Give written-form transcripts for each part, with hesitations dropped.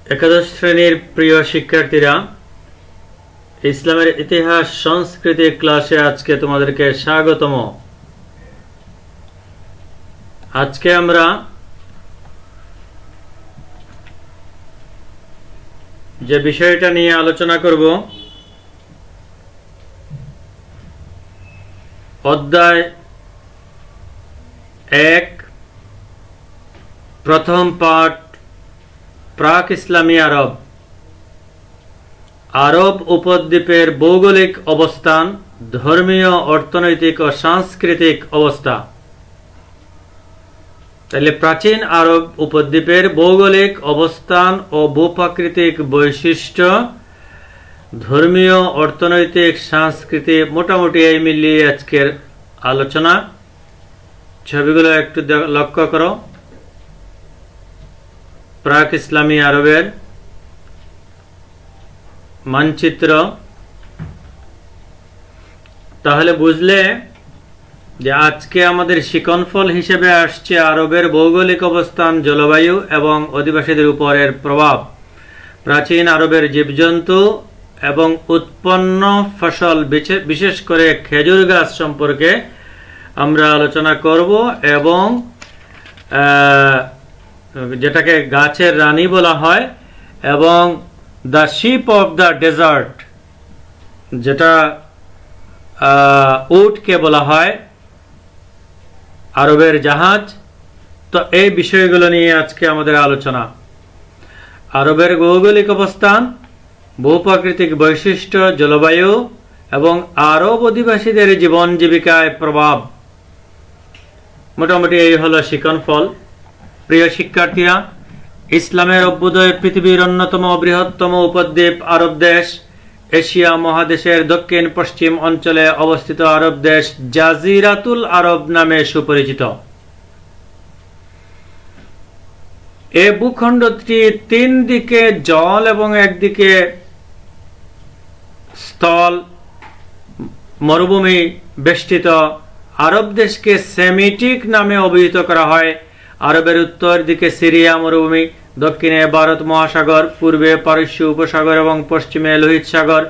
একাদশ শ্রেণীর প্রিয় শিক্ষার্থীরা, ইসলামের ইতিহাস সংস্কৃতি ক্লাসে আজকে তোমাদেরকে স্বাগতম। আজকে আমরা যে বিষয়টা নিয়ে আলোচনা করব, অধ্যায় 1, প্রথম পাঠ, প্রাক ইসলামী আরব। আরব উপদ্বীপের ভৌগোলিক অবস্থান, ধর্মীয়, অর্থনৈতিক ও সাংস্কৃতিক অবস্থা। তাহলে প্রাচীন আরব উপদ্বীপের ভৌগোলিক অবস্থান ও ভূপ্রাকৃতিক বৈশিষ্ট্য, ধর্মীয়, অর্থনৈতিক, সাংস্কৃতিক, মোটামুটি এই মিলিয়ে আজকের আলোচনা। ছবিগুলো একটু লক্ষ্য করো। প্রাক ইসলামী আরবের মানচিত্র। তাহলে বুঝলে যে আজকে আমাদের শিকনফল হিসেবে আসছে আরবের ভৌগোলিক অবস্থান, জলবায়ু এবং অধিবাসীদের উপরের প্রভাব। প্রাচীন আরবের জীবজন্তু এবং উৎপন্ন ফসল, বিশেষ করে খেজুর গাছ সম্পর্কে আমরা আলোচনা করব, এবং যেটাকে গাছের রানী বলা হয়, এবং the ship of the desert, যেটা উটকে বলা হয়, আরবের জাহাজ। তো এই বিষয়গুলো নিয়ে আজকে আমাদের আলোচনা। আরবের ভৌগোলিক অবস্থান, ভূপ্রাকৃতিক বৈশিষ্ট্য, জলবায়ু এবং আরব অধিবাসীদের জীবন জীবিকায় প্রভাব। মোটামুটি এই হলো শিকনফল। প্রিয় শিক্ষার্থীরা, ইসলামের অভ্যুদয় পৃথিবীর অন্যতম বৃহত্তম উপদ্বীপ আরব দেশ, এশিয়া মহাদেশের দক্ষিণ পশ্চিম অঞ্চলে অবস্থিত আরব দেশ জাজিরাতুল আরব নামে সুপরিচিত। এ ভূখণ্ডটি 3 দিকে জল এবং একদিকে স্থল মরুভূমি বেষ্টিত। আরব দেশকে সেমিটিক নামে অভিহিত করা হয়। আরবের উত্তর দিকে সিরিয়া মরুভূমি, দক্ষিণে ভারত মহাসাগর, পূর্বে পারস্য উপসাগর এবং পশ্চিমে লোহিত সাগর।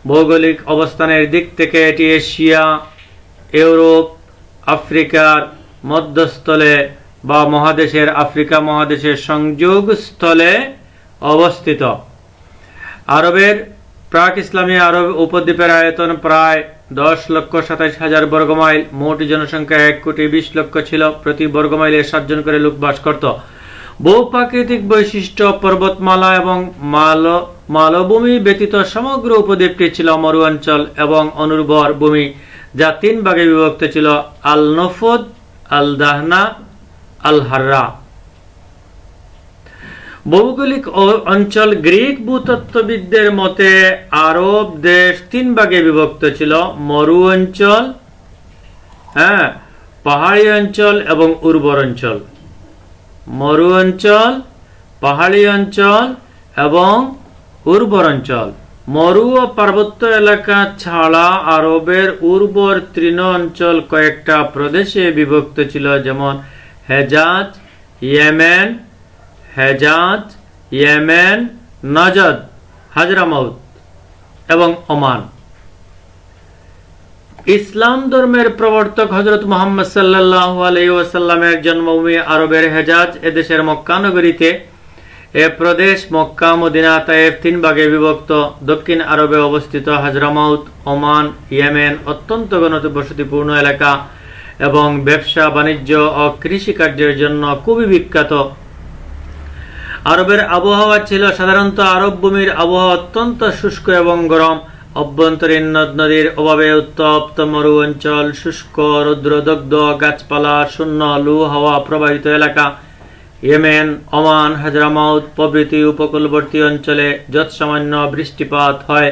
ভৌগোলিক অবস্থানের দিক থেকে এটি এশিয়া, ইউরোপ, আফ্রিকার মধ্যস্থলে বা মহাদেশের আফ্রিকা মহাদেশের সংযোগস্থলে অবস্থিত। আরবের প্রাক ইসলামী আরব উপদ্বীপের আয়তন প্রায় 10,27,000 বর্গমাইল। মোট জনসংখ্যা 1,20,00,000 ছিল। প্রতি বর্গমাইলে 7 জন করে লোক বাস করত। ভূপ্রাকৃতিক বৈশিষ্ট্য, পর্বতমালা এবং মালভূমি ব্যতীত সমগ্র উপদ্বীপটি ছিল মরু অঞ্চল এবং অনুর্বর ভূমি, যা 3 ভাগে বিভক্ত ছিল: আল নফদ, আল দাহনা, আল হাররা। ভৌগোলিক অঞ্চল, গ্রিক ভূতত্ত্ববিদদের মতে আরব দেশ 3 ভাগে বিভক্ত ছিল: মরু অঞ্চল, পাহাড়ি অঞ্চল এবং উর্বর অঞ্চল। মরু অঞ্চল, পাহাড়ি অঞ্চল এবং উর্বর অঞ্চল। মরু ও পার্বত্য এলাকা ছাড়া আরবের উর্বর তৃণ অঞ্চল কয়েকটা প্রদেশে বিভক্ত ছিল, যেমন হেজাজ, ইয়েমেন, নজদ, হাজরামাউত এবং ওমান। ইসলাম ধর্মের প্রবর্তক হযরত মুহাম্মদ সাল্লাল্লাহু আলাইহি ওয়াসাল্লামের জন্মভূমি আরবের হেজাজ, এদেশের মক্কা নগরীতে। এ প্রদেশ মক্কা, মদিনা, তায়েফ 3 ভাগে বিভক্ত। দক্ষিণ আরবে অবস্থিত হাজরামাউত, ওমান, ইয়েমেন অত্যন্ত ঘনবসতিপূর্ণ এলাকা এবং ব্যবসা, বাণিজ্য ও কৃষিকার্যের জন্য খুবই বিখ্যাত। আরবের আবহাওয়া ছিল সাধারণত আরব ভূমির আবহাওয়া অত্যন্ত শুষ্ক এবং গরম। অভ্যন্তরীণ নদ নদীর অভাবে উত্তপ্ত মরু অঞ্চল, শুষ্ক, রৌদ্রদগ্ধ, গাছপালা শূন্য, লু হাওয়া প্রবাহিত এলাকা। ইয়েমেন, ওমান, হাজরামাউত প্রভৃতি উপকূলবর্তী অঞ্চলে যৎসামান্য বৃষ্টিপাত হয়।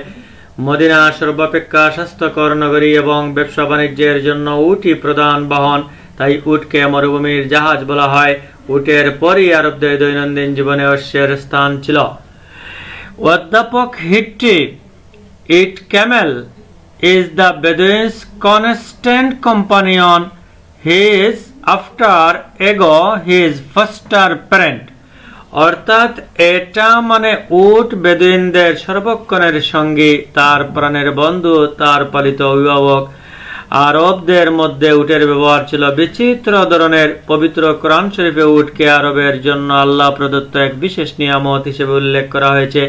মদিনা সর্বাপেক্ষা স্বাস্থ্যকর নগরী এবং ব্যবসা বাণিজ্যের জন্য উটই প্রধান বাহন, তাই উটকে মরুভূমির জাহাজ বলা হয়। উটের পরই আরবদের দৈনন্দিন জীবনে অশ্বের স্থান ছিল। অধ্যাপক Hittite, It camel is the Bedouin's constant companion. He is after ego his foster parent. অর্থাৎ এটা মানে উট বেদুইনদের সর্বক্ষণের সঙ্গী, তার প্রাণের বন্ধু, তার পালিত অভিভাবক। আরবদের মধ্যে উটের ব্যবহার ছিল বিচিত্র ধরনের। পবিত্র কোরআন শরীফে উটকে আরবের জন্য আল্লাহ প্রদত্ত এক বিশেষ নিয়ামত হিসেবে উল্লেখ করা হয়েছে।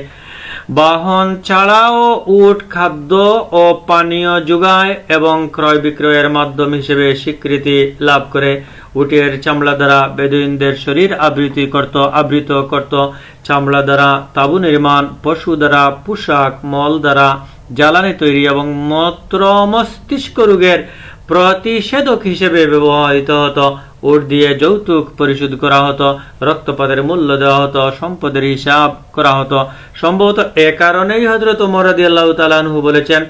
বাহন ছাড়াও উট খাদ্য ও পানীয় যোগায় এবং ক্রয় বিক্রয়ের মাধ্যম হিসেবে স্বীকৃতি লাভ করে। উটের চামড়া দ্বারা বেদুইনদের শরীর আবৃত করত, চামড়া দ্বারা তাঁবু নির্মাণ, পশু দ্বারা পোশাক, মল দ্বারা জ্বালানি তৈরি এবং মূত্র মস্তিষ্ক রোগের প্রতিষেধক হিসেবে ব্যবহৃত হতো। উট দিয়ে যৌতুক পরিশোধ করা হতো, রক্তপাতের মূল্য দেওয়া হতো, সম্পদের হিসাব করা হতো। সম্ভবত এ কারণেই হযরত ওমর রাদিয়াল্লাহু তাআলা আনহু বলেছেন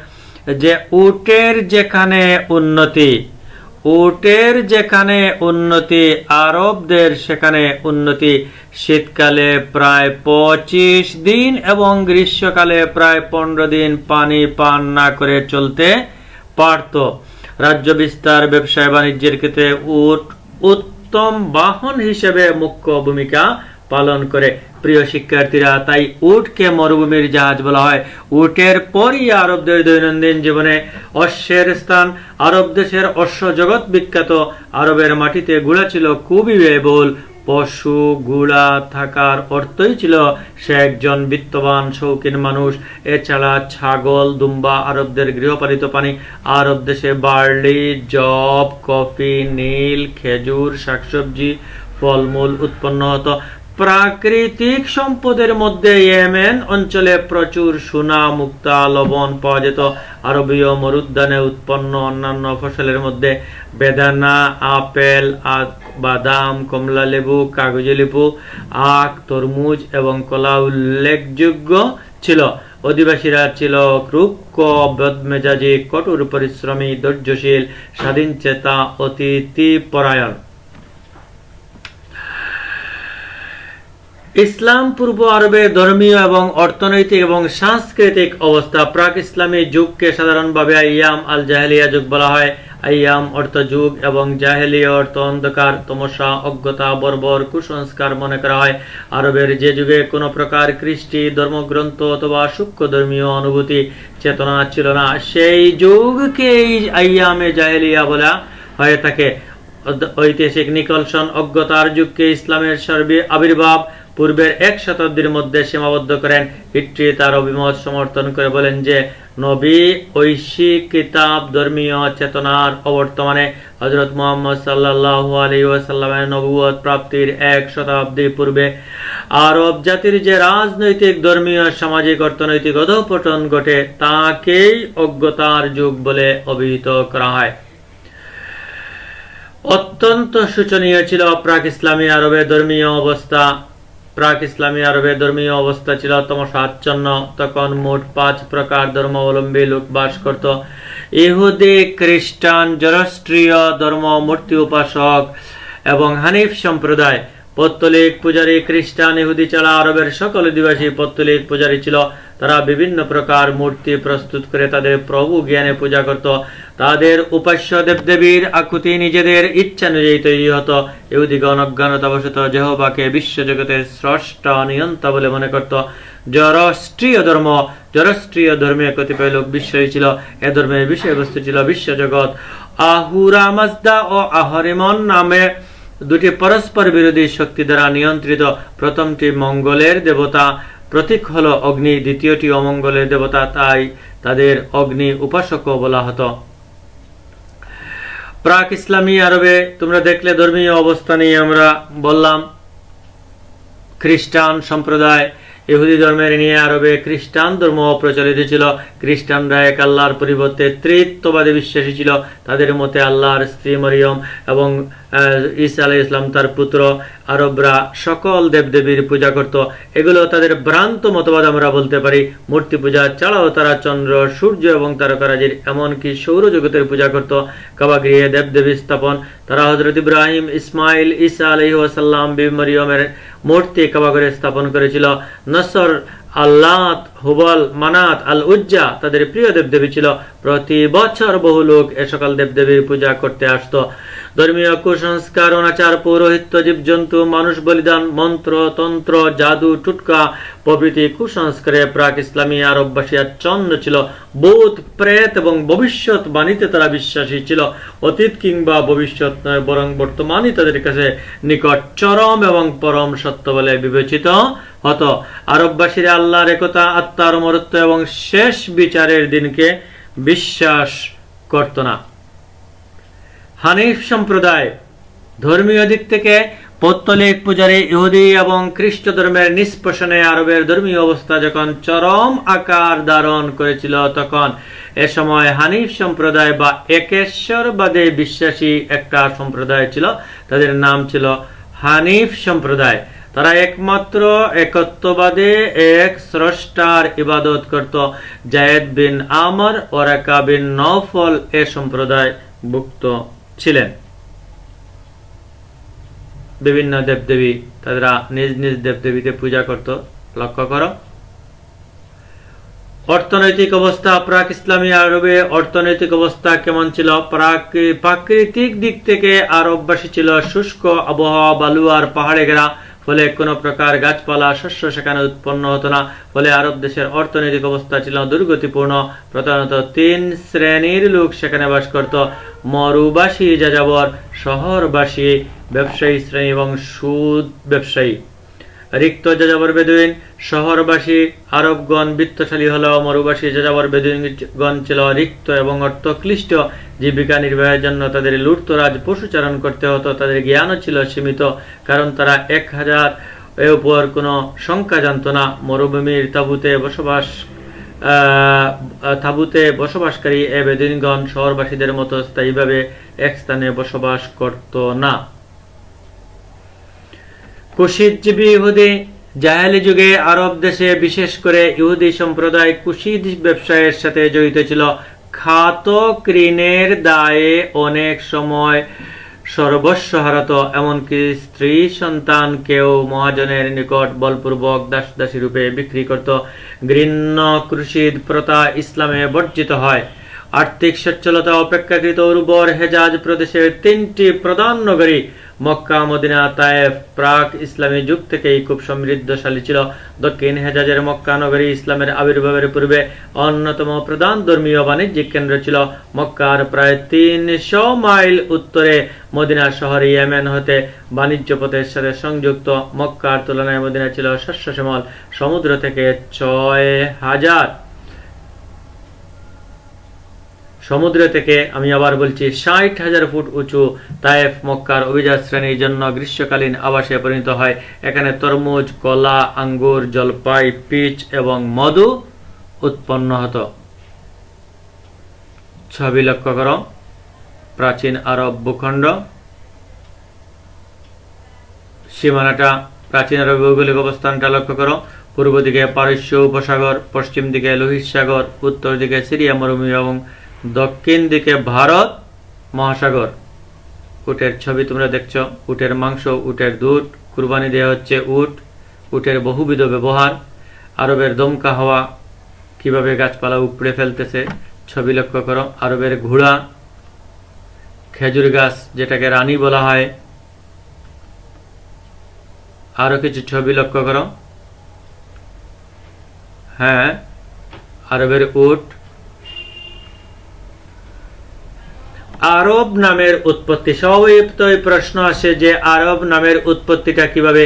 যে উটের যেখানে উন্নতি আরবদের সেখানে উন্নতি। শীতকালে প্রায় 25 দিন এবং গ্রীষ্মকালে প্রায় 15 দিন পানি পান না করে চলতে পারত। রাজ্য বিস্তার, ব্যবসায় বাণিজ্যের ক্ষেত্রে উট উত্তম বাহন হিসেবে মুখ্য ভূমিকা পালন করে। প্রিয় শিক্ষার্থীরা, তাই উটকে মরুভূমির জাহাজ বলা হয়। উটের পরই আরবদের দৈনন্দিন জীবনে অশ্বের স্থান। আরব দেশের অশ্ব জগৎ বিখ্যাত। আরবের মাটিতে ঘোড়া ছিল খুবই ব্যয়বহুল। পশু ঘোড়া থাকার অর্থই ছিল সে একজন বিত্তবান শৌখিন মানুষ। এছাড়া ছাগল, দুম্বা আরবদের গৃহপালিত প্রাণী। আরব দেশে বার্লি, যব, কফি, নীল, খেজুর, শাকসবজি, ফলমূল উৎপন্ন হতো। প্রাকৃতিক সম্পদের মধ্যে ইয়েমেন অঞ্চলে প্রচুর সোনা, মুক্তা, লবণ পাওয়া যেত। আরবীয় মরুদ্যানে উৎপন্ন অন্যান্য ফসলের মধ্যে বেদানা, আপেল, বাদাম, কমলা লেবু, কাগজি লেবু, আখ, তরমুজ এবং কলা উল্লেখযোগ্য ছিল। অধিবাসীরা ছিল রুক্ষ, বদমেজাজি, কঠোর পরিশ্রমী, ধৈর্যশীল, স্বাধীনচেতা, অতিথি পরায়ণ। ইসলাম পূর্ব আরবে ধর্মীয় এবং অর্থনৈতিক এবং সাংস্কৃতিক অবস্থা। প্রাক ইসলামী যুগকে সাধারণভাবে আইয়াম আল জাহেলিয়া যুগ বলা হয়। আইয়াম অর্থ যুগ এবং জাহেলিয়া অর্থ অন্ধকার, তমসা, অজ্ঞতা, বর্বর, কুসংস্কার মনে করা হয়। আরবের যে যুগে কোনো প্রকার কৃষ্টি, ধর্মগ্রন্থ অথবা সূক্ষ্ম ধর্মীয় অনুভূতি চেতনা ছিল না, সেই যুগকেই আইয়ামে জাহেলিয়া বলা হয়ে থাকে। ঐতিহাসিক নিকলসন অজ্ঞতার যুগকে ইসলামের আবির্ভাব পূর্বের 1 শতাব্দীর মধ্যে সীমাবদ্ধ করেন। হিট্রি তার অভিমত সমর্থন করে বলেন যে নবী, ঐশিক কিতাব, ধর্মীয় চেতনার অবর্তমানে হযরত মুহাম্মদ সাল্লাল্লাহু আলাইহি ওয়াসাল্লামের নবুয়ত প্রাপ্তির 1 শতাব্দী পূর্বে আরব জাতির যে রাজনৈতিক, ধর্মীয়, সামাজিক, অর্থনৈতিক অধঃপতন ঘটে তাকেই অজ্ঞতার যুগ বলে অভিহিত করা হয়। অত্যন্ত শোচনীয় ছিল প্রাক ইসলামী আরবের ধর্মীয় অবস্থা। প্রাক ইসলামী আরবের ধর্মীয় অবস্থা ছিল তমসাচ্ছন্ন। তখন মোট 5 প্রকার ধর্মাবলম্বী লোক বাস করত। ইহুদি, খ্রিস্টান, জরস্ট্রীয় ধর্ম, মূর্তি উপাসক এবং হানিফ সম্প্রদায়। পৌত্তলিক পূজারী খ্রিস্টান, ইহুদি ছাড়া আরবের সকল অধিবাসী পৌত্তলিক পূজারী ছিল। তারা বিভিন্ন প্রকার মূর্তি প্রস্তুত করে তাদের প্রভু জ্ঞানে পূজা করত। তাদের উপাস্য দেবদেবীর আকুতি নিজেদের ইচ্ছানুযায়ী তৈরি হতো। ইহুদিগণ অজ্ঞানতাবশত যেহোবাকে বিশ্বজগতের স্রষ্টা নিয়ন্তা বলে মনে করত। জরস্ট্রীয় ধর্মে কতিপয় লোক বিশ্বাসী ছিল। এ ধর্মের বিষয়বস্তু ছিল বিশ্বজগৎ। আহুরা মাজদা ও আহরিমন নামে 2টি পরস্পর বিরোধী শক্তি দ্বারা নিয়ন্ত্রিত। প্রথমটি মঙ্গলের দেবতা, প্রতীক হলো অগ্নি। দ্বিতীয়টি অমঙ্গলের দেবতা, তাই তাদের অগ্নি উপাসকও বলা হতো। প্রাক ইসলামী আরবে তোমরা দেখলে ধর্মীয় অবস্থা নিয়ে আমরা বললাম। খ্রিস্টান সম্প্রদায়, ইহুদি ধর্মের নিয়ে আরবে খ্রিস্টান ধর্ম প্রচলিত ছিল। খ্রিস্টানরা এক আল্লাহর পরিবর্তে ত্রিত্ববাদে বিশ্বাসী ছিল। তাদের মতে আল্লাহর স্ত্রী মরিয়ম এবং ঈসা আলাইহিস সালাম তার পুত্র। আরবরা সকল দেবদেবীর পূজা করত। এগুলো তাদের ভ্রান্ত মতবাদ আমরা বলতে পারি। মূর্তি পূজা ছাড়াও তারা চন্দ্র, সূর্য এবং তারকারাজির এমনকি সৌরজগতের পূজা করত। কাবাগৃহে দেবদেবী স্থাপন। তারা হযরত ইব্রাহিম, ইসমাইল, ঈসা আলাইহিস সালাম, বিবি মরিয়মের মূর্তি কাবাগৃহে স্থাপন করেছিল। নসর, আল্লাত, হুবল, মানাত, আল উজ্জা তাদের প্রিয় দেবদেবী ছিল। প্রতি বছর বহু লোক এ সকল দেবদেবীর পূজা করতে আসতো। ধর্মীয় কুসংস্কার, অনাচার, পৌরোহিত্য, জীবজন্তু, মানুষ বলিদান, মন্ত্র তন্ত্র, জাদু, টুটকা প্রভৃতি কুসংস্কারে প্রাক ইসলামী আরববাসী আচ্ছন্ন ছিল। ভূত, প্রেত এবং ভবিষ্যৎ বাণীতে তারা বিশ্বাসী ছিল। অতীত কিংবা ভবিষ্যৎ নয়, বরং বর্তমানই তাদের কাছে নিকট চরম এবং পরম সত্য বলে বিবেচিত হতো। আরববাসীরা আল্লাহর একতা, আত্মার অমরত্ব এবং শেষ বিচারের দিনকে বিশ্বাস করত না। হানিফ সম্প্রদায় ধর্মীয় দিক থেকে পৌত্তলিক পূজারী, ইহুদি এবং খ্রিস্ট ধর্মের নিষ্পেষণে আরবের ধর্মীয় অবস্থা যখন চরম আকার ধারণ করেছিল, তখন এ সময় হানিফ সম্প্রদায় বা একেশ্বরবাদে বিশ্বাসী একটা সম্প্রদায় ছিল। তাদের নাম ছিল হানিফ সম্প্রদায়। তারা একমাত্র একত্ববাদে এক স্রষ্টার ইবাদত করত। জায়েদ বিন আমর, ওরাকা বিন নওফল এ সম্প্রদায় ভুক্ত ছিলেন। বিভিন্ন দেবদেবী তারা নিজ নিজ দেবদেবীতে পূজা করত। লক্ষ্য করো। অর্থনৈতিক অবস্থা প্রাক ইসলামী আরবে অর্থনৈতিক অবস্থা কেমন ছিল? প্রাকৃতিক দিক থেকে আরববাসী ছিল শুষ্ক আবহাওয়া, বালু আর পাহাড়ে ঘেরা, ফলে কোনো প্রকার গাছপালা, শস্য সেখানে উৎপন্ন হতো না। ফলে আরব দেশের অর্থনৈতিক অবস্থা ছিল দুর্গতিপূর্ণ। প্রধানত 3 শ্রেণীর লোক সেখানে বাস করত: মরুবাসী, যাযাবর, শহরবাসী, ব্যবসায়ী শ্রেণী এবং সুদ ব্যবসায়ী। রিক্ত, যাযাবর, বেদুইন। শহরবাসী আরবগণ বিত্তশালী হলেও মরুবাসী, যাযাবর, বেদুইনগণ ছিল রিক্ত এবং অর্থক্লিষ্ট। জীবিকা নির্বাহের জন্য তাদের লুটতরাজ পশুচারণ করতে হতো। তাদের জ্ঞানও ছিল সীমিত, কারণ তারা 1000 এর উপর কোনো সংখ্যা জানত না। মরুভূমির তাঁবুতে বসবাসকারী এ বেদুইনগণ শহরবাসীদের মতো স্থায়ীভাবে এক স্থানে বসবাস করত না। কুশিদজীবী ইহুদি। জাহেলি যুগে আরব দেশে বিশেষ করে ইহুদি সম্প্রদায় কুশিদ ব্যবসায়ের সাথে জড়িত ছিল। ঘাতক ঋণের দায়ে অনেক সময় সর্বস্ব হারাত, এমনকি স্ত্রী সন্তানকেও মহাজনের নিকট বলপূর্বক দাসী রূপে বিক্রি করত। ঘৃণ্য কুশিদ প্রথা ইসলামে বর্জিত হয়। আর্থিক সচ্ছলতা অপেক্ষাকৃত উর্বর হেজাজ প্রদেশের 3টি প্রধান নগরী মক্কা, মদিনা, তায়েফ প্রাক ইসলামী যুগ থেকেই খুব সমৃদ্ধশালী ছিল। দক্ষিণ হেজাজের মক্কা নগরী ইসলামের আবির্ভাবের পূর্বে অন্যতম প্রধান ধর্মীয় বাণিজ্যিক কেন্দ্র ছিল। মক্কার প্রায় 300 মাইল উত্তরে মদিনা শহর ইয়েমেন হতে বাণিজ্য পথের সাথে সংযুক্ত। মক্কার তুলনায় মদিনা ছিল শস্য শ্যামল। সমুদ্র থেকে 60,000 ফুট উঁচু তায়েফ মক্কার অভিজাত শ্রেণীর জন্য গ্রীষ্মকালীন আবাসে পরিণত হয়। এখানে তরমুজ, কলা, আঙ্গুর, জলপাই, পিচ এবং মধু উৎপন্ন হতো। ছবি লক্ষ্য করো। প্রাচীন আরব ভূখণ্ড সীমানাটা, প্রাচীন আরব ভৌগোলিক অবস্থানটা লক্ষ্য করো। পূর্ব দিকে পারস্য উপসাগর, পশ্চিম দিকে লোহিত সাগর, উত্তর দিকে সিরিয়া মরুভূমি এবং দক্ষিণ দিকে ভারত মহাসাগর। উটের ছবি তোমরা দেখছো। উটের মাংস, উটের দুধ, কুরবানি দেওয়া হচ্ছে উট। উটের বহুবিধ ব্যবহার। আরবের দমকা হাওয়া কিভাবে গাছপালা উপড়ে ফেলতেছে, ছবি লক্ষ্য করো। আরবের ঘোড়া, খেজুর গাছ যেটাকে রানী বলা হয়। আরো কিছু ছবি লক্ষ্য করো। হ্যাঁ, আরবের উট। আরব নামের উৎপত্তি। স্বাভাবিকতই প্রশ্ন আসে যে আরব নামের উৎপত্তিটা কিভাবে?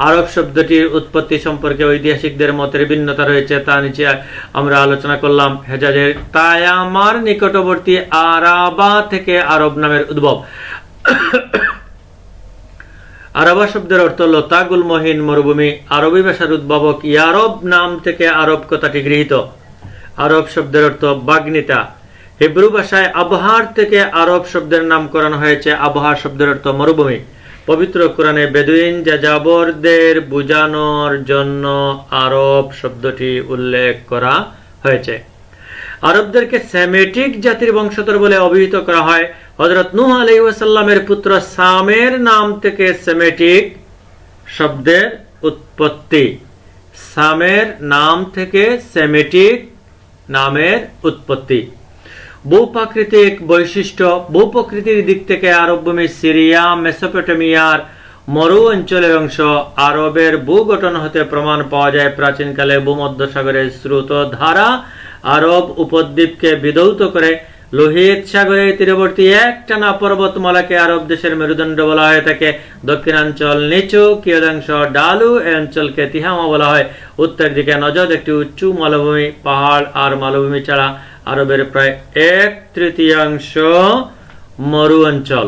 আরব শব্দটির উৎপত্তি সম্পর্কে ঐতিহাসিকদের মতের ভিন্নতা রয়েছে, তা নিচে আমরা আলোচনা করলাম। হেজাজের তায়ামার নিকটবর্তী আরাবা থেকে আরব নামের উদ্ভব। আরাবা শব্দের অর্থ লতা গুল্মহীন মরুভূমি। আরবি ভাষার উদ্ভাবক ইয়ারব নাম থেকে আরব কথাটি গৃহীত। আরব শব্দের অর্থ বাগ্নিতা। হিব্রু ভাষায় আবহার থেকে আরব শব্দের নামকরণ হয়েছে। আবহার শব্দের অর্থ মরুভূমি। পবিত্র কোরআনে বেদুইন যাযাবরদের বোঝানোর জন্য আরব শব্দটি উল্লেখ করা হয়েছে। আরবদেরকে সেমেটিক জাতির বংশধর বলে অভিহিত করা হয়। হযরত নূহ আলাইহিস সালামের পুত্র সামের নাম থেকে সেমেটিক শব্দের উৎপত্তি। সামের নাম থেকে সেমেটিক নামের উৎপত্তি। ভূপ্রাকৃতিক বৈশিষ্ট্য। ভূপ্রকৃতির দিক থেকে আরব ভূমি সিরিয়া, মেসোপটেমিয়ার মরু অঞ্চলের অংশ। আরবের ভূগঠন হতে প্রমাণ পাওয়া যায় প্রাচীনকালে ভূমধ্যসাগরের স্রোত ধারা আরব উপদ্বীপকে বিধৌত করে। লোহিত সাগরের তীরবর্তী একটানা পর্বতমালাকে আরব দেশের মেরুদণ্ড বলা হয়ে থাকে। দক্ষিণাঞ্চল নিচু, কিয়দাংশ ঢালু। এই অঞ্চলকে তিহামা বলা হয়। উত্তর দিকে নজদ একটি উঁচু মালভূমি, পাহাড় আর মালভূমি ছাড়া আরবের প্রায় 1/3 মরু অঞ্চল।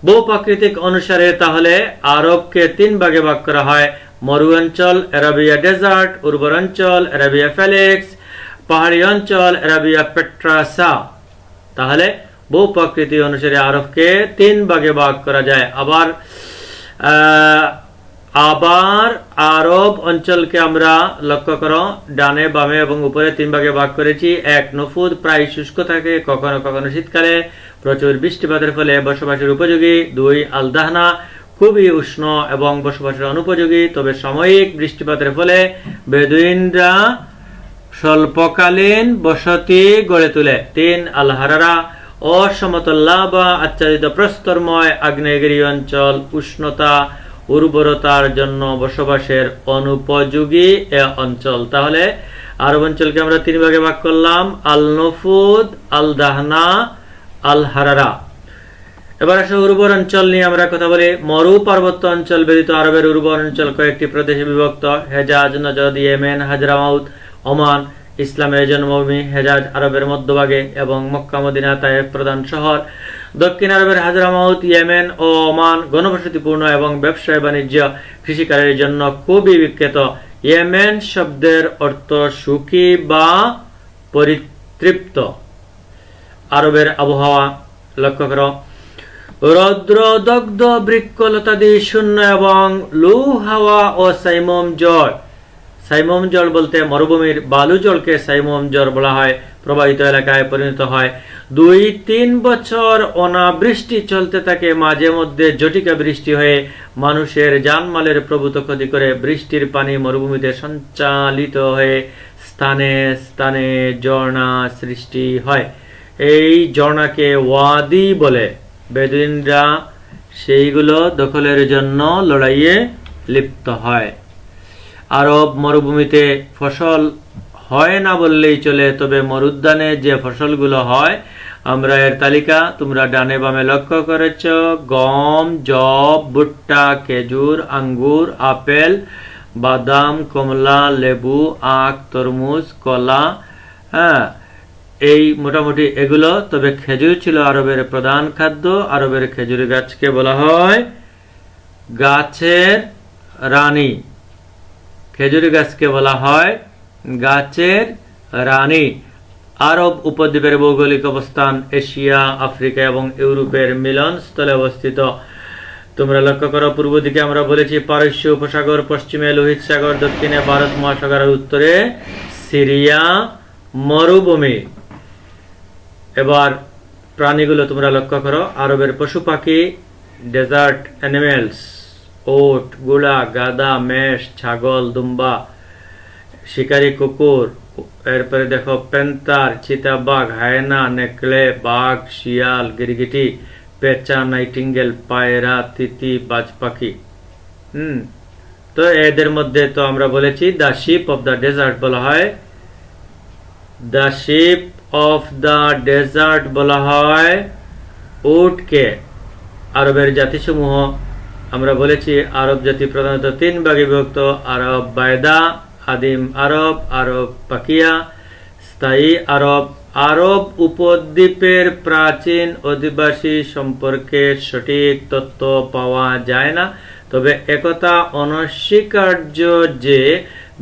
ভূপ্রাকৃতিক অনুসারে তাহলে আরবকে 3 ভাগে ভাগ করা হয়। মরু অঞ্চল, আরাবিয়া ডেজার্ট; উর্বর অঞ্চল, আরাবিয়া ফেলিক্স; পাহাড়ি অঞ্চল, আরাবিয়া পেট্রাসা। তাহলে ভূপ্রকৃতি অনুসারে আরবকে 3 ভাগে ভাগ করা যায়। আবার আরব অঞ্চলকে আমরা লক্ষ্য করো, ডানে বামে এবং উপরে 3 ভাগে ভাগ করেছি। 1 নফুদ, প্রায় শুষ্ক থাকে, কখনো কখনো শীতকালে প্রচুর বৃষ্টিপাতের ফলে বসবাসের উপযোগী। 2 আল-দাহনা, খুবই উষ্ণ এবং বসবাসের অনুপযোগী, তবে সাময়িক বৃষ্টিপাতের ফলে বেদুইনরা স্বল্পকালীন বসতি গড়ে তোলে। 3 আল-হারারা, অসমতল লাভা আচ্ছাদিত প্রস্তরময় আগ্নেয়গিরি অঞ্চল, উষ্ণতা উর্বরতার জন্য বসবাসের অনুপযোগী এ অঞ্চল। তাহলে আরব অঞ্চলকে আমরা 3 ভাগে ভাগ করলাম: আল-নফুদ, আল-দাহনা, আল-হারারা। এবার আসলে উর্বর অঞ্চল নিয়ে আমরা কথা বলি। মরু পার্বত্য অঞ্চল ব্যতীত আরবের উর্বর অঞ্চল কয়েকটি প্রদেশে বিভক্ত: Hejaz, Najd, Yemen, Hadramaut, Oman. ইসলামের জন্মভূমি হেজাজ আরবের মধ্যভাগে এবং মক্কা মদিনা তায়েফ প্রধান শহর। দক্ষিণ আরবের হাজরামাউত, ইয়েমেন ও ওমান ঘনবসতিপূর্ণ এবং ব্যবসায় বাণিজ্য কৃষিকার্যের জন্য খুবই বিখ্যাত। ইয়েমেন শব্দের অর্থ সুখী বা পরিতৃপ্ত। আরবের আবহাওয়া লক্ষ্য করো, রৌদ্র দগ্ধ বৃক্ষলতাদি শূন্য এবং লু হাওয়া ও সাইমম জল। সাইমম জল বলতে মরুভূমির বালু জলকে সাইমম জল বলা হয়, প্রবাহিত এলাকায় পরিণত হয়। 2-3 বছর অনাবৃষ্টি চলতে থাকে, মাঝে মধ্যে জটিকা বৃষ্টি হয়ে মানুষের জানমালের প্রভূত ক্ষতি করে। বৃষ্টির পানি মরুভূমিতে সঞ্চালিত হয়ে স্থানে স্থানে ঝর্ণা সৃষ্টি হয়। এই ঝর্ণাকে ওয়াদি বলে। বেদুইনরা সেইগুলো দখলের জন্য লড়াইয়ে লিপ্ত হয়। আরব মরুভূমিতে ফসল হয় না বললেই চলে, তবে মরুদ্যানে যে ফসলগুলো হয় আমরা এর তালিকা তোমরা ডানে বামে লক্ষ্য করেছ: গম, যব, ভুট্টা, খেজুর, আঙ্গুর, আপেল, বাদাম, কমলা, লেবু, আখ, তরমুজ, কলা। এই মোটামুটি এগুলো। তবে খেজুর ছিল আরবের প্রধান খাদ্য। আরবের খেজুর গাছকে বলা হয় গাছের রানী। খেজুর গাছকে বলা হয় গাছের রানী। আরব উপদ্বীপের ভৌগোলিক অবস্থান এশিয়া, আফ্রিকা এবং ইউরোপের মিলনস্থলে অবস্থিত। তোমরা লক্ষ্য করো, পূর্ব দিকে আমরা বলেছি পারস্য উপসাগর, পশ্চিমে লোহিত সাগর, দক্ষিণে ভারত মহাসাগর, উত্তরে সিরিয়া মরুভূমি। এবার প্রাণীগুলো তোমরা লক্ষ্য করো। আরবের পশু পাখি, ডেজার্ট অ্যানিমেলস: ওট, গুড়া, গাদা, মেষ, ছাগল, দুম্বা, শিকারী কুকুর। এরপরে দেখো প্যান্থার, চিতাবাঘ, হায়না, নেকড়ে, বাঘ, শিয়াল, গিরগিটি, পেঁচা, নাইটিঙ্গেল, পায়রা, তিতি, বাজ পাখি। তো এদের মধ্যে তো আমরা বলেছি the ship of the desert বলা হয়। The ship of the desert বলা হয় উটকে। আরবের জাতিসমূহ আমরা বলেছি আরব জাতি প্রধানত 3 ভাগে বিভক্ত: আরব বায়দা, আদিম আরব, আরব পাকিয়া, স্থায়ী আরব। আরব উপদ্বীপের প্রাচীন অধিবাসী সম্পর্কে সঠিক তথ্য পাওয়া যায় না, তবে একথা অনস্বীকার্য যে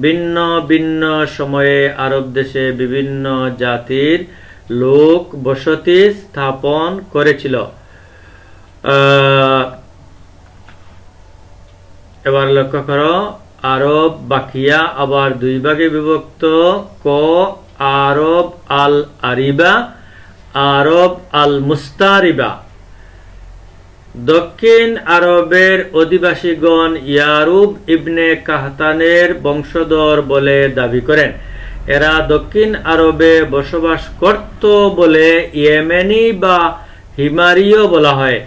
ভিন্ন ভিন্ন সময়ে আরব দেশে বিভিন্ন জাতির লোক বসতি স্থাপন করেছিল। এবার লক্ষ্য করো, আরব বাকিয়া আবার 2 ভাগে বিভক্ত: ক আরব আল আরিবা, আরব আল মুস্তারিবা। দক্ষিণ আরবের অধিবাসীগণ ইয়ারুব ইবনে কাহতানের বংশধর বলে দাবি করেন। এরা দক্ষিণ আরবে বসবাস করত বলে ইয়েমেনি বা হিমারিও বলা হয়।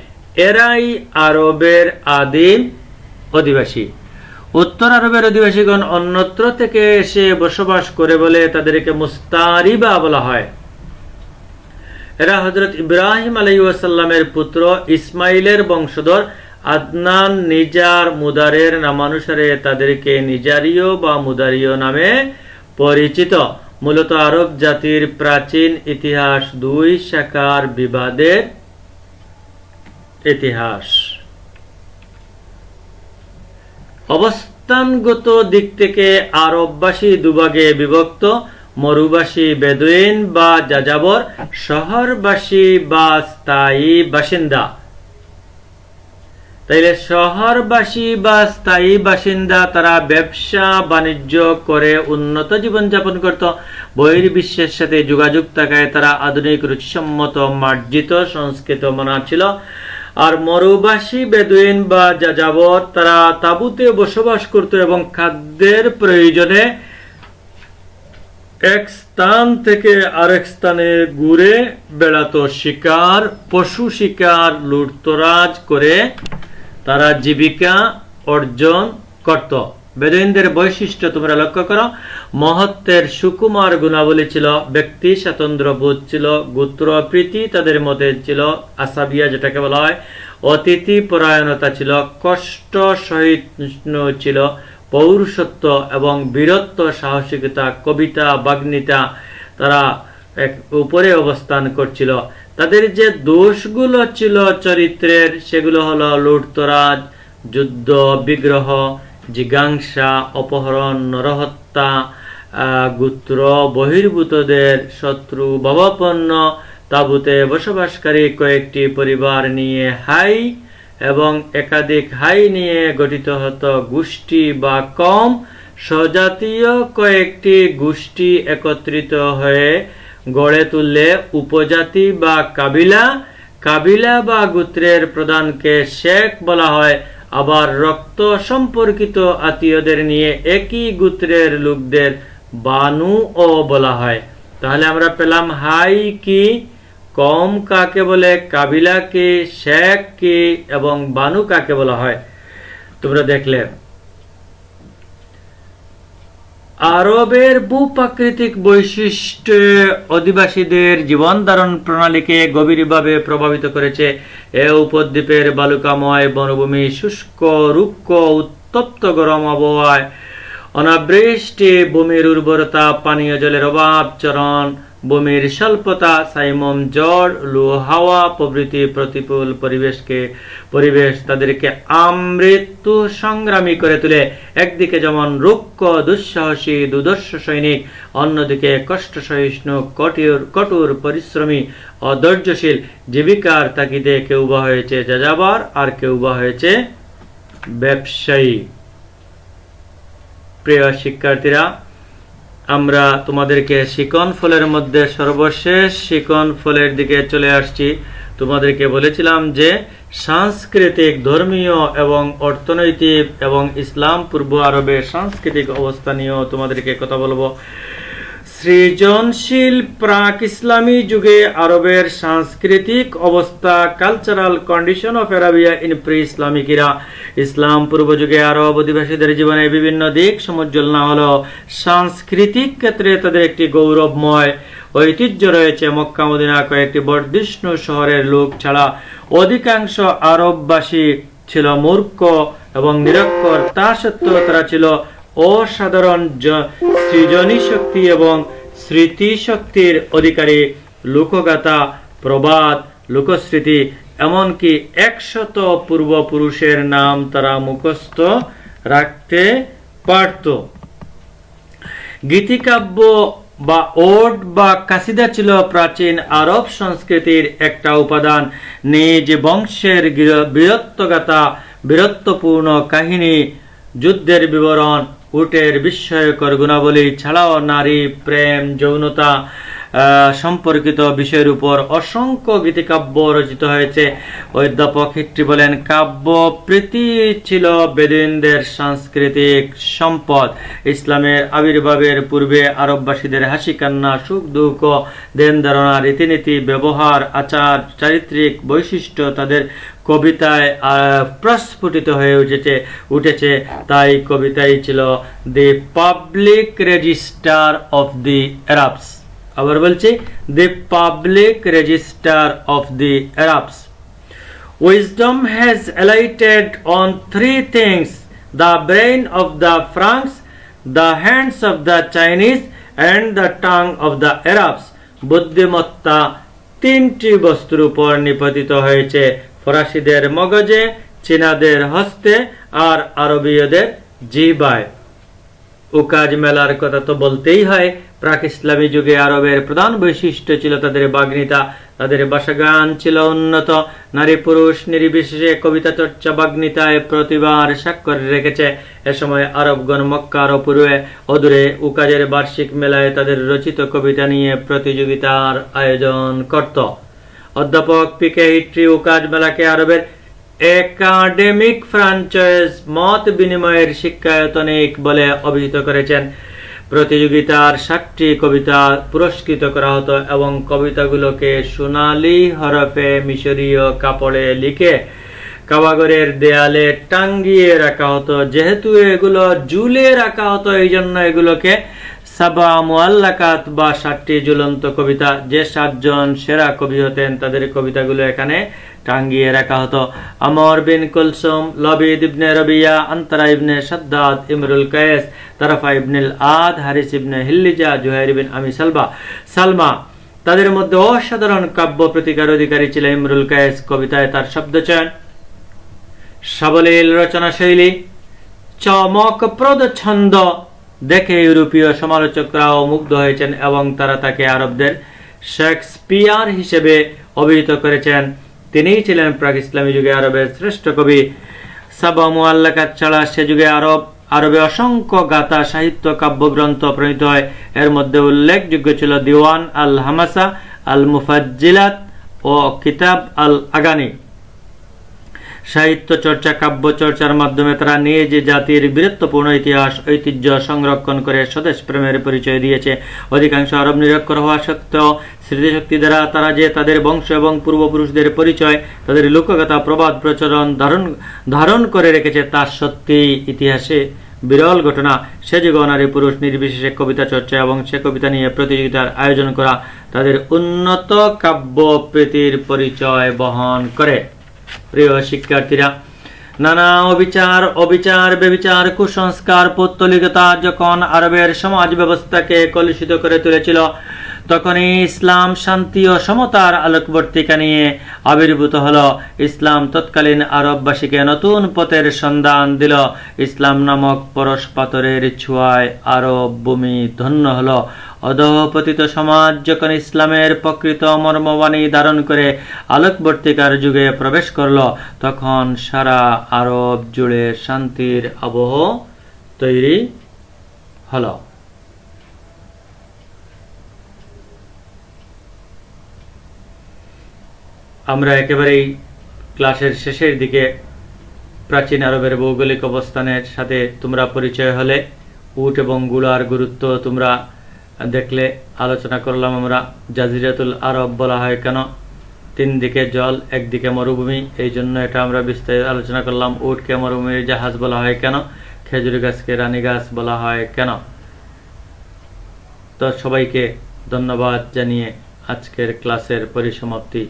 এরাই আরবের আদিম অধিবাসী। উত্তর আরবের অধিবাসীগণ অন্যত্র থেকে এসে বসবাস করে বলে তাদেরকে মুস্তারিবা বলা হয়। এরা হযরত ইব্রাহিম আলাইহিস সালামের পুত্র ইসমাইলের বংশধর। আদনান নিজার মুদারের নামানুসারে তাদেরকে নিজারীয় বা মুদারীয় নামে পরিচিত। মূলত আরব জাতির প্রাচীন ইতিহাস দুই শাখার বিবাদের ইতিহাস। অবস্থানগত দিক থেকে আরববাসী দুভাগে বিভক্ত: মরুবাসী বেদুইন বা যাযাবর, শহরবাসী বা স্থায়ী বাসিন্দা। তাইলে শহরবাসী বা স্থায়ী বাসিন্দা তারা ব্যবসা বাণিজ্য করে উন্নত জীবনযাপন করত। বহির্বিশ্বের সাথে যোগাযোগ থাকায় তারা আধুনিক রুচিসম্মত মার্জিত সংস্কৃত মানা ছিল। আর মরুবাসী বেদুইন বা যাযাবর তারা তাঁবুতে বসবাস করত এবং খাদ্যের প্রয়োজনে এক স্থান থেকে আরেক স্থানে ঘুরে বেড়াতো। শিকার, পশু শিকার, লুটতরাজ করে তারা জীবিকা অর্জন করত। বেদুইনদের বৈশিষ্ট্য তোমরা লক্ষ্য করো। মহত্বের সুকুমার গুণাবলী ছিল, ব্যক্তি স্বাতন্ত্র্যবোধ ছিল, গোত্রপ্রীতি তাদের মধ্যে ছিল, আসাবিয়া যেটাকে বলা হয়, অতিথি পরায়ণতা ছিল, কষ্ট সহিষ্ণু ছিল, পৌরুষত্ব এবং বীরত্ব, সাহসিকতা, কবিতা, বাগ্মিতা তারা এক উপরে অবস্থান করছিল। তাদের যে দোষগুলো ছিল চরিত্রের সেগুলো হলো লুটতরাজ, যুদ্ধ, বিগ্রহ, জিজ্ঞাসা, অপহরণ, নরহত্যা, গোত্র বহির্ভূতদের শত্রু ভাবাপন্ন, তাঁবুতে বসবাসকারী কয়েকটি পরিবার নিয়ে হাই এবং একাধিক হাই নিয়ে গঠিত হতো গোষ্ঠী বা কম। স্বজাতীয় কয়েকটি গোষ্ঠী একত্রিত হয়ে গড়ে তুললে উপজাতি বা কাবিলা। কাবিলা বা গোত্রের প্রধানকে শেখ বলা হয়। আবার রক্ত সম্পর্কিত আত্মীয়দের নিয়ে একই গোত্রের লোকদের বানু ও বলা হয়। তাহলে আমরা পেলাম হাই কি, কম কাকে বলে, কাবিলা কি, শেখ কি এবং বানু কাকে বলা হয় তোমরা দেখলে। আরবের ভূপ্রাকৃতিক বৈশিষ্ট্য অধিবাসীদের জীবন ধারণ প্রণালীকে গভীরভাবে প্রভাবিত করেছে। এ উপদ্বীপের বালুকাময় বনভূমি শুষ্ক, রুক্ষ, উত্তপ্ত গরম আবহাওয়ায় অনাবৃষ্টি, ভূমির উর্বরতা, পানীয় জলের অভাব, চরণ ভূমির স্বল্পতা, সাইমম ঝড়, লু হাওয়া প্রভৃতি প্রতিকূল পরিবেশ তাদেরকে আমৃত্যু সংগ্রামী করে তোলে। একদিকে যেমন রুক্ষ, দুঃসাহসী, দুর্ধর্ষ সৈনিক, অন্যদিকে কষ্ট সহিষ্ণু, কঠোর পরিশ্রমী, অধৈর্যশীল। জীবিকার তাগিদে কেউ বা হয়েছে যাযাবর আর কেউ বা হয়েছে ব্যবসায়ী। প্রিয় শিক্ষার্থীরা, আমরা তোমাদেরকে শিকন ফলের মধ্যে সর্বশেষ শিকন ফলের দিকে চলে আসছি। তোমাদেরকে বলেছিলাম যে সাংস্কৃতিক, ধর্মীয় এবং অর্থনৈতিক এবং ইসলাম পূর্ব আরবের সাংস্কৃতিক অবস্থা নিয়েও তোমাদেরকে কথা বলবো। সৃজনশীল প্রাক ইসলামী যুগে আরবের সাংস্কৃতিক অবস্থা, cultural condition of Arabia in pre Islamic era. ইসলাম পূর্ব যুগে আরব অধিবাসীদের জীবনে বিভিন্ন দিক সমুজ্জ্বল না হলেও সাংস্কৃতিক ক্ষেত্রে তাদের একটি গৌরবময় ঐতিহ্য রয়েছে। মক্কা মদিনা কয়েকটি বর্ধিষ্ণু শহরের লোক ছাড়া অধিকাংশ আরববাসী ছিল মূর্খ এবং নিরক্ষর। তা সত্ত্বেও তারা ছিল অসাধারণ সৃজনী শক্তি এবং স্মৃতিশক্তির অধিকারী। লোকগাথা, প্রবাদ, লোকস্মৃতি, এমনকি 100 পূর্বপুরুষের নাম তারা মুখস্থ রাখতে পারত। গীতিকাব্য বা ওড বা কাসিদা ছিল প্রাচীন আরব সংস্কৃতির একটা উপাদান। নিজ বংশের বীরত্বগাথা, বীরত্বপূর্ণ কাহিনী, যুদ্ধের বিবরণ, উটের বিস্ময়কর গুণাবলী ছাড়াও নারী প্রেম, যৌনতা, সম্পর্কিত বিষয়ের উপর অসংখ্য গীতিকাব্য রচিত হয়েছে। অধ্যাপক হিট্রি বলেন, কাব্যপ্রীতি ছিল বেদুইনদের সাংস্কৃতিক সম্পদ। ইসলামের আবির্ভাবের পূর্বে আরববাসীদের হাসি কান্না, সুখ দুঃখ, দেন ধারণা, রীতিনীতি, ব্যবহার, আচার, চারিত্রিক বৈশিষ্ট্য তাদের কবিতায় প্রস্ফুটিত হয়ে উঠেছে। তাই কবিতাই ছিল the public register of the Arabs. আবার বলছি, the public register of the Arabs. Wisdom has alighted on three things: the brain of the Franks, the hands of the Chinese, and the tongue of the Arabs. বুদ্ধিমত্তা তিনটি বস্তুর উপর নিপতিত হয়েছে: ফরাসিদের মগজে, চীনাদের হস্তে, আর আরবীয়দের জিহ্বায়। উকাজ মেলার কথা তো বলতেই হয়। প্রাক ইসলামী যুগে আরবের প্রধান বৈশিষ্ট্য ছিল তাদের বাগ্মিতা। তাদের ভাষাগান ছিল উন্নত। নারী পুরুষ নির্বিশেষে কবিতা চর্চা বাগ্মিতায় প্রতিভার স্বাক্ষর রেখেছে। এ সময় আরবগণ মক্কার অদূরে উকাজের বার্ষিক মেলায় তাদের রচিত কবিতা নিয়ে প্রতিযোগিতার আয়োজন করত। অধ্যাপক পিকে হিট্রি উকাজ মেলাকে আরবের একাডেমিক ফ্রাঞ্চাইজ মত বিনিময়ের শিক্ষায়তনিক বলে অভিহিত করেছেন। প্রতিযোগিতার 60টি কবিতা পুরস্কৃত করা হতো এবং কবিতাগুলোকে সোনালী হরফে মিশরীয় কাপড়ে লিখে কাবাগরের দেয়ালে টাঙ্গিয়ে রাখা হতো। যেহেতু এগুলো ঝুলিয়ে রাখা হতো, এই জন্য এগুলোকে সাবা মুআল্লাকাত বা 60টি ঝুলন্ত কবিতা। যে 7 জন সেরা কবি হতেন তাদের কবিতাগুলো এখানে টাঙ্গিয়ে রাখা হতো। আমর বিন কুলসুম, লবিদ ইবনে রবিয়া, আন্তরা ইবনে শাদ্দাদ, ইমরুল কায়েস, তারাফা ইবনুল আদ, হারিস ইবনে হিল্লিজা, জুহাইর বিন আমি সালমা। তাদের মধ্যে অসাধারণ কাব্য প্রতিকার অধিকারী ছিল ইমরুল কায়েস। কবিতায় তার শব্দচয়ন, সাবলীল রচনা শৈলী, চমকপ্রদ ছন্দ দেখে ইউরোপীয় সমালোচকরাও মুগ্ধ হয়েছেন এবং তারা তাকে আরবদের শেক্সপিয়ার হিসেবে অভিহিত করেছেন। তিনিই ছিলেন প্রাক ইসলামী যুগে আরবের শ্রেষ্ঠ কবি। সাবা মুআল্লাকাত ছাড়া সে যুগে আরবে অসংখ্য গাথা সাহিত্য কাব্যগ্রন্থ প্রণীত হয়। এর মধ্যে উল্লেখযোগ্য ছিল দিওয়ান আল হামাসা, আল মুফাজ্জিলাত ও কিতাব আল আগানি। সাহিত্য চর্চা, কাব্য চর্চার মাধ্যমে তারা নিজ জাতির বীরত্বপূর্ণ ইতিহাস ঐতিহ্য সংরক্ষণ করে স্বদেশ প্রেমের পরিচয় দিয়েছে। অধিকাংশ আরব নিরক্ষর হওয়া সত্ত্বেও স্মৃতিশক্তি দ্বারা তারা যে তাদের বংশ এবং পূর্বপুরুষদের পরিচয়, তাদের লোকগাথা, প্রবাদ প্রচলন ধারণ করে রেখেছে, তা সত্যি ইতিহাসে বিরল ঘটনা। সে যুগে নারী পুরুষ নির্বিশেষে কবিতা চর্চা এবং সে কবিতা নিয়ে প্রতিযোগিতার আয়োজন করা তাদের উন্নত কাব্য প্রীতির পরিচয় বহন করে। প্রিয় শিক্ষার্থীরা, নানা অবিচার, বেবিচার, কুসংস্কার, পৌত্তলিকতা যখন আরবের সমাজ ব্যবস্থাকে কলুষিত করে তুলেছিল, তখনই ইসলাম শান্তি ও সমতার আলোকবর্তিকা নিয়ে আবির্ভূত হলো। ইসলাম তৎকালীন আরববাসীকে নতুন পথের সন্ধান দিল। ইসলাম নামক পরশ পাথরের ছোঁয়ায় আরব ভূমি ধন্য হলো। অধঃপতিত সমাজ যখন ইসলামের প্রকৃত মর্মবাণী ধারণ করে আলোকবর্তিকার যুগে প্রবেশ করল, তখন সারা আরব জুড়ে শান্তির আবহ তৈরি হলো। আমরা একেবারেই ক্লাসের শেষের দিকে প্রাচীন আরবের ভৌগোলিক অবস্থানের সাথে তোমরা পরিচয় হলে। উট এবং গুলার গুরুত্ব তোমরা দেখলে, আলোচনা করলাম আমরা। জাজিরাতুল আরব বলা হয় কেন? 3 দিকে জল, একদিকে মরুভূমি, এই জন্য এটা আমরা বিস্তারিত আলোচনা করলাম। উটকে মরুভূমির জাহাজ বলা হয় কেন? খেজুর গাছকে রানী গাছ বলা হয় কেন? তো সবাইকে ধন্যবাদ জানিয়ে আজকের ক্লাসের পরিসমাপ্তি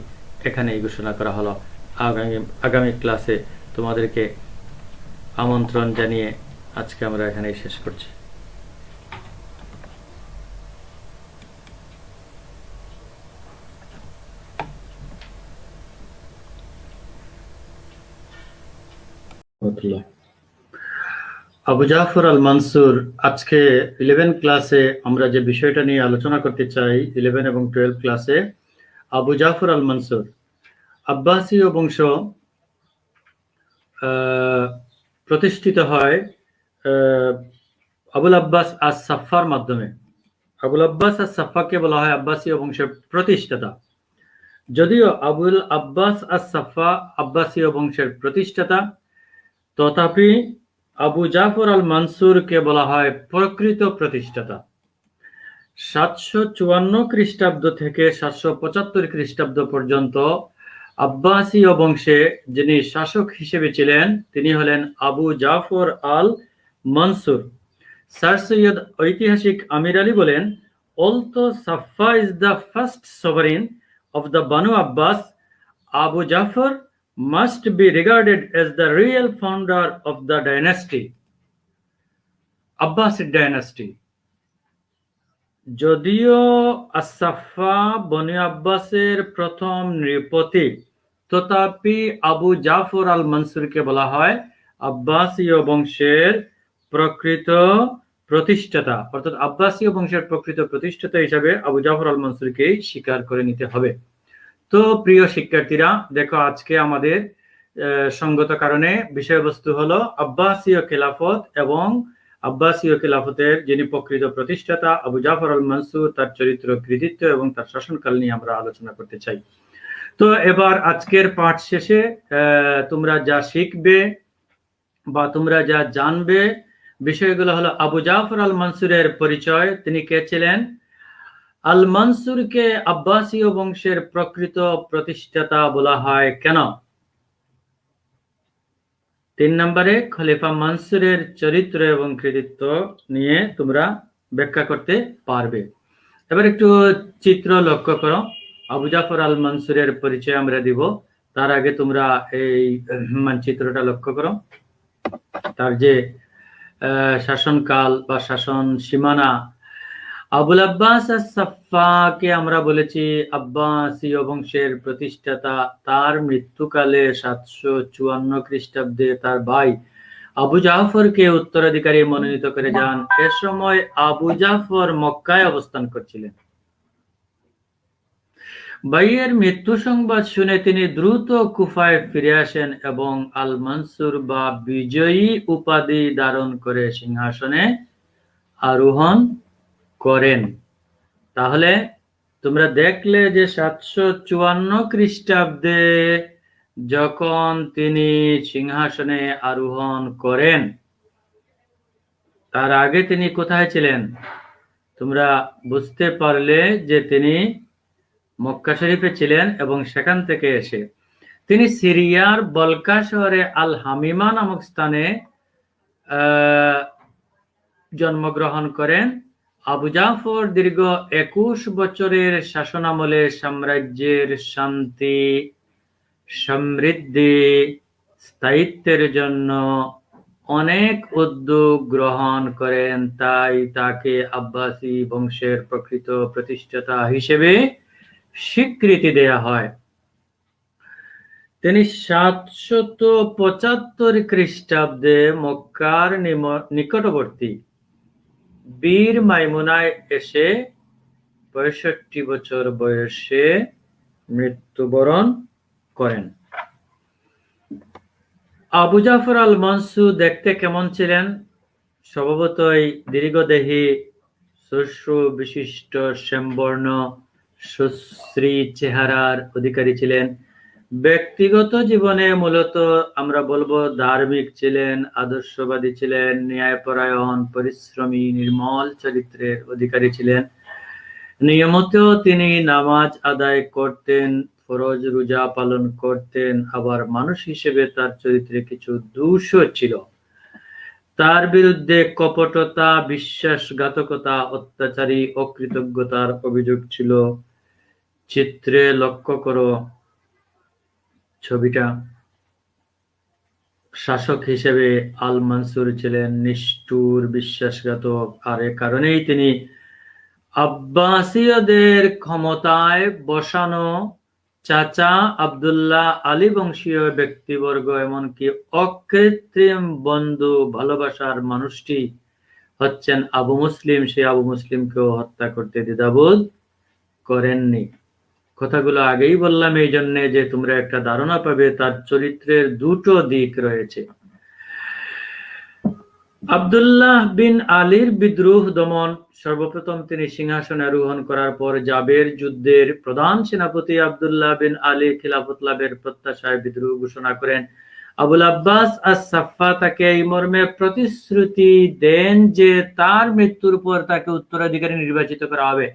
এখানেই ঘোষণা করা হলো। আগামী ক্লাসে তোমাদেরকে আমন্ত্রণ জানিয়ে আজকে আমরা এখানেই শেষ করছি। আবু জাফর আল মানসুর, আজকে 11 ক্লাসে আমরা যে বিষয়টা নিয়ে আলোচনা করতে চাই, 11 এবং 12 ক্লাসে আবু জাফর আল মানসুর আব্বাসীয় বংশ প্রতিষ্ঠিত হয় আবুল আব্বাস আস সাফার মাধ্যমে। আবুল আব্বাস আস-সাফফাকে বলা হয় আব্বাসীয় বংশের প্রতিষ্ঠাতা। যদিও আবুল আব্বাস আস-সাফফা আব্বাসীয় বংশের প্রতিষ্ঠাতা, তথাপি আবু জাফর আল মানসুরকে বলা হয় প্রকৃত প্রতিষ্ঠাতা। 754 খ্রিস্টাব্দ থেকে 775 খ্রিস্টাব্দ পর্যন্ত আব্বাসীয় বংশে যিনি শাসক হিসেবে ছিলেন তিনি হলেন আবু জাফর আল মনসুর। স্যার সৈয়দ ঐতিহাসিক আমির আলী বলেন, although Safa is the first sovereign of the Banu Abbas, Abu Jafar must be regarded as the real founder of the dynasty, Abbasid dynasty. যদিও আস-সাফফা বনি আব্বাসের প্রথম নৃপতি, তথাপি আবু জাফর আল মনসুরকে বলা হয় আব্বাসীয় বংশের প্রকৃত প্রতিষ্ঠাতা। অর্থাৎ আব্বাসীয় বংশের প্রকৃত প্রতিষ্ঠাতা হিসাবে আবু জাফর আল মনসুরকেই স্বীকার করে নিতে হবে। তো প্রিয় শিক্ষার্থীরা, দেখো আজকে আমাদের সঙ্গত কারণে বিষয়বস্তু হলো আব্বাসীয় খেলাফত এবং আব্বাসীয় খেলাফতের যিনি প্রকৃত প্রতিষ্ঠাতা আবু জাফর আল মনসুর, তার চরিত্র, কৃতিত্ব এবং তার শাসনকাল নিয়ে আমরা আলোচনা করতে চাই। তো এবার আজকের পাঠ শেষে তোমরা যা শিখবে বা তোমরা যা জানবে বিষয়গুলো হলো আবু জাফর আল মনসুরের পরিচয়, তিনি কে ছিলেন, আল মনসুরকে আব্বাসীয় বংশের প্রকৃত প্রতিষ্ঠাতা বলা হয় কেন, 3 নম্বরে খলিফা মনসুরের চরিত্র এবং কৃতিত্ব নিয়ে তোমরা ব্যাখ্যা করতে পারবে। এবার একটু চিত্র লক্ষ্য করো। আবু জাফর আল মনসুরের পরিচয় আমরা দিব, তার আগে তোমরা এই মানচিত্রটা লক্ষ্য করো। তার যে শাসনকাল বা শাসন সীমানা, আবুল আব্বাস আস-সাফফাকে আমরা বলেছি আব্বাসীয় বংশের প্রতিষ্ঠাতা। তার মৃত্যুকালে 754 খ্রিস্টাব্দে তার ভাই আবু জাফরকে উত্তরাধিকারী মনোনীত করে যান। এ সময় আবু জাফর মক্কায় অবস্থান করছিলেন। ভাইয়ের মৃত্যু সংবাদ শুনে তিনি দ্রুত কুফায় ফিরে আসেন এবং আল মনসুর বা বিজয়ী উপাধি ধারণ করে সিংহাসনে আরোহণ করেন। তাহলে তোমরা দেখলে যে 754 খ্রিস্টাব্দে যখন তিনি সিংহাসনে আরোহণ করেন, তার আগে তিনি কোথায় ছিলেন? তোমরা বুঝতে পারলে যে তিনি মক্কা শরীফে ছিলেন এবং সেখান থেকে এসে তিনি সিরিয়ার বলকা শহরে আল হামিমা নামক স্থানে জন্মগ্রহণ করেন। আবু জাফর দীর্ঘ 21 বছরের শাসনামলে সাম্রাজ্যের শান্তি, সমৃদ্ধি, স্থায়িত্বের জন্য অনেক উদ্যোগ গ্রহণ করেন। তাই তাকে আব্বাসী বংশের প্রকৃত প্রতিষ্ঠাতা হিসেবে স্বীকৃতি দেয়া হয়। তিনি 775 খ্রিস্টাব্দে মক্কার নিকটবর্তী বীর মাইমুনায় এসে 65 বছর বয়সে মৃত্যুবরণ করেন। আবু জাফর আল মনসুর দেখতে কেমন ছিলেন? স্বভাবতই দীর্ঘদেহী, শ্মশ্রু বিশিষ্ট, শ্যামবর্ণ, সুশ্রী চেহারার অধিকারী ছিলেন। ব্যক্তিগত জীবনে মূলত আমরা বলবো ধার্মিক ছিলেন, আদর্শবাদী ছিলেন, ন্যায়পরায়ণ, পরিশ্রমী, নির্মল চরিত্রের অধিকারী ছিলেন। নিয়মিত তিনি নামাজ আদায় করতেন, ফরজ রোজা পালন করতেন। আবার মানুষ হিসেবে তার চরিত্রে কিছু দোষও ছিল। তার বিরুদ্ধে কপটতা, বিশ্বাসঘাতকতা, অত্যাচারী, অকৃতজ্ঞতার অভিযোগ ছিল। চিত্রে লক্ষ্য করো ছবিটা। শাসক হিসেবে আল মনসুর ছিলেন নিষ্ঠুর, বিশ্বাসঘাতক, আর এ কারণেই তিনি আব্বাসীয়দের ক্ষমতায় বসানো চাচা আব্দুল্লাহ আলী বংশীয় ব্যক্তিবর্গ, এমনকি অকৃত্রিম বন্ধু, ভালোবাসার মানুষটি হচ্ছেন আবু মুসলিম, সেই আবু মুসলিমকেও হত্যা করতে দ্বিধাবোধ করেননি। কথাগুলো আগেই বললাম এই জন্যে যে তোমরা একটা ধারণা পাবে তার চরিত্রের দুটো দিক রয়েছে। আব্দুল্লাহ বিন আলীর বিদ্রোহ দমন। সর্বপ্রথম তিনি সিংহাসনে আরোহণ করার পর জাবের যুদ্ধের প্রধান সেনাপতি আব্দুল্লাহ বিন আলী খিলাফত লাভের প্রত্যাশায় বিদ্রোহ ঘোষণা করেন। আবুল আব্বাস আস-সাফফা তাকে এই মর্মে প্রতিশ্রুতি দেন যে তার মৃত্যুর পর তাকে উত্তরাধিকারী নির্বাচিত করা হবে।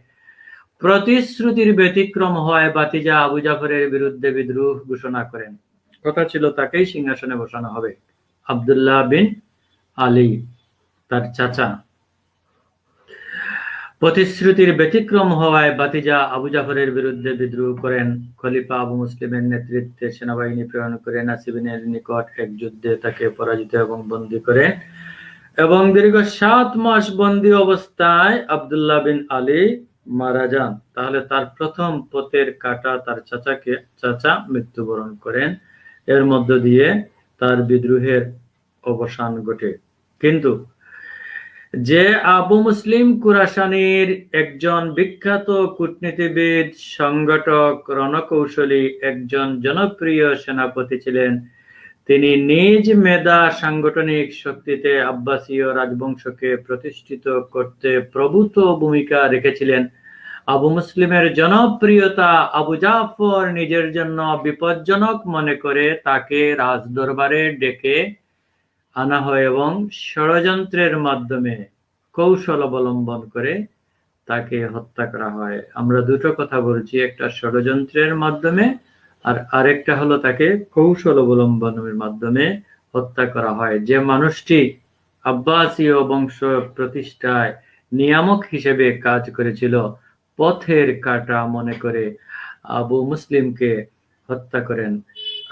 প্রতিশ্রুতির ব্যতিক্রম হয় ভাতিজা আবু জাফরের বিরুদ্ধে বিদ্রোহ ঘোষণা করেন। কথা ছিল তাকেই সিংহাসনে বসানো হবে। আব্দুল্লাহ বিন আলী তার চাচা। প্রতিশ্রুতির ব্যতিক্রম হওয়ায় ভাতিজা আবু জাফরের বিরুদ্ধে বিদ্রোহ করেন। খলিফা আবু মুসলিমের নেতৃত্বে সেনাবাহিনী প্রেরণ করে নাসিবিনের নিকট এক যুদ্ধে তাকে পরাজিত এবং বন্দী করে এবং দীর্ঘ 7 মাস বন্দী অবস্থায় আব্দুল্লাহ বিন আলী মারা যান। তাহলে তার প্রথম পথের কাঁটা তার চাচা মৃত্যুবরণ করেন। এর মধ্য দিয়ে তার বিদ্রোহের অবসান ঘটে। কিন্তু যে আবু মুসলিম কুরাসানির একজন বিখ্যাত কূটনীতিবিদ, সংগঠক, রণকৌশলী, একজন জনপ্রিয় সেনাপতি ছিলেন, তিনি নিজ মেধা সাংগঠনিক শক্তিতে আব্বাসীয় রাজবংশকে প্রতিষ্ঠিত করতে প্রভূত ভূমিকা রেখেছিলেন। আবু মুসলিমের জনপ্রিয়তা আবু জাফর নিজের জন্য বিপজ্জনক মনে করে তাকে রাজদরবারে ডেকে আনা হয় এবং ষড়যন্ত্রের মাধ্যমে কৌশল অবলম্বন করে তাকে হত্যা করা হয়। আমরা দুটো কথা বলছি, একটা ষড়যন্ত্রের মাধ্যমে আর আরেকটা হলো তাকে কৌশল অবলম্বনের মাধ্যমে হত্যা করা হয়। যে মানুষটি আব্বাসীয় বংশ প্রতিষ্ঠায় নিয়ামক হিসেবে কাজ করেছিল, পথের কাঁটা মনে করে আবু মুসলিমকে হত্যা করেন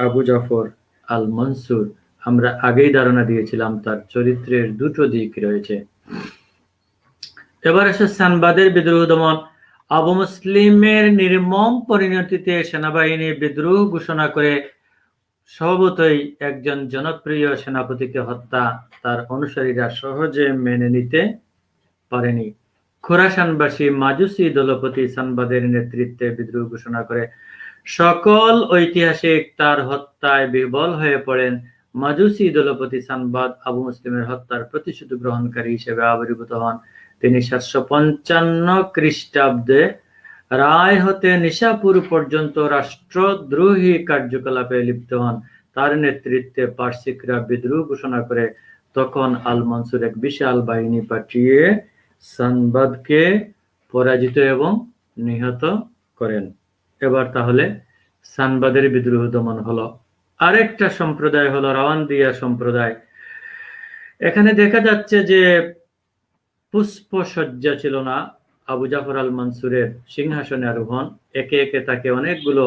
আবু জাফর আল মনসুর। আমরা আগেই ধারণা দিয়েছিলাম তার চরিত্রের দুটো দিক রয়েছে। এবার আসে সানবাদের বিদ্রোহ দমন। আবু মুসলিমের নির্মম পরিণতিতে সেনাবাহিনী বিদ্রোহ ঘোষণা করে স্বভাবতই একজন জনপ্রিয় সেনাপতিকে হত্যা তার অনুসারীরা সহজে মেনে নিতে পারেনি। খোরাসানবাসী মাজুসি দলপতি সানবাদের নেতৃত্বে বিদ্রোহ ঘোষণা করে। সকল ঐতিহাসিক তার হত্যায় বিহ্বল হয়ে পড়েন। মাজুসি দলপতি সানবাদ আবু মুসলিমের হত্যার প্রতিশোধ গ্রহণকারী হিসেবে আবির্ভূত হন। তিনি 755 খ্রিস্টাব্দে রায় হতে নিশাপুর পর্যন্ত রাষ্ট্রদ্রোহী কার্যকলাপে লিপ্ত হন। তার নেতৃত্বে পার্সিকরা বিদ্রোহ ঘোষণা করে। তখন আল মনসুর এক বিশাল বাহিনী পাঠিয়ে সানবাদকে পরাজিত এবং নিহত করেন। এবার তাহলে সানবাদের বিদ্রোহ দমন হলো। আরেকটা সম্প্রদায় হলো রাওয়ান্দিয়া সম্প্রদায়। এখানে দেখা যাচ্ছে যে পুষ্পসজ্জা ছিল না আবু জাফর আল মনসুরের সিংহাসনে আরোহণ। একে একে তাকে অনেকগুলো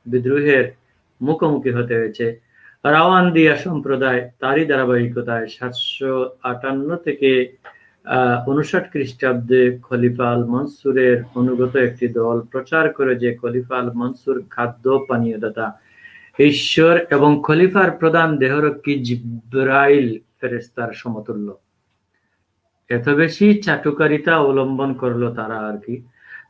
বিদ্রোহের মুখোমুখি হতে হয়েছে। রাওয়ান্দিয়া সম্প্রদায় তারই ধারাবাহিকতায় 758 থেকে 59 খ্রিস্টাব্দে খলিফা আল মনসুরের অনুগত একটি দল প্রচার করে যে খলিফা আল মনসুর খাদ্য পানীয় দাতা, ঈশ্বর এবং খলিফার প্রধান দেহরক্ষী জিবরাইল ফেরেশতার সমতুল্য। এত বেশি চাটুকারিতা অবলম্বন করলো তারা আর কি।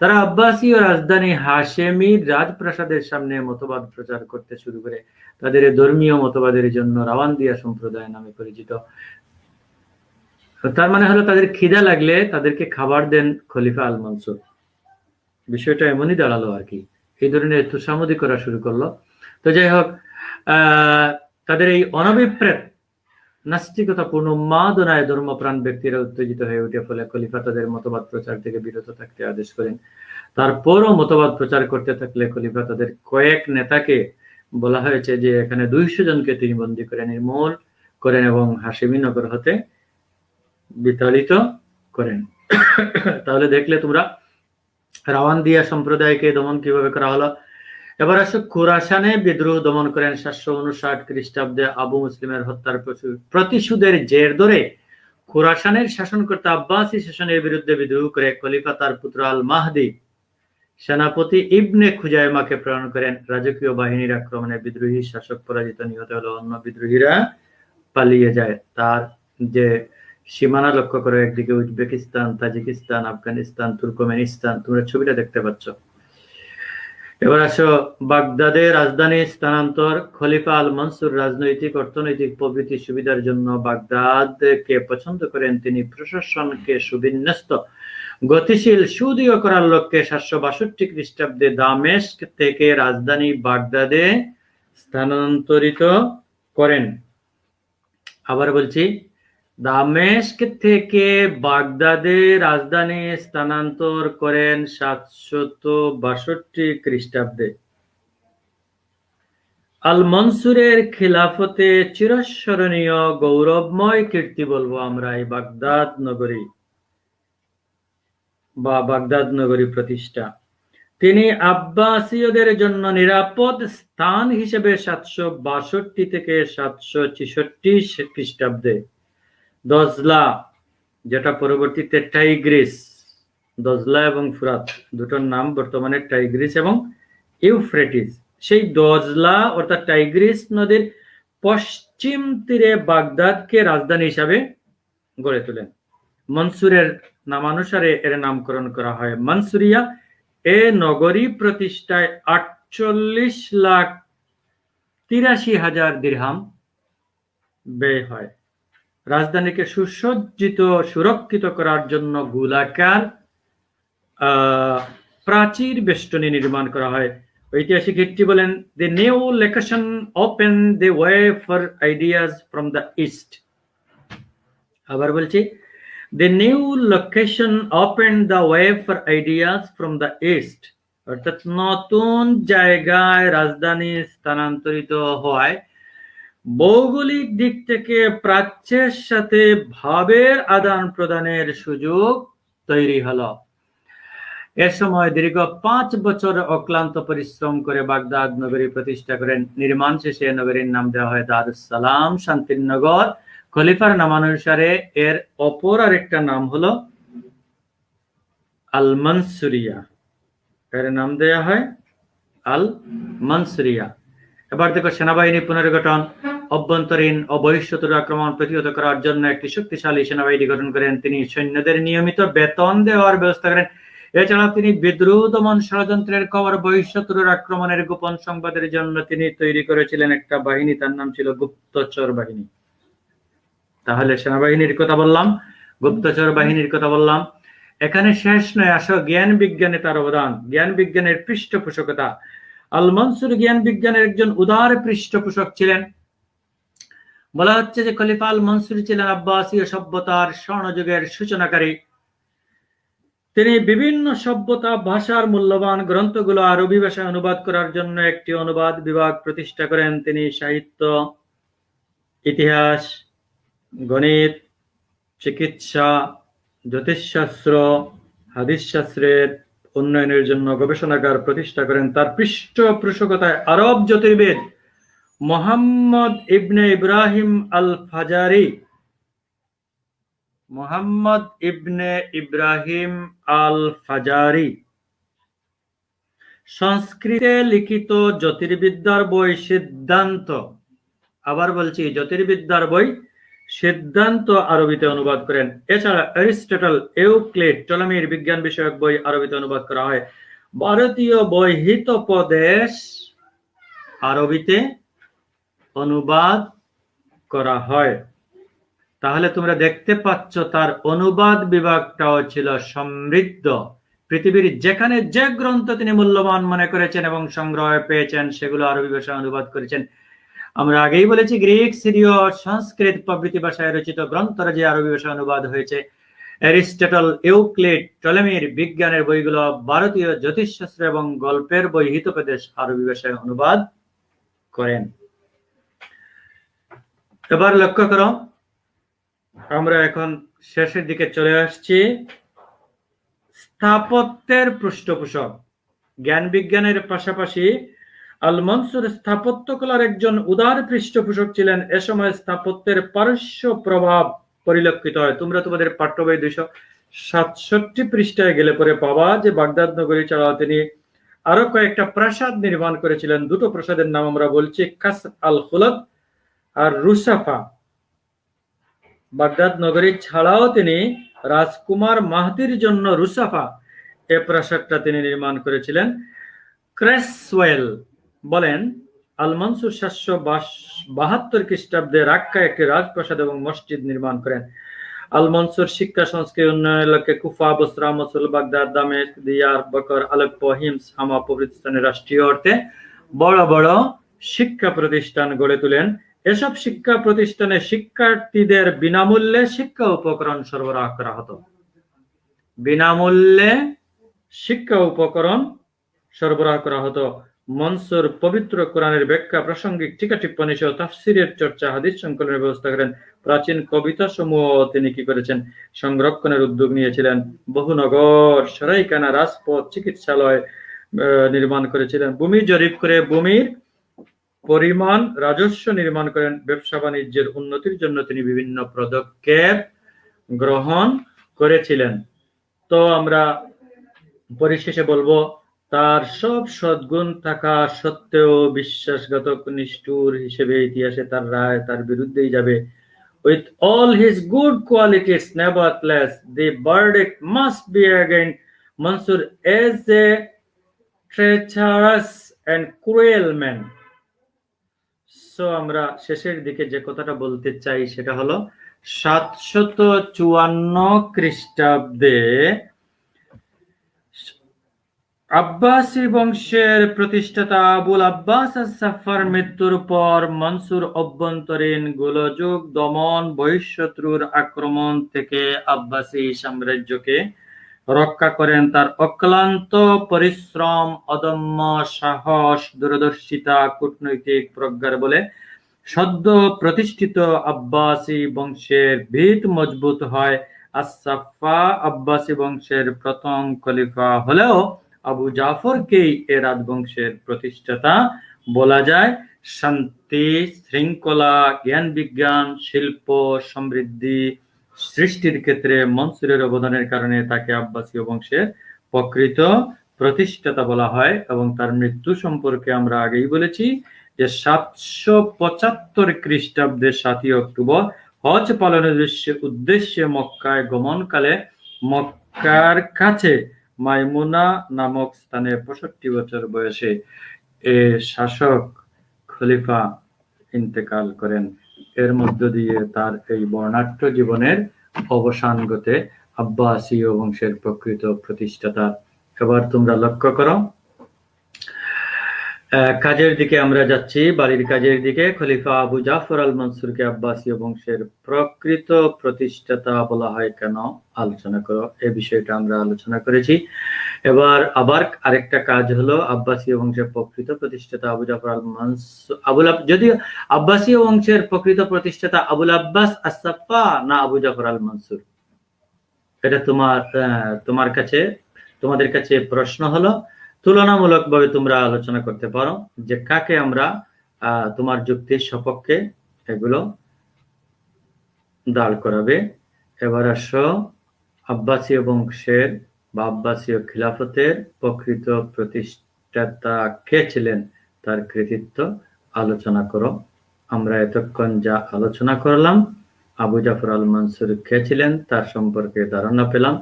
তারা আব্বাসীয় রাজধানী হাশেমির রাজপ্রাসাদের সামনে মতবাদ প্রচার করতে শুরু করে। তাদের ধর্মীয় মতবাদের জন্য রাওয়ান্দিয়া সম্প্রদায় নামে পরিচিত। তার মানে হলো তাদের খিদা লাগলে তাদেরকে খাবার দেন খলিফা আল মনসুর। বিষয়টা এমনই দাঁড়ালো আর কি। এই ধরনের তুষামদি করা শুরু করলো। তো যাই হোক, তাদের এই অনভিপ্রেত নাস্তিকতাপূর্ণ উন্মাদনায় ধর্মপ্রাণ ব্যক্তিরা উত্তেজিত হয়ে উঠে, ফলে খলিফা তাদের মতবাদ প্রচার থেকে বিরত থাকতে আদেশ করেন। তারপরও মতবাদ প্রচার করতে থাকলে খলিফা তাদের কয়েক নেতাকে, বলা হয়েছে যে এখানে 200 জনকে তিনি বন্দী করে নির্মূল করেন এবং হাশেমি নগর হতে বিতাড়িত করেন। তাহলে দেখলে তোমরা রাওয়ান্দিয়া সম্প্রদায়কে দমন কিভাবে করা হলো। এবার আসো খোরাসানে বিদ্রোহ দমন করেন 759 খ্রিস্টাব্দে আবু মুসলিমের হত্যার প্রতিশোধের জের ধরে খোরাসানের শাসনকর্তা আব্বাসী শাসনের বিরুদ্ধে বিদ্রোহ করে খলিফা তার পুত্র আল মাহদি সেনাপতি ইবনে খুজাইমাকে প্রেরণ করেন। রাজকীয় বাহিনীর আক্রমণে বিদ্রোহী শাসক পরাজিত, নিহত হলো। অন্য বিদ্রোহীরা পালিয়ে যায়। তার যে সীমানা লক্ষ্য করে, একদিকে উজবেকিস্তান, তাজিকিস্তান, আফগানিস্তান, তুর্কমেনিস্তান, তোমরা ছবিটা দেখতে পাচ্ছ। এবার আসো বাগদাদে রাজধানী স্থানান্তর। খলিফা আল মনসুর রাজনৈতিক, অর্থনৈতিক প্রভৃতি সুবিধার জন্য বাগদাদকে পছন্দ করেন। তিনি প্রশাসনকে সুবিন্যস্ত, গতিশীল, সুদৃঢ় করার লক্ষ্যে 762 খ্রিস্টাব্দে দামেস্ক থেকে রাজধানী বাগদাদে স্থানান্তরিত করেন। আবার বলছি, দামেস্ক থেকে বাগদাদে রাজধানী স্থানান্তর করেন 762 খ্রিস্টাব্দে। আল মনসুরের খিলাফতে চিরস্মরণীয় গৌরবময় কীর্তি বলবো আমরা এই বাগদাদ নগরী বা বাগদাদ নগরী প্রতিষ্ঠা। তিনি আব্বাসীয়দের জন্য নিরাপদ স্থান হিসেবে 762 থেকে 766 খ্রিস্টাব্দে দজলা, যেটা পরবর্তীতে টাইগ্রিস, দজলা এবং ফুরাত দুটোর নাম বর্তমানে টাইগ্রিস এবং ইউফ্রেটিস, সেই দজলা অর্থাৎ টাইগ্রিস নদীর পশ্চিম তীরে বাগদাদকে রাজধানী হিসাবে গড়ে তোলেন। মনসুরের নামানুসারে এর নামকরণ করা হয় মনসুরিয়া। এ নগরী প্রতিষ্ঠায় 48,83,000 দিরহাম ব্যয় হয়। রাজধানীকে সুসজ্জিত, সুরক্ষিত করার জন্য গোলাকার প্রাচীর বেষ্টনী নির্মাণ করা হয়। ঐতিহাসিক হিস্ট্রি বলেন, the new location opened the way for ideas from the east। আবার বলছি, the new location opened the way for ideas from the east, অর্থাৎ নতুন জায়গায় রাজধানী স্থানান্তরিত হওয়ায় ভৌগোলিক দিক থেকে প্রাচ্যের সাথে ভাবের আদান প্রদানের সুযোগ তৈরি হলো। এ সময় দীর্ঘ 5 বছর অক্লান্ত পরিশ্রম করে বাগদাদ নগরী প্রতিষ্ঠা করেন। নির্মাণ শেষে নগরীর নাম দেওয়া হয় দারুস সালাম, শান্তির নগর। খলিফার নামানুসারে এর অপর আরেকটা নাম হলো আল মনসুরিয়া, এর নাম দেওয়া হয় আল মনসুরিয়া। এবার দেখো, সেনাবাহিনী পুনর্গঠন। অভ্যন্তরীণ ও বহিঃশত্রুর আক্রমণ প্রতিহত করার জন্য একটি শক্তিশালী সেনাবাহিনী গঠন করেন। তিনি সৈন্যদের নিয়মিত বেতন দেওয়ার ব্যবস্থা করেন। এছাড়া তিনি বিদ্রোহ দমন, ষড়যন্ত্রের খবর, বহিঃশত্রুর আক্রমণের গোপন সংবাদের জন্য তিনি তৈরি করেছিলেন একটা বাহিনী, তার নাম ছিল গুপ্তচর বাহিনী। তাহলে সেনাবাহিনীর কথা বললাম, গুপ্তচর বাহিনীর কথা বললাম। এখানে শেষ নয়, আসো জ্ঞান বিজ্ঞানে তার অবদান, জ্ঞান বিজ্ঞানের পৃষ্ঠপোষকতা। আল মনসুর জ্ঞান বিজ্ঞানের একজন উদার পৃষ্ঠপোষক ছিলেন। বলা হচ্ছে যে খলিফা আল মনসুর ছিলেন আব্বাসীয় সভ্যতার স্বর্ণযুগের সূচনাকারী। তিনি বিভিন্ন সভ্যতা, ভাষার মূল্যবান গ্রন্থগুলো আরবি ভাষায় অনুবাদ করার জন্য একটি অনুবাদ বিভাগ প্রতিষ্ঠা করেন। তিনি সাহিত্য, ইতিহাস, গণিত, চিকিৎসা, জ্যোতিষশাস্ত্র, হাদিস শাস্ত্রের উন্নয়নের জন্য গবেষণাগার প্রতিষ্ঠা করেন। তার পৃষ্ঠপোষকতায় আরব জ্যোতির্বিদ মোহাম্মদ ইবনে ইব্রাহিম আল ফাজারি, মোহাম্মদ ইবনে ইব্রাহিম আল ফাজারি সংস্কৃতে লিখিত জ্যোতির্বিদ্যার বই সিদ্ধান্ত, আবার বলছি জ্যোতির্বিদ্যার বই সিদ্ধান্ত আরবিতে অনুবাদ করেন। এছাড়া অ্যারিস্টটল, ইউক্লিড, টলেমির বিজ্ঞান বিষয়ক বই আরবিতে অনুবাদ করা হয়। ভারতীয় বই হিতোপদেশ আরবিতে অনুবাদ করা হয়। তাহলে তোমরা দেখতে পাচ্ছ তার অনুবাদ বিভাগটাও ছিল সমৃদ্ধ। পৃথিবীর যেখানে যে গ্রন্থ তিনি মূল্যবান মনে করেছেন এবং সংগ্রহে পেয়েছেন সেগুলো আরবি ভাষায় অনুবাদ করেছেন। আমরা আগেই বলেছি, গ্রিক, সিরীয়, সংস্কৃত প্রভৃতি ভাষায় রচিত গ্রন্থরা যে আরবি ভাষায় অনুবাদ হয়েছে। অ্যারিস্টটল, ইউক্লিড, টলেমির বিজ্ঞানের বইগুলো, ভারতীয় জ্যোতিষশাস্ত্র এবং গল্পের বই হিতোপদেশ আরবি ভাষায় অনুবাদ করেন। এবার লক্ষ্য করো, আমরা এখন শেষের দিকে চলে আসছি। স্থাপত্যের পৃষ্ঠপোষক। জ্ঞান বিজ্ঞানের পাশাপাশি আল মনসুর স্থাপত্যকলার একজন উদার পৃষ্ঠপোষক ছিলেন। এ সময় স্থাপত্যের পারস্য প্রভাব পরিলক্ষিত হয়। তোমরা তোমাদের পাঠ্য বই 267 পৃষ্ঠায় গেলে পরে পাবা যে বাগদাদ নগরী ছাড়াও তিনি আরো কয়েকটা প্রাসাদ নির্মাণ করেছিলেন। দুটো প্রাসাদের নাম আমরা বলছি, কাসর আল খুলদ আর রুসাফা। বাগদাদ নগরী ছাড়াও তিনি রাজকুমার মাহদির জন্য রুসাফা এ প্রাসাদটা তিনি নির্মাণ করেছিলেন। ক্রেসওয়েল বলেন, আল মনসুর 772 খ্রিস্টাব্দে রাক্কায় একটি রাজপ্রাসাদ এবং মসজিদ নির্মাণ করেন। আল মনসুর শিক্ষা সংস্কৃতি উন্নয়নের লক্ষ্যে কুফা, বসরা, মসুল, বাগদাদ, দামেস্ক, দিয়ারবাকর, আলেপ্পো, হিমস, হামা প্রভৃতি স্থানে রাষ্ট্রীয় অর্থে বড় বড় শিক্ষা প্রতিষ্ঠান গড়ে তোলেন। এসব শিক্ষা প্রতিষ্ঠানে শিক্ষার্থীদের বিনামূল্যে শিক্ষা উপকরণ সরবরাহ করা হতো। বিনামূল্যে শিক্ষা উপকরণ সরবরাহ করা হতো। মনসুর পবিত্র কোরআনের ব্যাখ্যা, প্রাসঙ্গিক টিকা টিপ্পনী সহ তাফসিরের চর্চা, হাদিস সংকলনের ব্যবস্থা করেন। প্রাচীন কবিতা সমূহ তিনি কি করেছেন? সংরক্ষণের উদ্যোগ নিয়েছিলেন। বহু নগর, সরাইখানা, রাজপথ, চিকিৎসালয় নির্মাণ করেছিলেন। ভূমি জরিপ করে ভূমির পরিমাণ রাজস্ব নির্মাণ করেন। ব্যবসা বাণিজ্যের উন্নতির জন্য তিনি বিভিন্ন পদক্ষেপ গ্রহণ করেছিলেন। তো আমরা পরিশেষে বলবো, তার সব সদ্গুণ থাকা সত্ত্বেও বিশ্বাসঘাতক, নিষ্ঠুর হিসেবে ইতিহাসে তার রায় তার বিরুদ্ধেই যাবে। With all his good qualities, nevertheless, the verdict must be against Mansur as a treacherous and cruel man. So আমরা শেষের দিকে যে কথাটা বলতে চাই সেটা হলো 754 খ্রিস্টাব্দে আব্বাসী বংশের প্রতিষ্ঠাতা আবুল আব্বাস আস-সাফার মৃত্যুর পর মনসুর অভ্যন্তরীণ গোলযোগ দমন, বহিঃশত্রুর আক্রমণ থেকে আব্বাসী সাম্রাজ্যকে রক্ষা করেন। তার অক্লান্ত পরিশ্রম, অদম্য সাহস, দূরদর্শিতা, কূটনৈতিক প্রজ্ঞার বলে সদ্য প্রতিষ্ঠিত আব্বাসী বংশের ভিত মজবুত হয়। আস-সাফা আব্বাসী বংশের প্রথম খলিফা হলেও আবু জাফরকেই এ রাজবংশের প্রতিষ্ঠাতা বলা যায়। শান্তি, শৃঙ্খলা, জ্ঞান বিজ্ঞান, শিল্প, সমৃদ্ধি সৃষ্টির ক্ষেত্রে মনসুরের অবদানের কারণে তাকে আব্বাসীয় বংশের প্রকৃত প্রতিষ্ঠাতা বলা হয়। এবং তার মৃত্যু সম্পর্কে আমরা আগেই বলেছি যে 775 খ্রিস্টাব্দের 7 অক্টোবর হজ পালনের উদ্দেশ্যে মক্কায় গমনকালে মক্কার কাছে মাইমুনা নামক স্থানে 65 বছর বয়সে এ শাসক খলিফা ইন্তেকাল করেন। এর মধ্য দিয়ে তার এই বর্ণাঢ্য জীবনের অবসান ঘটে আব্বাসীয় বংশের প্রকৃত প্রতিষ্ঠাতা। এবার তোমরা লক্ষ্য করো, কাজের দিকে আমরা যাচ্ছি, বাড়ির কাজের দিকে। খলিফা আবু জাফর আল মনসুরকে আব্বাসীয় বংশের প্রকৃত প্রতিষ্ঠাতা বলা হয় কেন আলোচনা করো। এই বিষয়টা আমরা আলোচনা করেছি। এবার আবার আরেকটা কাজ হলো আব্বাসীয় বংশের প্রকৃত প্রতিষ্ঠাতা আবু জাফর আল মনসুর, যদিও আব্বাসীয় বংশের প্রকৃত প্রতিষ্ঠাতা আবুল আব্বাস আস-সাফা না আবু জাফর আল মনসুর, এটা তোমাদের কাছে প্রশ্ন হলো। তুলনামূলকভাবে তোমরা আলোচনা করতে পারো যে কাকে আমরা তোমার যুক্তির সপক্ষে এগুলো দাঁড় করাবে। এবার আসো, আব্বাসীয় বংশের বা আব্বাসীয় খিলাফতের প্রকৃত প্রতিষ্ঠাতা কে ছিলেন তার কৃতিত্ব আলোচনা করো। আমরা এতক্ষণ যা আলোচনা করলাম, আবু জাফর আল মনসুর কে ছিলেন তার সম্পর্কে ধারণা পেলাম।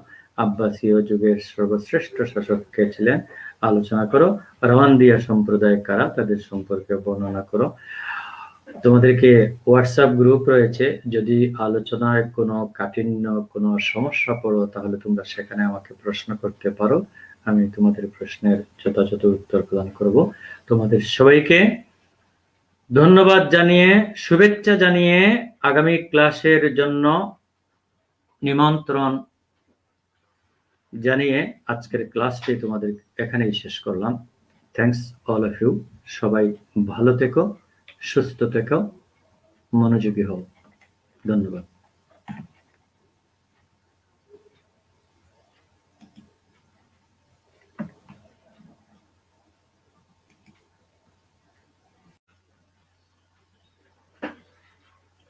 আব্বাসীয় যুগের সর্বশ্রেষ্ঠ শাসক কে ছিলেন আলোচনা করো। রওয়ান্দিয়া সম্প্রদায় কারা, তাদের সম্পর্কে বর্ণনা করো। তোমাদেরকে হোয়াটসঅ্যাপ গ্রুপ রয়েছে, যদি আলোচনায় কোনো কাঠিন্য, কোনো সমস্যা পড়ো তাহলে তোমরা সেখানে আমাকে প্রশ্ন করতে পারো। আমি তোমাদের প্রশ্নের যথাযথ উত্তর প্রদান করব। তোমাদের সবাইকে ধন্যবাদ জানিয়ে, শুভেচ্ছা জানিয়ে আগামী ক্লাসের জন্য নিমন্ত্রণ জানিয়ে আজকের ক্লাসটি তোমাদের এখানেই শেষ করলাম। Thanks all of you. সবাই ভালো থেকো, সুস্থ থেকো, মনোযোগী হও। ধন্যবাদ।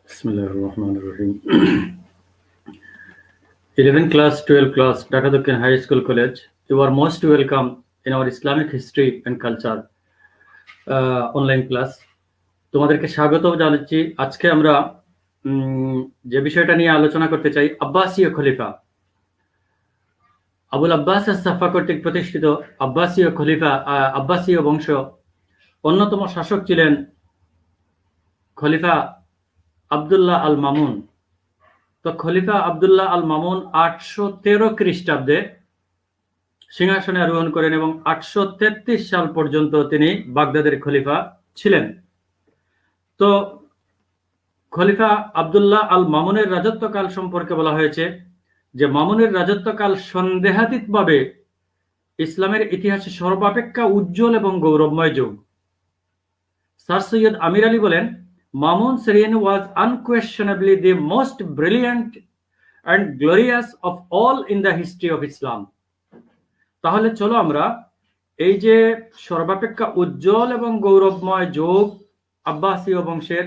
বিসমিল্লাহির রহমানির রহিম। 11 class, 12 class, Dhaka Dakhin High School College. You are most welcome in our Islamic history and culture online class. তোমাদেরকে স্বাগত জানাচ্ছি। আজকে আমরা যে বিষয়টা নিয়ে আলোচনা করতে চাই, আব্বাসীয় খলিফা। আবুল আব্বাস আস-সাফা কর্তৃক প্রতিষ্ঠিত আব্বাসীয় খলিফা আব্বাসীয় বংশ অন্যতম শাসক ছিলেন খলিফা আবদুল্লাহ আল মামুন। তো খলিফা আবদুল্লাহ আল মামুন 813 খ্রিস্টাব্দে সিংহাসনে আরোহণ করেন এবং 833 সাল পর্যন্ত তিনি বাগদাদের খলিফা ছিলেন। তো খলিফা আবদুল্লাহ আল মামুনের রাজত্বকাল সম্পর্কে বলা হয়েছে যে মামুনের রাজত্বকাল সন্দেহাতীতভাবে ইসলামের ইতিহাসে সর্বাপেক্ষা উজ্জ্বল এবং গৌরবময় যুগ। স্যার সৈয়দ আমির আলী বলেন, Mamun's reign was unquestionably the most brilliant and glorious of all in the history of Islam. তাহলে চলো আমরা এই যে সর্বাপেক্ষা উজ্জ্বল এবং গৌরবময় যুগ আব্বাসীয় বংশের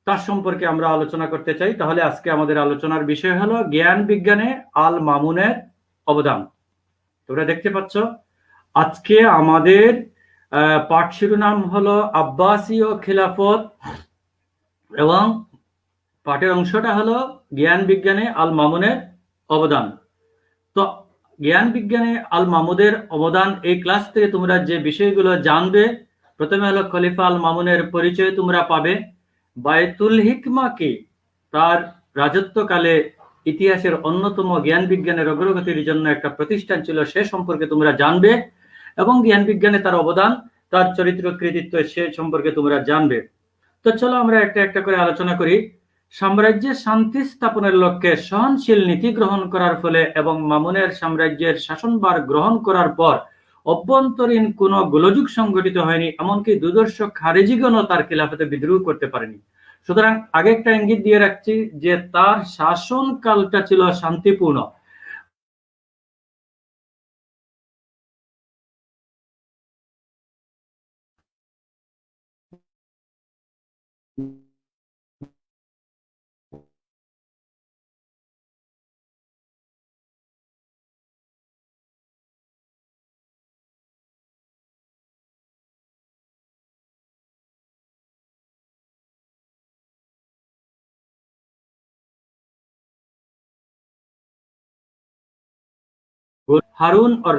তার সম্পর্কে আমরা আলোচনা করতে চাই। তাহলে আজকে আমাদের আলোচনার বিষয় হলো জ্ঞান বিজ্ঞানে আল মামুনের অবদান। তোমরা দেখতে পাচ্ছ আজকে আমাদের পাঠ শিরোনাম হলো আব্বাসীয় খিলাফত এবং পাঠের অংশটা হলো জ্ঞান বিজ্ঞানে আল মামুনের অবদান। তো জ্ঞান বিজ্ঞানে আল মামুনের অবদান এই ক্লাস থেকে তোমরা যে বিষয়গুলো জানবে, প্রথমে হলো খলিফা আল মামুনের পরিচয় তোমরা পাবে, বায়তুল হিকমা কি, তার রাজত্বকালে ইতিহাসের অন্যতম জ্ঞান বিজ্ঞানের অগ্রগতির জন্য একটা প্রতিষ্ঠান ছিল সে সম্পর্কে তোমরা জানবে, এবং জ্ঞান বিজ্ঞানে তার অবদান, তার চরিত্র কৃতিত্ব সে সম্পর্কে তোমরা জানবে। তো চলো আমরা একটা একটা করে আলোচনা করি। সাম্রাজ্যে শান্তি স্থাপনের লক্ষ্যে সহনশীল নীতি গ্রহণ করার ফলে এবং মামুনের সাম্রাজ্যের শাসনভার গ্রহণ করার পর অভ্যন্তরীণ কোনো গোলযোগ সংঘটিত হয়নি, এমনকি দুর্ধর্ষ খারেজিগণও তার খিলাফতে বিদ্রোহ করতে পারেনি। সুতরাং আগে একটা ইঙ্গিত দিয়ে রাখছি যে তার শাসনকালটা ছিল শান্তিপূর্ণ। হারুন আর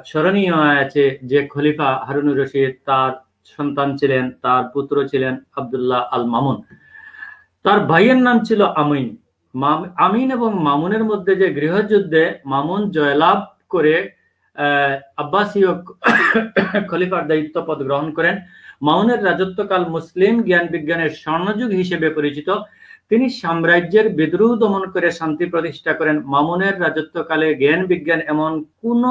স্মরণীয় আছে যে খলিফা হারুনুর রশিদ, তার সন্তান ছিলেন, তার পুত্র ছিলেন আবদুল্লাহ আল মামুন। তার ভাইয়ের নাম ছিল আমিন। আমিন এবং মামুনের মধ্যে যে গৃহযুদ্ধে মামুন জয়লাভ করে আব্বাসীয় খলিফার দায়িত্ব পদ গ্রহণ করেন। মামুনের রাজত্বকাল মুসলিম জ্ঞান বিজ্ঞানের স্বর্ণযুগ হিসেবে পরিচিত। তিনি সাম্রাজ্যের বিদ্রোহ দমন করে শান্তি প্রতিষ্ঠা করেন। মামুনের রাজত্বকালে জ্ঞান বিজ্ঞান এমন কোন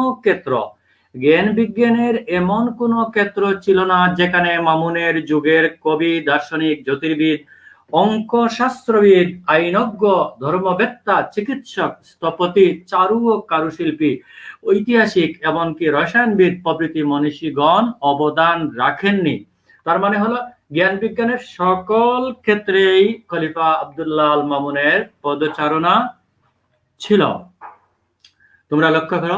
ক্ষেত্র ছিল না যেখানে মামুনের যুগের কবি, দার্শনিক, জ্যোতির্বিদ, অঙ্ক শাস্ত্রবিদ, আইনজ্ঞ, ধর্মবেত্তা, চিকিৎসক, স্থপতি, চারু ও কারুশিল্পী, ঐতিহাসিক, এমনকি রসায়নবিদ প্রভৃতি মনীষীগণ অবদান রাখেননি। তার মানে হলো জ্ঞান বিজ্ঞানের সকল ক্ষেত্রেই খলিফা আবদুল্লাহ আল মামুনের পদচারণা ছিল। তোমরা লক্ষ্য করো,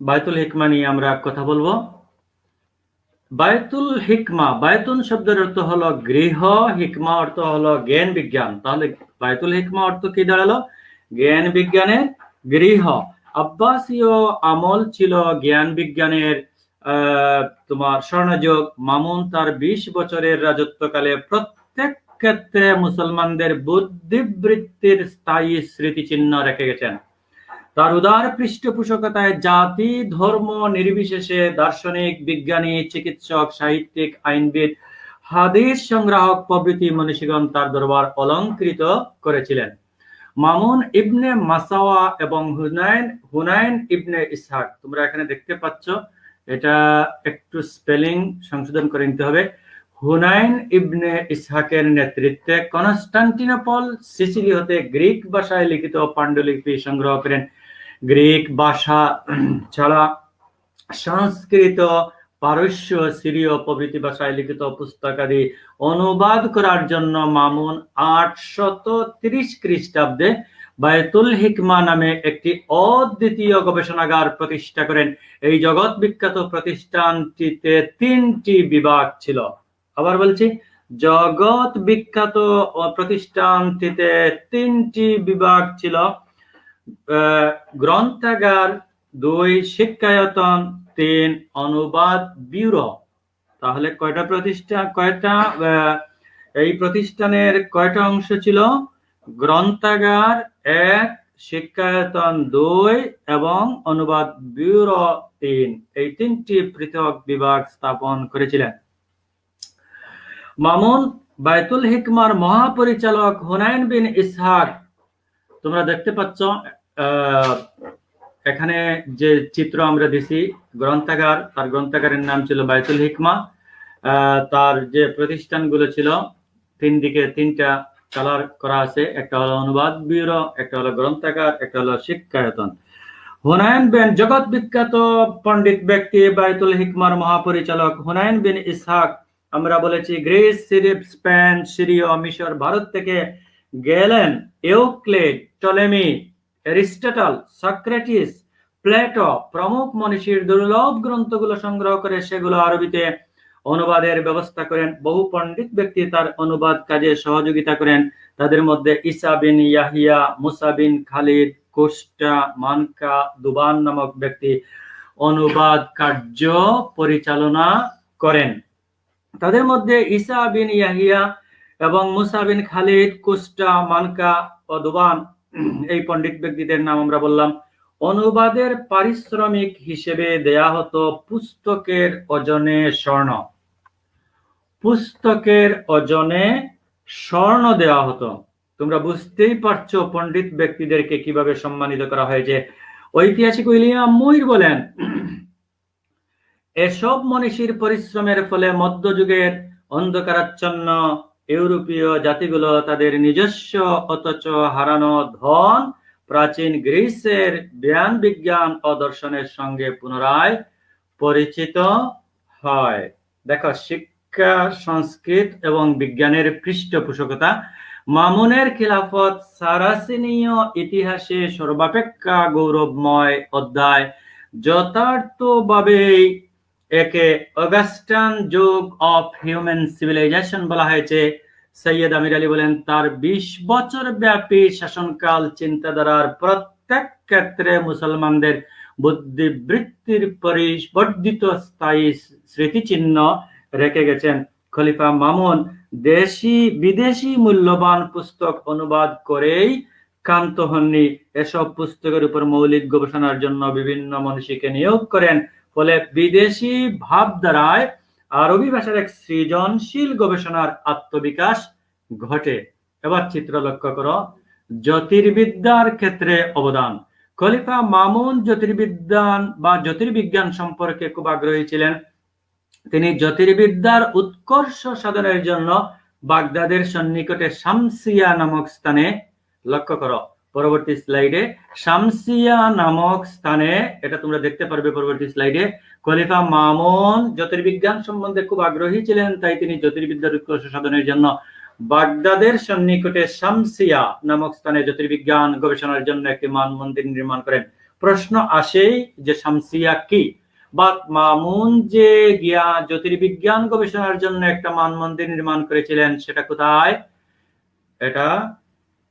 বায়তুল হিকমা নিয়ে আমরা কথা বলবো। বায়তুল হিকমা, বায়তুন শব্দের অর্থ হলো গৃহ, হিকমা অর্থ হলো জ্ঞান বিজ্ঞান। তাহলে বায়তুল হিকমা অর্থ কি দাঁড়ালো? জ্ঞান বিজ্ঞানের গৃহ। আব্বাসীয় আমল ছিল জ্ঞান বিজ্ঞানের তোমার স্বর্ণযুগ। মামুন তার 20 বছরের রাজত্বকালে প্রত্যেক ক্ষেত্রে মুসলমানদের বুদ্ধিবৃত্তির স্থায়ী স্মৃতিচিহ্ন রেখে গেছেন। তার উদার পৃষ্ঠপোষকতায় জাতি ধর্ম নির্বিশেষে দার্শনিক, বিজ্ঞানী, চিকিৎসক, সাহিত্যিক, আইনবিদ, হাদিস সংগ্রাহক প্রভৃতি মনীষীগণ তার দরবার অলংকৃত করেছিলেন। মামুন ইবনে মাসাওয়া এবং হুনাইন ইবনে ইসহাক, তোমরা এখানে দেখতে পাচ্ছ, এটা একটু স্পেলিং সংশোধন করে নিতে হবে। হুনাইন ইবনে ইসহাকের নেতৃত্বে কনস্টান্টিনোপল, সিসিলি হতে গ্রিক ভাষায় লিখিত পাণ্ডুলিপি সংগ্রহ করেন। গ্রিক ভাষা ছাড়া সংস্কৃত, পারস্য, সিরীয় প্রভৃতি ভাষায় লিখিত পুস্তকাদি অনুবাদ করার জন্য মামুন 830 খ্রিস্টাব্দে বায়তুল হিকমা নামে একটি অদ্বিতীয় গবেষণাগার প্রতিষ্ঠা করেন। এই জগৎ বিখ্যাত প্রতিষ্ঠানটিতে 3টি বিভাগ ছিল। আবার বলছি, জগৎ বিখ্যাত প্রতিষ্ঠানটিতে 3টি বিভাগ ছিল, গ্রন্থাগার, 2 শিক্ষায়তন, 3 অনুবাদ ব্যুরো। তাহলে এই প্রতিষ্ঠানের কয়টা অংশ ছিল? গ্রন্থাগার 1, শিক্ষায়তন 2 এবং অনুবাদ ব্যুরো 3। এই 3টি পৃথক বিভাগ স্থাপন করেছিলেন। মামুন বায়তুল হিকমার মহাপরিচালক হুনাইন বিন ইসহাক, তোমরা দেখতে পাচ্ছ এখানে যে চিত্র আমরা দিছি, গ্রন্থাগার, তার গ্রন্থাগারের নাম ছিল বায়তুল হিকমা। তার যে প্রতিষ্ঠানগুলো ছিল 3 দিকে 3টা কালার করা আছে, একটা হলো অনুবাদ ব্যুরো, একটা হলো গ্রন্থাগার, একটা হলো শিক্ষায়তন। হুনাইন বিন, জগৎ বিখ্যাত পণ্ডিত ব্যক্তি বায়তুল হিকমার মহাপরিচালক হুনাইন বিন ইসহাক, আমরা বলেছি গ্রিস, স্পেন, সিরিয়া, মিশর, ভারত থেকে গেলেন Euclid, Ptolemy, Aristotle, Socrates, Plato প্রমুখ মনীষীর দুর্লভ গ্রন্থগুলো সংগ্রহ করে সেগুলো আরবিতে অনুবাদের ব্যবস্থা করেন। বহু পণ্ডিত ব্যক্তি তার অনুবাদ কাজে সহযোগিতা করেন। তাদের মধ্যে ঈসা বিন ইয়াহিয়া, মুসা বিন খালিদ, কোস্টা, মানকা, দুবান নামক ব্যক্তি অনুবাদ কার্য পরিচালনা করেন। তাদের মধ্যে ঈসা বিন ইয়াহিয়া এবং মুসা বিন খালিদ, কোস্টা, মানকা ও দুবান, এই পণ্ডিত ব্যক্তিদের নাম আমরা বললাম। অনুবাদের পারিশ্রমিক হিসেবে দেয়া হতো পুস্তকের ওজনে স্বর্ণ। পুস্তকের ওজনে স্বর্ণ দেওয়া হতো। তোমরা বুঝতেই পারছো পণ্ডিত ব্যক্তিদেরকে কিভাবে সম্মানিত করা হয়েছে। ঐতিহাসিক উইলিয়াম মুইর বলেন, এসব মনীষীর পরিশ্রমের ফলে মধ্যযুগের অন্ধকারাচ্ছন্ন ইউরোপীয় জাতিগুলো তাদের নিজস্ব অথচ হারানো ধন প্রাচীন গ্রিসের জ্ঞান, বিজ্ঞান ও দর্শনের সঙ্গে পুনরায় পরিচিত হয়। দেখো, শিক্ষা, সংস্কৃত এবং বিজ্ঞানের পৃষ্ঠপোষকতা। মামুনের খিলাফত সারাসিনীয় ইতিহাসে সর্বাপেক্ষা গৌরবময় অধ্যায়। যথার্থভাবেই একে অগাস্টান যুগ অফ হিউম্যান সিভিলাইজেশন বলা হয়েছে। সৈয়দ আমির আলী বলেন, তার 20 বছর ব্যাপী শাসনকাল চিন্তাধারার প্রত্যেক ক্ষেত্রে মুসলমানদের বুদ্ধিবৃত্তির পরিবর্ধিত স্থায়ী স্মৃতিচিহ্ন রেখে গেছেন। খলিফা মামুন দেশি বিদেশি মূল্যবান পুস্তক অনুবাদ করেই ক্ষান্ত হননি। এসব পুস্তকের উপর মৌলিক গবেষণার জন্য বিভিন্ন মনীষীকে নিয়োগ করেন। ফলে বিদেশি ভাবধারায় আরবি ভাষার এক সৃজনশীল গবেষণার আত্মবিকাশ ঘটে। এবার চিত্র লক্ষ্য করো। জ্যোতির্বিদ্যার ক্ষেত্রে অবদান। খলিফা মামুন জ্যোতির্বিজ্ঞান সম্পর্কে খুব আগ্রহী ছিলেন। তিনি জ্যোতির্বিদ্যার উৎকর্ষ সাধনের জন্য বাগদাদের সন্নিকটে শামসিয়া নামক স্থানে, লক্ষ্য করো পরবর্তী স্লাইডে, শামসিয়া নামক স্থানে, এটা তোমরা দেখতে পারবে পরবর্তী স্লাইডে। খলিফা মামুন জ্যোতির্বিজ্ঞান সম্বন্ধে খুব আগ্রহী ছিলেন, তাই তিনি জ্যোতির্বিদ্যার উৎকর্ষ সাধনের জন্য বাগদাদের সন্নিকটে শামসিয়া নামক স্থানে জ্যোতির্বিজ্ঞান গবেষণার জন্য একটি মানমন্দির নির্মাণ করেন। প্রশ্ন আসেই যে শামসিয়া কি, বা মামুন যে গিয়া জ্যোতির্বিজ্ঞান গবেষণার জন্য একটা মানমন্দির নির্মাণ করেছিলেন সেটা কোথায়? এটা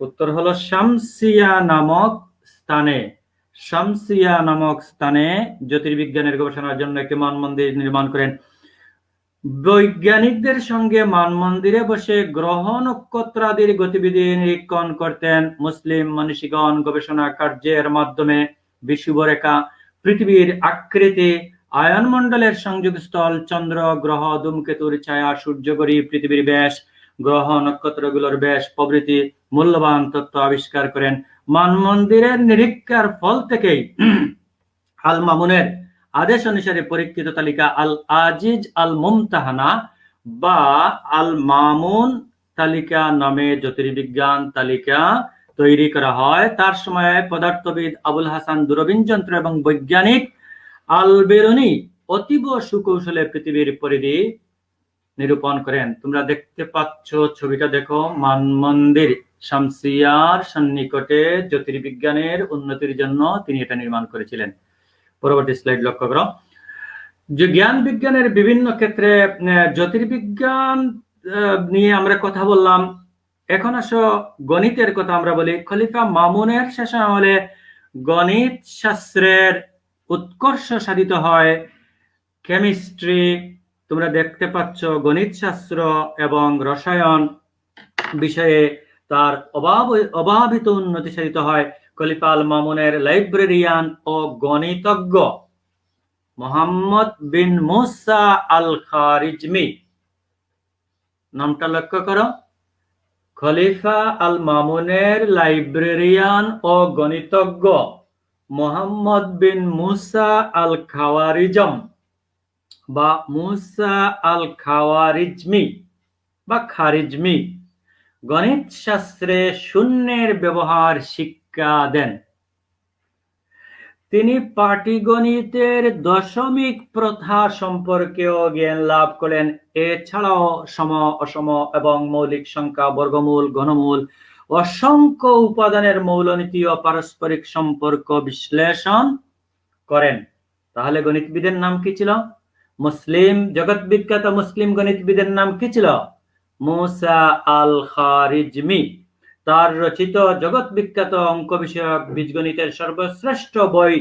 উত্তর হলো শামসিয়া নামক স্থানে। শামসিয়া নামক স্থানে জ্যোতির্বিজ্ঞানের গবেষণার জন্য একটি মানমন্দির নির্মাণ করেন। বৈজ্ঞানিকদের সঙ্গে মানমন্দিরে বসে গ্রহ নক্ষত্রাদির গতিবিধি নিরীক্ষণ করতেন। মুসলিম মনীষীগণ গবেষণা কার্যের মাধ্যমে বিষুবরেখা, পৃথিবীর আকৃতি, আয়নমণ্ডলের সংযোগস্থল, চন্দ্র, গ্রহ, ধূমকেতুর ছায়া, সূর্যগড়ি, পৃথিবীর ব্যাস, গ্রহ নক্ষত্রগুলোর ব্যাস প্রভৃতি মূল্যবান তথ্য আবিষ্কার করেন। মানমন্দিরের নিরীক্ষার ফল থেকেই আল মামুনের আদেশ অনুসারে পরীক্ষিত তালিকা আল আজিজ আল মুমতাহানা বা আল মামুন তালিকা নামে জ্যোতির্বিজ্ঞান তালিকা তৈরি করা হয়। তার সময়ে পদার্থবিদ আবুল হাসান দূরবীন যন্ত্র এবং বৈজ্ঞানিক আল বেরুনি অতীব সুকৌশলে পৃথিবীর পরিধি নিরূপণ করেন। তোমরা দেখতে পাচ্ছ ছবিটা, দেখো, মানমন্দির শামসিয়ার সন্নিকটে জ্যোতির্বিজ্ঞানের উন্নতির জন্য তিনি এটা নির্মাণ করেছিলেন। পরবর্তী স্লাইড লক্ষ্য করো। যে জ্ঞান বিজ্ঞানের বিভিন্ন ক্ষেত্রে জ্যোতির্বিজ্ঞান নিয়ে আমরা কথা বললাম। এখন আসো গণিতের কথা আমরা বলি। খলিফা মামুনের শাসনামলে গণিত শাস্ত্রের উৎকর্ষ সাধিত হয়। কেমিস্ট্রি, তোমরা দেখতে পাচ্ছ, গণিত শাস্ত্র এবং রসায়ন বিষয়ে তার অভাবিত উন্নতি সাধিত হয়। খলিফা আল মামুনের লাইব্রেরিয়ান ও গণিতজ্ঞ মোহাম্মদ বিন মুসা আল খারিজমি, নামটা লক্ষ্য করো, খলিফা আল মামুনের লাইব্রেরিয়ান ও গণিতজ্ঞ মোহাম্মদ বিন মুসা আল খাওয়ারিজম বা মুসা আল খাওয়ারিজমি বা খারিজমি গণিত শাস্ত্রে শূন্যের ব্যবহার শিক্ষা দেন। তিনি পাটিগণিতের দশমিক প্রথা সম্পর্কেও জ্ঞান লাভ করেন। এছাড়াও সম, অসম এবং মৌলিক সংখ্যা, বর্গমূল, ঘনমূল, অসংখ্য উপাদানের মৌলনীতি ও পারস্পরিক সম্পর্ক বিশ্লেষণ করেন। তাহলে গণিতবিদের নাম কি ছিল? জগৎ বিখ্যাত মুসলিম গণিতবিদের নাম কি ছিল? মুসা আল খারিজমি। তার রচিত জগৎ বিখ্যাত অঙ্ক বিষয়ক বীজগণিতের সর্বশ্রেষ্ঠ বই,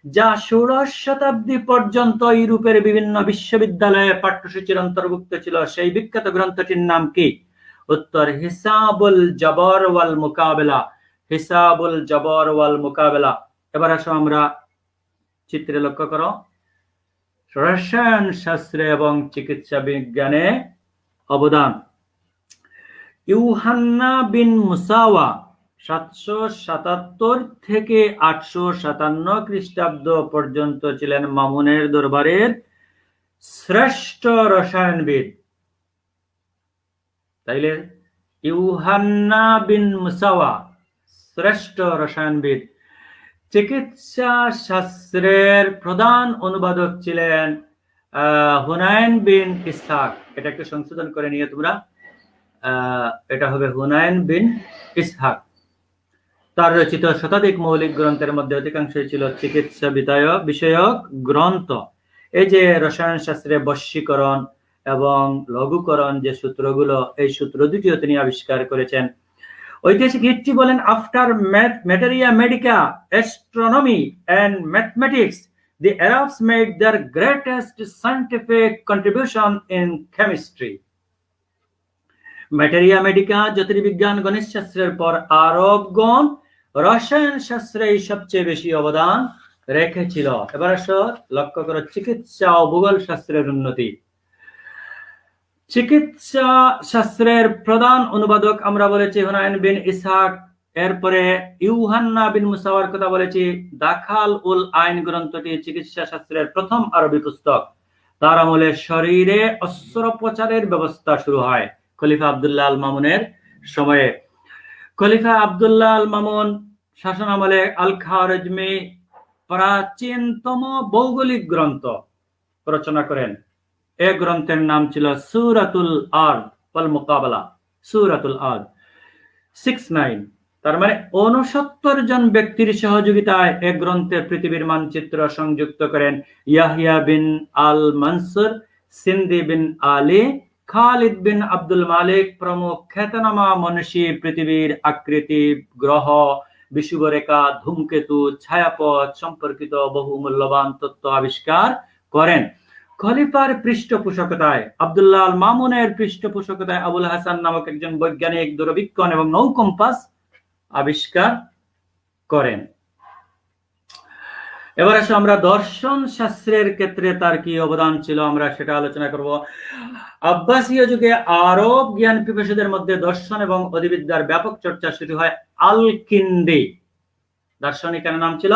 যা 16 শতাব্দী পর্যন্ত ইউরোপের বিভিন্ন বিশ্ববিদ্যালয়ে পাঠ্যসূচির অন্তর্ভুক্ত ছিল, সেই বিখ্যাত গ্রন্থটির নাম কি? উত্তর হিসাবুল জবর ওয়াল মুকাবেলা। হিসাবুল জবর ওয়াল মুকাবেলা। এবার আসো আমরা চিত্রে লক্ষ্য করো, রসায়ন শাস্ত্রে এবং চিকিৎসা বিজ্ঞানে অবদান। ইউহান্না বিন মুসাওয়া 777 থেকে 857 খ্রিস্টাব্দ পর্যন্ত ছিলেন মামুনের দরবারের শ্রেষ্ঠ রসায়নবিদ। তাইলে ইউহান্না বিন মুসাওয়া শ্রেষ্ঠ রসায়নবিদ। চিকিৎসা শাস্ত্রের প্রধান অনুবাদক ছিলেন হুনাইন বিন ইসহাক। এটা একটু সংশোধন করে নিয়ে তোমরা, এটা হবে হুনাইন বিন ইসহাক। তার রচিত শতাধিক মৌলিক গ্রন্থের মধ্যে অধিকাংশই ছিল চিকিৎসা বিষয়ক গ্রন্থ। এই যে রসায়ন শাস্ত্রে বশীকরণ এবং লঘুকরণ যে সূত্রগুলো, এই সূত্র দুটিও তিনি আবিষ্কার করেছেন। ঐতিহাসিক হিস্ট্রি বলেন, after materia medica, astronomy and mathematics, the Arabs made their greatest scientific contribution in chemistry. Materia medica জ্যোতির্বিজ্ঞান গণিত শাস্ত্রের পর আরবগণ রসায়ন শাস্ত্রে সবচেয়ে বেশি অবদান রেখেছিল। এবার আসো লক্ষ্য করো চিকিৎসা ও ভূগোল শাস্ত্রের উন্নতি। চিকিৎসা শাস্ত্রের প্রধান অনুবাদক আমরা বলেছি হুনাইন বিন ইসহাক। এরপরে ইউহান্না বিন মুসাওয়ার কথা বলেছি। দাখাল উল আইন গ্রন্থটি চিকিৎসা শাস্ত্রের প্রথম আরবি পুস্তক। তার আমলে শরীরে অস্ত্রোপচারের ব্যবস্থা শুরু হয় খলিফা আব্দুল্লাহ আল মামুনের সময়ে। খলিফা আব্দুল্লাহ আল মামুন শাসন আমলে আল খারিজমি প্রাচীনতম ভৌগোলিক গ্রন্থ রচনা করেন। এই গ্রন্থের নাম ছিল সূরাতুল আরদ ওয়াল মুকাবালা। সূরাতুল আরদ 69, তার মানে 69 জন ব্যক্তির সহযোগিতায় এই গ্রন্থে পৃথিবীর মানচিত্র সংযুক্ত করেন ইয়াহিয়া বিন আল মানসুর, সিন্দি বিন আলী, খালিদ বিন আব্দুল মালিক প্রমুখ খ্যাতনামা মনীষী পৃথিবীর আকৃতি, গ্রহ, বিষুবরেখা, ধূমকেতু, ছায়াপথ সম্পর্কিত বহু মূল্যবান তথ্য আবিষ্কার করেন। খলিফার পৃষ্ঠপোষকতায়, আব্দুল্লাহ আল মামুনের পৃষ্ঠপোষকতায় আবুল হাসান নামক একজন বৈজ্ঞানিক দূরবীক্ষণ এবং নৌ কম্পাস আবিষ্কার করেন। এবার আসো আমরা দর্শন শাস্ত্রের ক্ষেত্রে তার কি অবদান ছিল আমরা সেটা আলোচনা করব। আব্বাসীয় যুগে আরব জ্ঞান পিপাসুদের মধ্যে দর্শন এবং অধিবিদ্যার ব্যাপক চর্চা শুরু হয়। আল কিন্দি দার্শনিকের নাম ছিল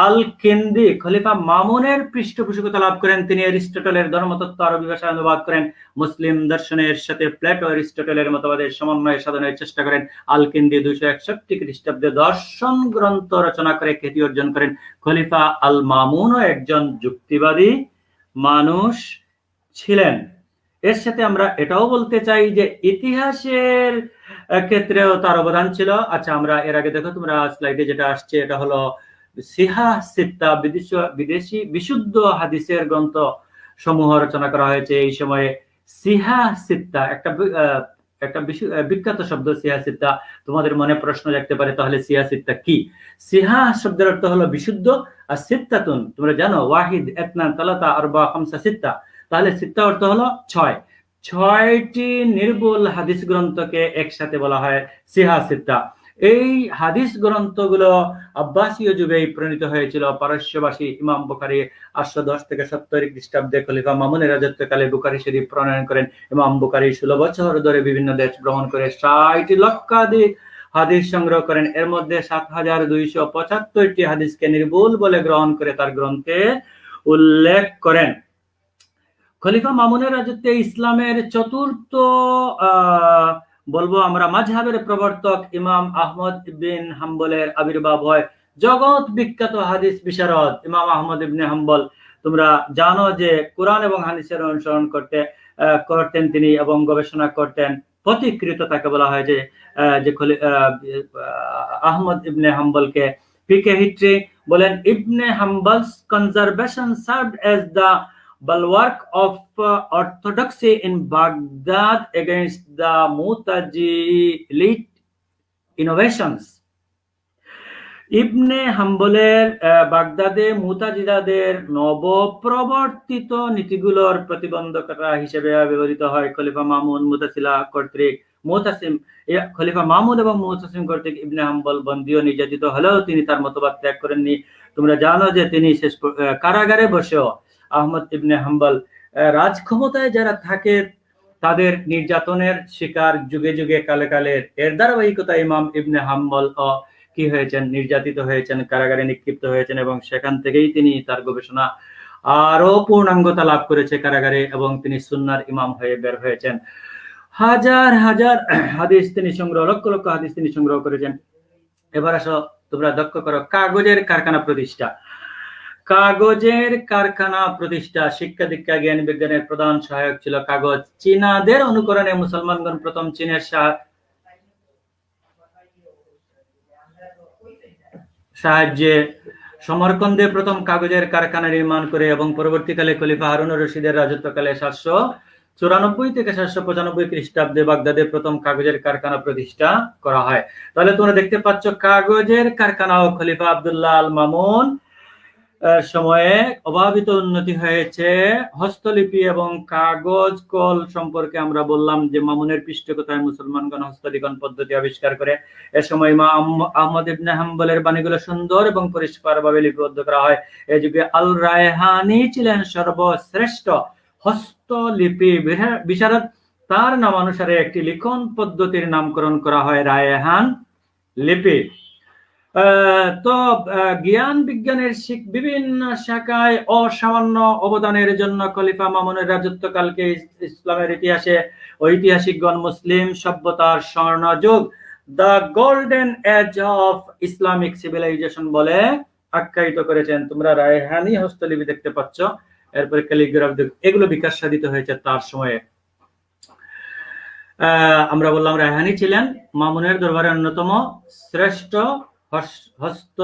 আল কিন্দি খলিফা মামুনের পৃষ্ঠপোষকতা লাভ করেন। তিনি অ্যারিস্টটলের ধর্মতত্ত্ব আরবি ভাষায় অনুবাদ করেন। মুসলিম দর্শনের সাথে প্লেটো অ্যারিস্টটলের মতবাদের সমন্বয় সাধনের চেষ্টা করেন। আল কিন্দি 261 খ্রিস্টাব্দে দর্শন গ্রন্থ রচনা করে খ্যাতি অর্জন করেন। খলিফা আল মামুনও একজন যুক্তিবাদী মানুষ ছিলেন। এর সাথে আমরা এটাও বলতে চাই যে ইতিহাসের ক্ষেত্রেও তার অবদান ছিল। আচ্ছা, আমরা এর আগে দেখো তোমরা স্লাইডে যেটা আসছে, এটা হলো সিহা সিত্তা, বিদেশি বিশুদ্ধ হাদিসের গ্রন্থ সমূহ রচনা করা হয়েছে এই সময়ে। সিহা সিত্তা একটা বিখ্যাত শব্দ সিহা সিত্তা। তোমাদের মনে প্রশ্ন জাগতে পারে তাহলে সিহা সিত্তা কি? সিহা শব্দের অর্থ হলো বিশুদ্ধ, আর সিত্তাতুন তোমরা জানো ওয়াহিদ, ইতনান, তালাতা, আরবা, খামসা, সিত্তা। তাহলে সিত্তা অর্থ হলো ছয়। ছয়টি নির্ভুল হাদিস গ্রন্থকে একসাথে বলা হয় সিহা সিত্তা। এই হাদিস গ্রন্থগুলো আব্বাসীয় যুগেই প্রণীত হয়েছিল। পারস্যবাসী ইমাম বুখারী 810 থেকে 70 খ্রিস্টাব্দে খলিফা মামুনের রাজত্বকালে বুখারী শরীফ প্রণয়ন করেন। ইমাম বুখারী 16 বছর ধরে বিভিন্ন দেশ ভ্রমণ করে 60 লক্ষাধিক হাদিস সংগ্রহ করেন। এর মধ্যে 7275টি হাদিসকে নির্ভুল বলে গ্রহণ করে তার গ্রন্থে উল্লেখ করেন। খলিফা মামুনের রাজত্বে ইসলামের চতুর্থ বলবো আমরা মাযহাবের প্রবর্তক ইমাম আহমদ বিন হাম্বলের আবির্ভাব হয়। জগৎ বিখ্যাত হাদিস বিশারদ ইমাম আহমদ ইবনে হাম্বল, তোমরা জানো যে কোরআন এবং হাদিসের অনুসরণ করতেন তিনি এবং গবেষণা করতেন। পথিকৃত তাকে বলা হয় যে আহমদ ইবনে হাম্বলকে পিকে হিস্ট্রি বলেন। Ibn Hanbal's conservation served as the bulwark of orthodoxy in Baghdad against the Mu'tazilite innovations. ইবনে হাম্বলের বাগদাদে মুতাজিলাদের নবপ্রবর্তিত নীতিগুলোর প্রতিবন্ধকতা হিসেবে ব্যবহৃত হয়। খলিফা মামুন খলিফা মামুন এবং মুতাসিম কর্তৃক ইবনে হাম্বল বন্দী ও নির্যাতিত হলেও তিনি তার মতবাদ ত্যাগ করেননি। তোমরা জানো যে তিনি শেষ কারাগারে বসেও আহমদ ইবনে হাম্বল রাজ ক্ষমতায় যারা থাকে তাদের নির্যাতনের শিকার যুগে যুগে কালে কালে এর ধারাবাহিকতা ইমাম ইবনে হাম্বল কি হয়েছেন, নির্যাতিত হয়েছেন, কারাগারে নিক্ষিপ্ত হয়েছেন এবং সেখান থেকেই তিনি তার গবেষণা আরো পূর্ণাঙ্গতা লাভ করেছে কারাগারে এবং তিনি সুন্নাহর ইমাম হয়ে বের হয়েছেন। হাজার হাজার হাদিস তিনি সংগ্রহ, লক্ষ লক্ষ হাদিস তিনি সংগ্রহ করেছেন। এবার আসো তোমরা লক্ষ্য করো কাগজের কারখানা প্রতিষ্ঠা। কাগজের কারখানা প্রতিষ্ঠা শিক্ষা দীক্ষা জ্ঞান বিজ্ঞানের প্রধান সহায়ক ছিল কাগজ। চীনাদের অনুকরণে মুসলমানগণ প্রথম চীনের সাহায্যে সমরকন্দে প্রথম কাগজের কারখানা নির্মাণ করে এবং পরবর্তীকালে খলিফা হারুনুর রশিদের রাজত্বকালে 794 থেকে 795 খ্রিস্টাব্দে বাগদাদে প্রথম কাগজের কারখানা প্রতিষ্ঠা করা হয়। তাহলে তোমরা দেখতে পাচ্ছ কাগজের কারখানা ও খলিফা আব্দুল্লাহ আল মামুন সময়ে অভাবিত উন্নতি হয়েছে। হস্তলিপি এবং কাগজ কল সম্পর্কে আমরা বললাম যে মামুনের পৃষ্ঠপোষকতায় মুসলমানগণ হস্তলিখন পদ্ধতি আবিষ্কার করে। এ সময় ইমাম আহমদ ইবনে হাম্বলের বাণীগুলো সুন্দর এবং পরিষ্কারভাবে লিপিবদ্ধ করা হয়। এই যুগে আল রায়হানি ছিলেন সর্বশ্রেষ্ঠ হস্তলিপি বিশারদ। তার নামানুসারে একটি লিখন পদ্ধতির নামকরণ করা হয় রায়হান লিপি। তো জ্ঞান বিজ্ঞানের বিভিন্ন শাখায় অসামান্য অবদানের জন্য খলিফা মামুনের রাজত্বকালকে ইসলামের ইতিহাসে ঐতিহাসিকগণ মুসলিম সভ্যতার স্বর্ণযুগ, the golden age of Islamic civilisation বলে আখ্যায়িত করেছেন। তোমরা রায়হানি হস্তলিপি দেখতে পাচ্ছ, এরপরে ক্যালিগ্রাফি, এগুলো বিকাশ সাধিত হয়েছে তার সময়ে। আমরা বললাম রায়হানি ছিলেন মামুনের দরবারে অন্যতম শ্রেষ্ঠ হস্ত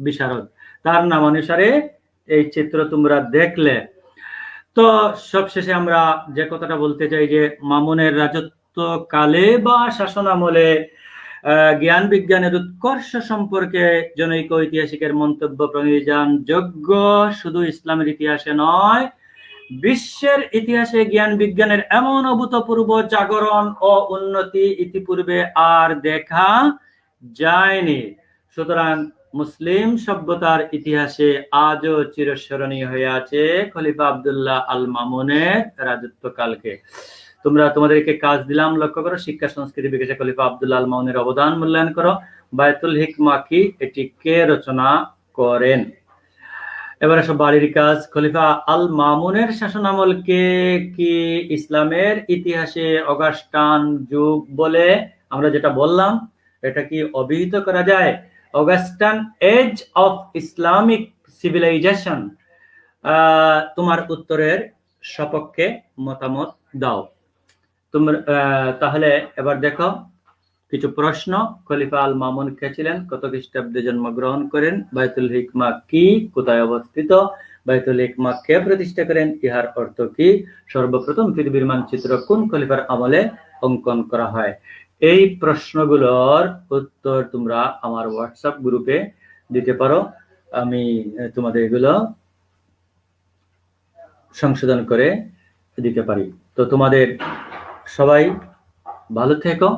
বিশারদ। তার নাম অনুসারে এই চিত্র তোমরা দেখলে। তো সবশেষে আমরা যে কথাটা বলতে চাই যে মামুনের রাজত্বকালে বা শাসনামলে জ্ঞান বিজ্ঞানের উৎকর্ষ সম্পর্কে জনৈক ঐতিহাসিকের মন্তব্য প্রণিধানযোগ্য। শুধু ইসলামের ইতিহাসে নয়, বিশ্বের ইতিহাসে জ্ঞান বিজ্ঞানের এমন অভূতপূর্ব জাগরণ ও উন্নতি ইতিপূর্বে আর দেখা যায়নি। সুতরাং মুসলিম সভ্যতার ইতিহাসে আজও চিরস্মরণীয় হয়ে আছে খলিফা আব্দুল্লাহ আল মামুনের রাজত্বকালকে। তোমরা তোমাদেরকে কাজ দিলাম, লক্ষ্য করো শিক্ষা সংস্কৃতি বিকাশে খলিফা আব্দুল্লাহ আল মামুনের অবদান মূল্যায়ন করো। বায়তুল হিকমা কি, এটি কে রচনা করেন? এবার সব বাড়ির কাজ। খলিফা আল মামুনের শাসনামলকে কি ইসলামের ইতিহাসে অগাস্টান যুগ বলে আমরা যেটা বললাম এটা কি অভিহিত করা যায়? Augustan age of Islamic civilization. তোমার উত্তরের সপক্ষে মতামত দাও। তাহলে এবার দেখো কিছু প্রশ্ন। খলিফা আল মামুন কে ছিলেন? কত খ্রিস্টাব্দে জন্মগ্রহণ করেন? বায়তুল হিকমা কি, কোথায় অবস্থিত? বাইতুল হিকমা কে প্রতিষ্ঠা করেন? ইহার অর্থ কি? সর্বপ্রথম পৃথিবীর মানচিত্র কোন খলিফার আমলে অঙ্কন করা হয়? এই প্রশ্নগুলোর উত্তর তোমরা আমার হোয়াটসঅ্যাপ গ্রুপে দিতে পারো, আমি তোমাদের এগুলো সংশোধন করে দিতে পারি। তো তোমাদের সবাই ভালো থেকো,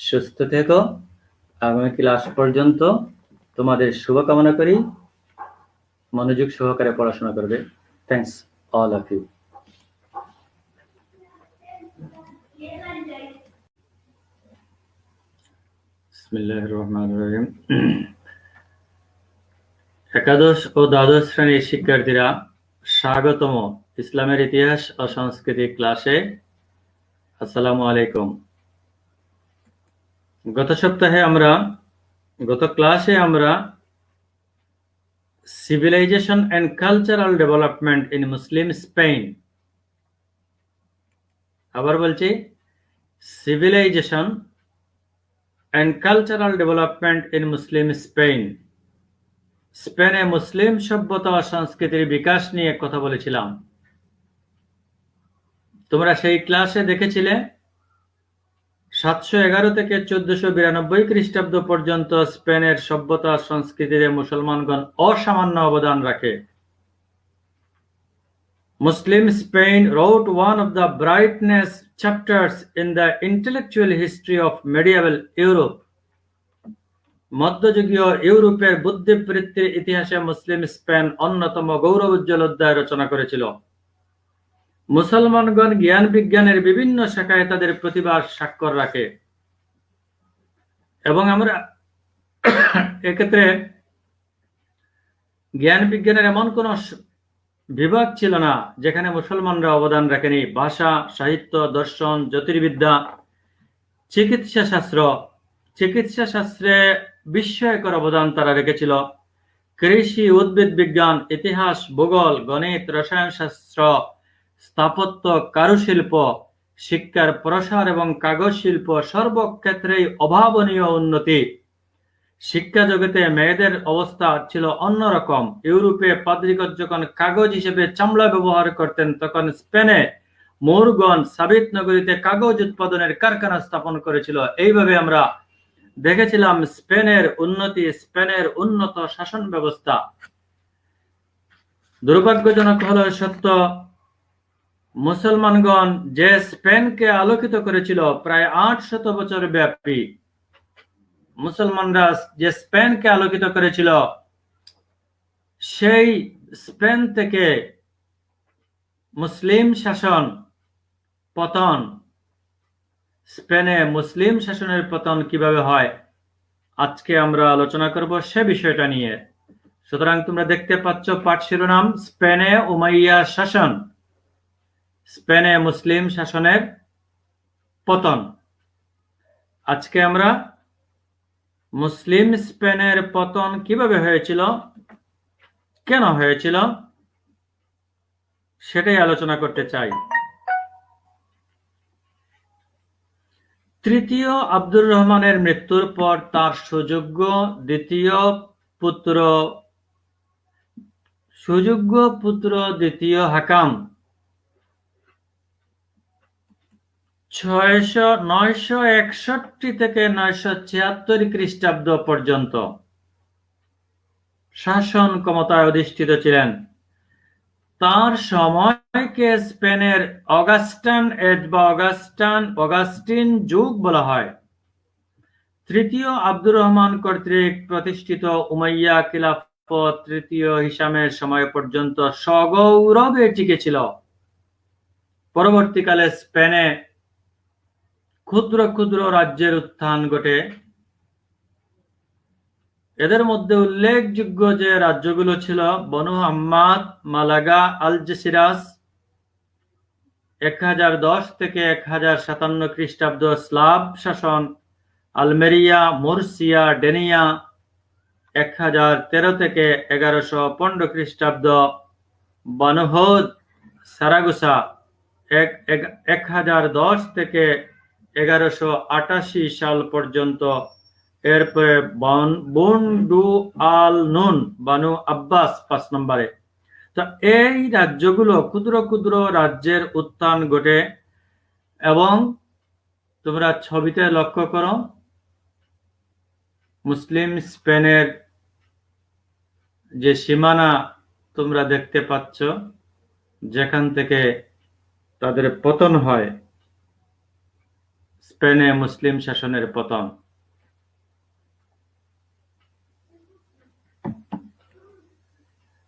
সুস্থ থেকো, আগামী ক্লাস পর্যন্ত তোমাদের শুভকামনা করি। মনোযোগ সহকারে পড়াশোনা করবে। Thanks all of you. বিসমিল্লাহির রহমানির রহিম। একাদশ ও দ্বাদশ শ্রেণীর শিক্ষার্থীরা স্বাগতম ইসলামের ইতিহাস ও সংস্কৃতি ক্লাসে। আসসালামু আলাইকুম। গত ক্লাসে আমরা civilization and cultural development in Muslim Spain, আবার বলছি, civilization and cultural development in Muslim Spain, স্পেনে মুসলিম সভ্যতা ও সংস্কৃতির বিকাশ নিয়ে কথা বলেছিলাম। তোমরা সেই ক্লাসে দেখেছিলে 711 থেকে 1492 খ্রিস্টাব্দ পর্যন্ত স্পেনের সভ্যতা সংস্কৃতিতে মুসলমানগণ অসামান্য অবদান রাখে। Muslim Spain wrote one of the brightest chapters in the intellectual history of medieval Europe. মধ্যযুগীয় ইউরোপের বুদ্ধিবৃত্তির ইতিহাসে মুসলিম স্পেন অন্যতম গৌরবোজ্জ্বল অধ্যায় রচনা করেছিল। মুসলমানগণ জ্ঞান বিজ্ঞানের বিভিন্ন শাখায় তাদের প্রতিভার স্বাক্ষর রাখে এবং আমরা এক্ষেত্রে জ্ঞান বিজ্ঞানের এমন কোন বিভাগ ছিল না যেখানে মুসলমানরা অবদান রাখেনি। ভাষা, সাহিত্য, দর্শন, জ্যোতির্বিদ্যা, চিকিৎসা শাস্ত্রে বিস্ময়কর অবদান তারা রেখেছিল। কৃষি, উদ্ভিদ বিজ্ঞান, ইতিহাস, ভূগোল, গণিত, রসায়ন শাস্ত্র, স্থাপত্য, কারুশিল্প, শিক্ষার প্রসার এবং কাগজ শিল্প সর্বক্ষেত্রেই অভাবনীয় উন্নতি। শিক্ষা জগতে মেয়েদের অবস্থা ছিল অন্যরকম। ইউরোপে পাদ্রীগণ যখন কাগজ হিসেবে চামড়া ব্যবহার করতেন, তখন স্পেনে মোরগণ সাবিত নগরীতে কাগজ উৎপাদনের কারখানা স্থাপন করেছিল। এইভাবে আমরা দেখেছিলাম স্পেনের উন্নতি, স্পেনের উন্নত শাসন ব্যবস্থা। দুর্ভাগ্যজনক হলো সত্য, মুসলমানগণ যে স্পেনকে আলোকিত করেছিল প্রায় 800 বছর ব্যাপী, মুসলমানরা যে স্পেনকে আলোকিত করেছিল, সেই স্পেন থেকে মুসলিম শাসন পতন, স্পেনে মুসলিম শাসনের পতন কিভাবে হয় আজকে আমরা আলোচনা করব সে বিষয়টা নিয়ে। সুতরাং তোমরা দেখতে পাচ্ছ পাঠ শিরোনাম স্পেনে উমাইয়া শাসন, স্পেনে মুসলিম শাসনের পতন। আজকে আমরা মুসলিম স্পেনের পতন কিভাবে হয়েছিল, কেন হয়েছিল, সেটাই আলোচনা করতে চাই। তৃতীয় আব্দুর রহমানের মৃত্যুর পর তার সুযোগ্য পুত্র দ্বিতীয় হাকাম 961 থেকে 976 খ্রিস্টাব্দ পর্যন্ত শাসন ক্ষমতায় অধিষ্ঠিত ছিলেন। তার সময়কে স্পেনের অগাস্টান এজ বা অগাস্টিন যুগ বলা হয়। তৃতীয় আব্দুর রহমান কর্তৃক প্রতিষ্ঠিত উমাইয়া খিলাফত তৃতীয় হিসামের সময় পর্যন্ত সগৌরবে টিকে ছিল। পরবর্তীকালে স্পেনে ক্ষুদ্র ক্ষুদ্র রাজ্যের উত্থান ঘটে। এদের মধ্যে উল্লেখযোগ্য যে রাজ্যগুলো ছিল বনু হাম্মাদ, মালাগা, আলজেসিরাস 1010 থেকে 1057 খ্রিস্টাব্দ স্লাভ শাসন, আলমেরিয়া, মুরসিয়া, ডেনিয়া 1013 থেকে 1115 খ্রিস্টাব্দ, বানুহদ, সারাগোসা 1010 থেকে 1188 সাল পর্যন্ত। এরপরে বুন ডু আল নুন, বানু আব্বাস 5 নম্বরে। তো এই রাজ্যগুলো ক্ষুদ্র ক্ষুদ্র রাজ্যের উত্থান ঘটে এবং তোমরা ছবিতে লক্ষ্য করো মুসলিম স্পেনের যে সীমানা তোমরা দেখতে পাচ্ছ, যেখান থেকে তাদের পতন হয়, স্পেনে মুসলিম শাসনের পতন।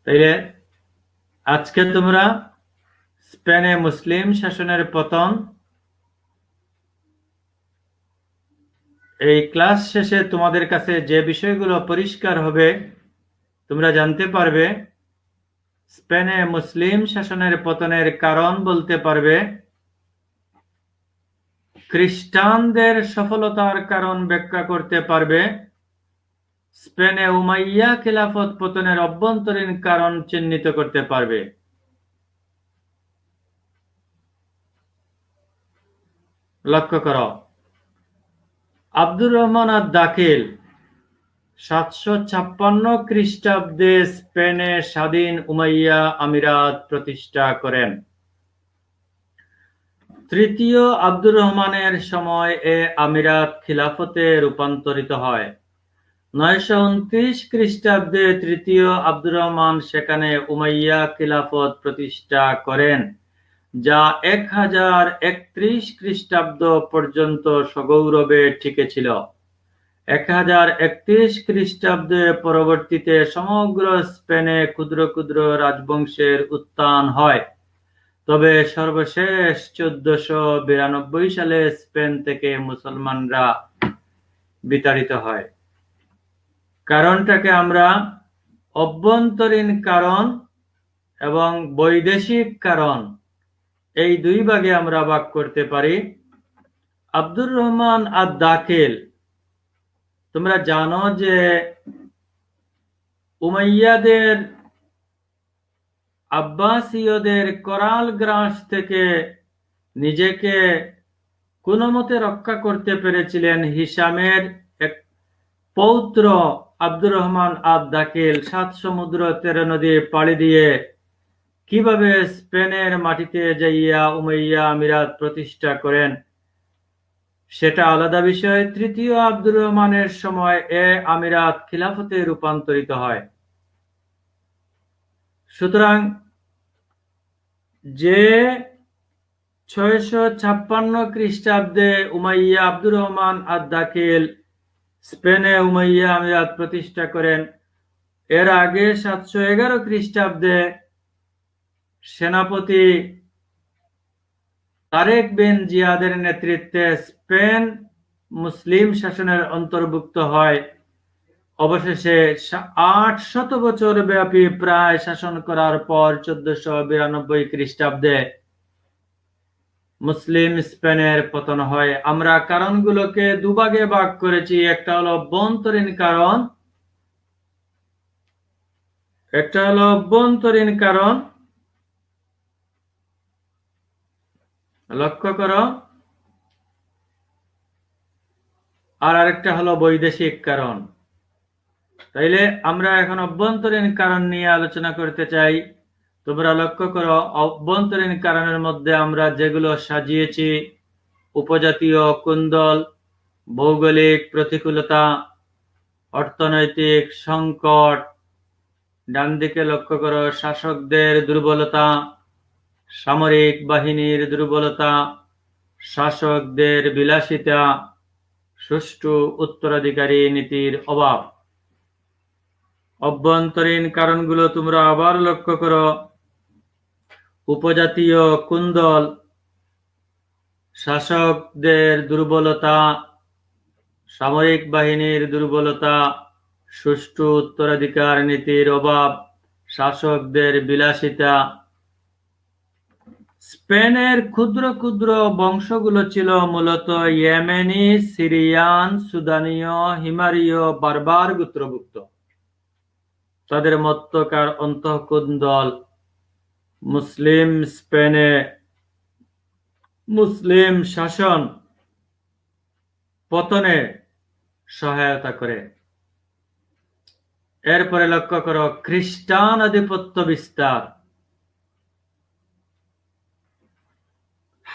তাইলে আজকে তোমরা স্পেনে মুসলিম শাসনের পতন এই ক্লাস শেষে তোমাদের কাছে যে বিষয়গুলো পরিষ্কার হবে, তোমরা জানতে পারবে স্পেনে মুসলিম শাসনের পতনের কারণ বলতে পারবে, খ্রিস্টানদের সফলতার কারণ ব্যাখ্যা করতে পারবে, স্পেনে উমাইয়া খিলাফত পতনের অভ্যন্তরীণ কারণ চিহ্নিত করতে পারবে। লক্ষ্য করো, আব্দুর রহমান আদ-দাখিল 756 খ্রিস্টাব্দে স্পেনে স্বাধীন উমাইয়া আমিরাত প্রতিষ্ঠা করেন। তৃতীয় আব্দুর রহমানের সময় এ আমিরাত খিলাফতে রূপান্তরিত হয়। 929 খ্রিস্টাব্দে তৃতীয় আব্দুর রহমান সেখানে উমাইয়া খিলাফত প্রতিষ্ঠা করেন, যা 1031 খ্রিস্টাব্দ পর্যন্ত সগৌরবে টিকে ছিল। 1031 খ্রিস্টাব্দে পরবর্তীতে সমগ্র স্পেনে ক্ষুদ্র ক্ষুদ্র রাজবংশের উত্থান হয়, তবে সর্বশেষ 1492 সালে স্পেন থেকে মুসলমানরা বিতাড়িত হয়। কারণটাকে আমরা অভ্যন্তরীণ কারণ এবং বৈদেশিক কারণ এই দুই ভাগে আমরা ভাগ করতে পারি। আব্দুর রহমান আদ-দাখিল, তোমরা জানো যে উমাইয়াদের আব্বাসীয়দের করাল গ্রাস থেকে নিজেকে কোনো মতে রক্ষা করতে পেরেছিলেন হিশামের এক পৌত্র আব্দুর রহমান আদ-দাখিল 7 সমুদ্র 13 নদী পাড়ি দিয়ে কিভাবে স্পেনের মাটিতে যাইয়া উমাইয়া আমিরাত প্রতিষ্ঠা করেন সেটা আলাদা বিষয়। তৃতীয় আব্দুর রহমানের সময় এ আমিরাত খিলাফতে রূপান্তরিত হয়। সুতরাং যে 656 খ্রিস্টাব্দে উমাইয়া আব্দুর রহমান আদ-দাখিল স্পেনে উমাইয়া আমিরাত প্রতিষ্ঠা করেন, এর আগে 711 খ্রিস্টাব্দে সেনাপতি তারেক বিন জিয়াদের নেতৃত্বে স্পেন মুসলিম শাসনের অন্তর্ভুক্ত হয়। অবশেষে 800 বছর ব্যাপী প্রায় শাসন করার পর 1492 খ্রিস্টাব্দে মুসলিম স্পেনের পতন হয়। আমরা কারণগুলোকে দুভাগে ভাগ করেছি, একটা হলো অভ্যন্তরীণ কারণ, একটা হলো অভ্যন্তরীণ কারণ, লক্ষ্য করো, আর আরেকটা হলো বৈদেশিক কারণ। তাইলে আমরা এখন অভ্যন্তরীণ কারণ নিয়ে আলোচনা করতে চাই। তোমরা লক্ষ্য করো, অভ্যন্তরীণ কারণের মধ্যে আমরা যেগুলো সাজিয়েছি, উপজাতীয় কুন্দল, ভৌগোলিক প্রতিকূলতা, অর্থনৈতিক সংকট, ডান দিকে লক্ষ্য করো শাসকদের দুর্বলতা, সামরিক বাহিনীর দুর্বলতা, শাসকদের বিলাসিতা, সুষ্ঠু উত্তরাধিকারী নীতির অভাব। অভ্যন্তরীণ কারণগুলো তোমরা আবার লক্ষ্য করো, উপজাতীয় কুন্দল, শাসকদের দুর্বলতা, সামরিক বাহিনীর দুর্বলতা, সুষ্ঠু উত্তরাধিকার নীতির অভাব, শাসকদের বিলাসিতা। স্পেনের ক্ষুদ্র ক্ষুদ্র বংশগুলো ছিল মূলত ইয়েমেনি, সিরিয়ান, সুদানীয়, হিমারীয়, বারবার গোত্রভুক্ত। তাদের মধ্যকার অন্তঃকুন্দল মুসলিম স্পেনে মুসলিম শাসন পতনে সহায়তা করে। এরপরে লক্ষ্য করো খ্রিস্টান আধিপত্য বিস্তার।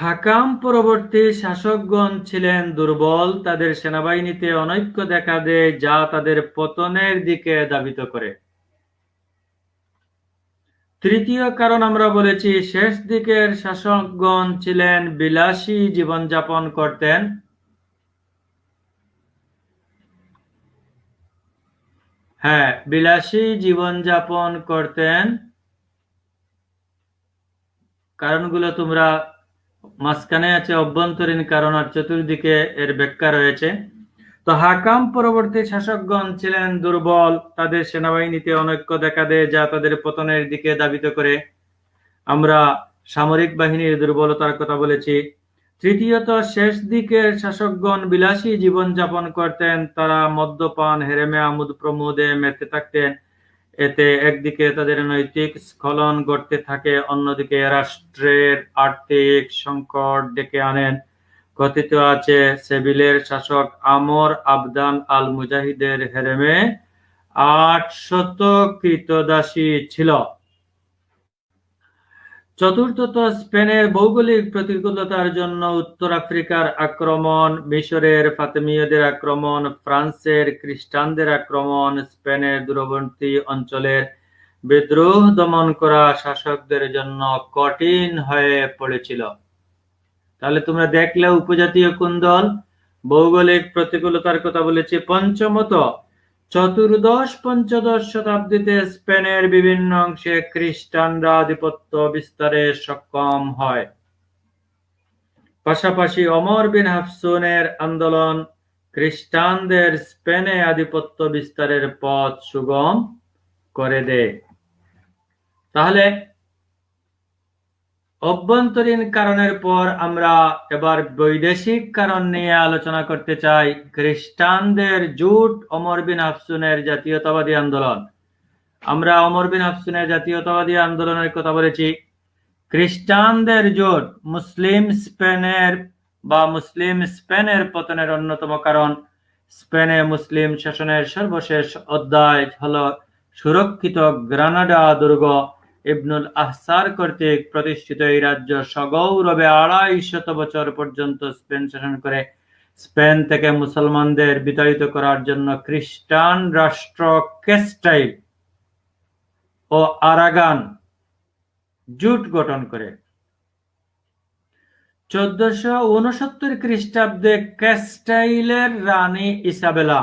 হাকাম পরবর্তী শাসকগণ ছিলেন দুর্বল, তাদের সেনাবাহিনীতে অনৈক্য দেখা দেয় যা তাদের পতনের দিকে ধাবিত করে। তৃতীয় কারণ আমরা বলেছি, শেষ দিকের শাসকগণ ছিলেন বিলাসী জীবনযাপন করতেন। হ্যাঁ, বিলাসী জীবনযাপন করতেন। কারণগুলো তোমরা মাঝখানে আছে অভ্যন্তরীণ কারণ, আর চতুর্দিকে এর ব্যাখ্যা রয়েছে। তো হাকাম পরবর্তী শাসকগণ ছিলেন দুর্বল, তাদের সেনাবাহিনীতে অনৈক্য দেখা দেয় যা তাদের পতনের দিকে ধাবিত করে। আমরা সামরিক বাহিনীর দুর্বলতার কথা বলেছি। তৃতীয়ত, শেষ দিকের শাসকগণ বিলাসী জীবনযাপন করতেন, তারা মদ্যপান, হেরেমে আমোদ প্রমোদে মেতে থাকতেন। এতে একদিকে তাদের নৈতিক স্খলন ঘটতে থাকে, অন্যদিকে রাষ্ট্রের আর্থিক সংকট ডেকে আনেন। কথিত আছে, সেভিলের শাসক আমর আবদান আল মুজাহিদের হেরেমে 800 কৃতদাসী ছিল। চতুর্থত, স্পেনের ভৌগোলিক প্রতিকূলতার জন্য উত্তর আফ্রিকার আক্রমণ, মিশরের ফাতেমীয়দের আক্রমণ, ফ্রান্সের খ্রিস্টানদের আক্রমণ, স্পেনের দূরবর্তী অঞ্চলের বিদ্রোহ দমন করা শাসকদের জন্য কঠিন হয়ে পড়েছিল। তাহলে তোমরা দেখলে উপজাতীয় কুন্দল, ভৌগোলিক প্রতিকূলতার কথা বলেছি। পঞ্চমত, চতুর্দশ-পঞ্চদশ শতাব্দীতে স্পেনের বিভিন্ন অংশে খ্রিস্টানরা আধিপত্য বিস্তারে সক্ষম হয়। পাশাপাশি ওমর বিন হাফসুনের আন্দোলন খ্রিস্টানদের স্পেনে আধিপত্য বিস্তারের পথ সুগম করে দেয়। তাহলে অভ্যন্তরীণ কারণের পর আমরা এবার বৈদেশিক কারণ নিয়ে আলোচনা করতে চাই। খ্রিস্টানদের জোট, ওমর বিন হাফসুনের জাতীয়তাবাদী আন্দোলন। আমরা ওমর বিন হাফসুনের জাতীয়তাবাদী আন্দোলনের কথা বলেছি। খ্রিস্টানদের জোট মুসলিম স্পেনের পতনের অন্যতম কারণ। স্পেনে মুসলিম শাসনের সর্বশেষ অধ্যায় হলো সুরক্ষিত গ্রানাডা দুর্গ। ইবনুল আহসার কর্তৃক প্রতিষ্ঠিত এই রাজ্য সগৌরবে 250 বছর পর্যন্ত স্পেন শাসন করে। স্পেন থেকে মুসলমানদের বিতাড়িত করার জন্য খ্রিস্টান রাষ্ট্র ক্যাস্টাইল ও আরাগান জোট গঠন করে। 1469 খ্রিস্টাব্দে ক্যাস্টাইলের রানী ইসাবেলা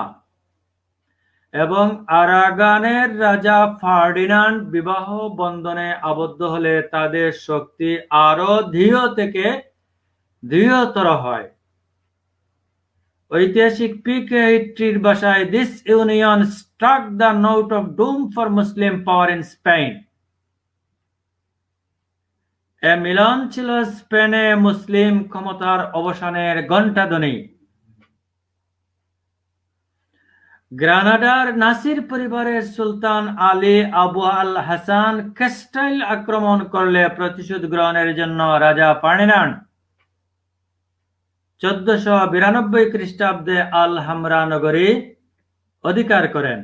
এবং আরাগানের রাজা ফার্ডিনান্ড বিবাহ বন্ধনে আবদ্ধ হলে তাদের শক্তি আরো দৃঢ় থেকে দৃঢ়তর হয়। ঐতিহাসিক পিকে হিস্ট্রির ভাষায়, this union struck the note of doom for Muslim power in Spain. এ মিলন ছিল স্পেনে মুসলিম ক্ষমতার অবসানের ঘণ্টাধ্বনি। গ্রানাডার নাসির পরিবারের সুলতান আলী আবু আল হাসান ক্যাস্টাইল আক্রমণ করলে প্রতিশোধ গ্রহণের জন্য রাজা ফার্ডিনান্ড 1492 খ্রিস্টাব্দে আল হামরা নগরী অধিকার করেন।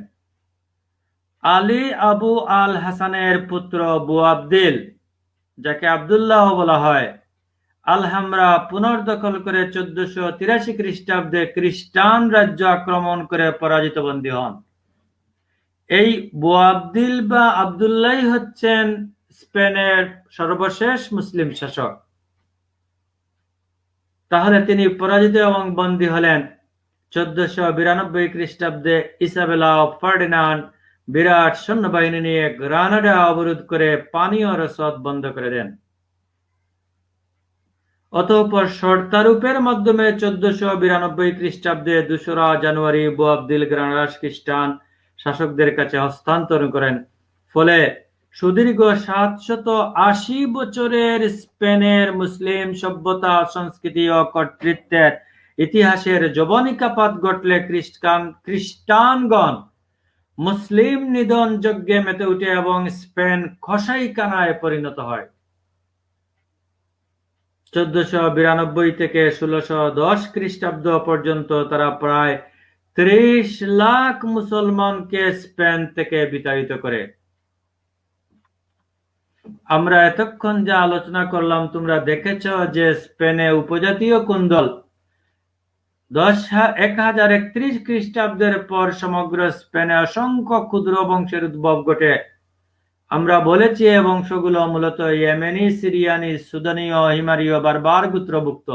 আলী আবু আল হাসানের পুত্র বুআবদিল, যাকে আবদুল্লাহ বলা হয়, আল হামরা পুনর্দখল করে 1483 খ্রিস্টাব্দে খ্রিস্টান রাজ্য আক্রমণ করে পরাজিত বন্দী হন। এই বুআবদিল বা আবদুল্লাহ হচ্ছেন স্পেনের সর্বশেষ মুসলিম শাসক। তাহলে তিনি পরাজিত এবং বন্দী হলেন। 1492 খ্রিস্টাব্দে ইসাবেলা ও ফার্ডিনান্ড বিরাট সৈন্যবাহিনী নিয়ে গ্রানাডা অবরোধ করে পানীয় রসদ বন্ধ করে দেন। অতঃপর শর্তারোপের মাধ্যমে 1492 খ্রিস্টাব্দে 2রা জানুয়ারি বুআবদিল গ্রানাডা খ্রিস্টান শাসকদের কাছে হস্তান্তর করেন। ফলে সুদীর্ঘ 780 বছরের স্পেনের মুসলিম সভ্যতা, সংস্কৃতি ও কর্তৃত্বের ইতিহাসের যবনিকাপাত ঘটলে খ্রিস্টানগণ মুসলিম নিধন যজ্ঞে মেতে উঠে এবং স্পেন কসাইখানায় পরিণত হয়। 1492 থেকে 1610 খ্রিস্টাব্দ পর্যন্ত তারা প্রায় 30 লাখ মুসলমানকে স্পেন থেকে বিতাড়িত করে। আমরা এতক্ষণ যা আলোচনা করলাম তোমরা দেখেছ যে স্পেনে উপজাতীয় কুন্দল 1031 খ্রিস্টাব্দের পর সমগ্র স্পেনে অসংখ্য ক্ষুদ্র বংশের উদ্ভব ঘটে। আমরা বলেছি এই বংশগুলো মূলত ইয়েমেনি, সিরিয়ানি, সুদানীয়, হিমারীয়, বারবার গোত্রভুক্ত।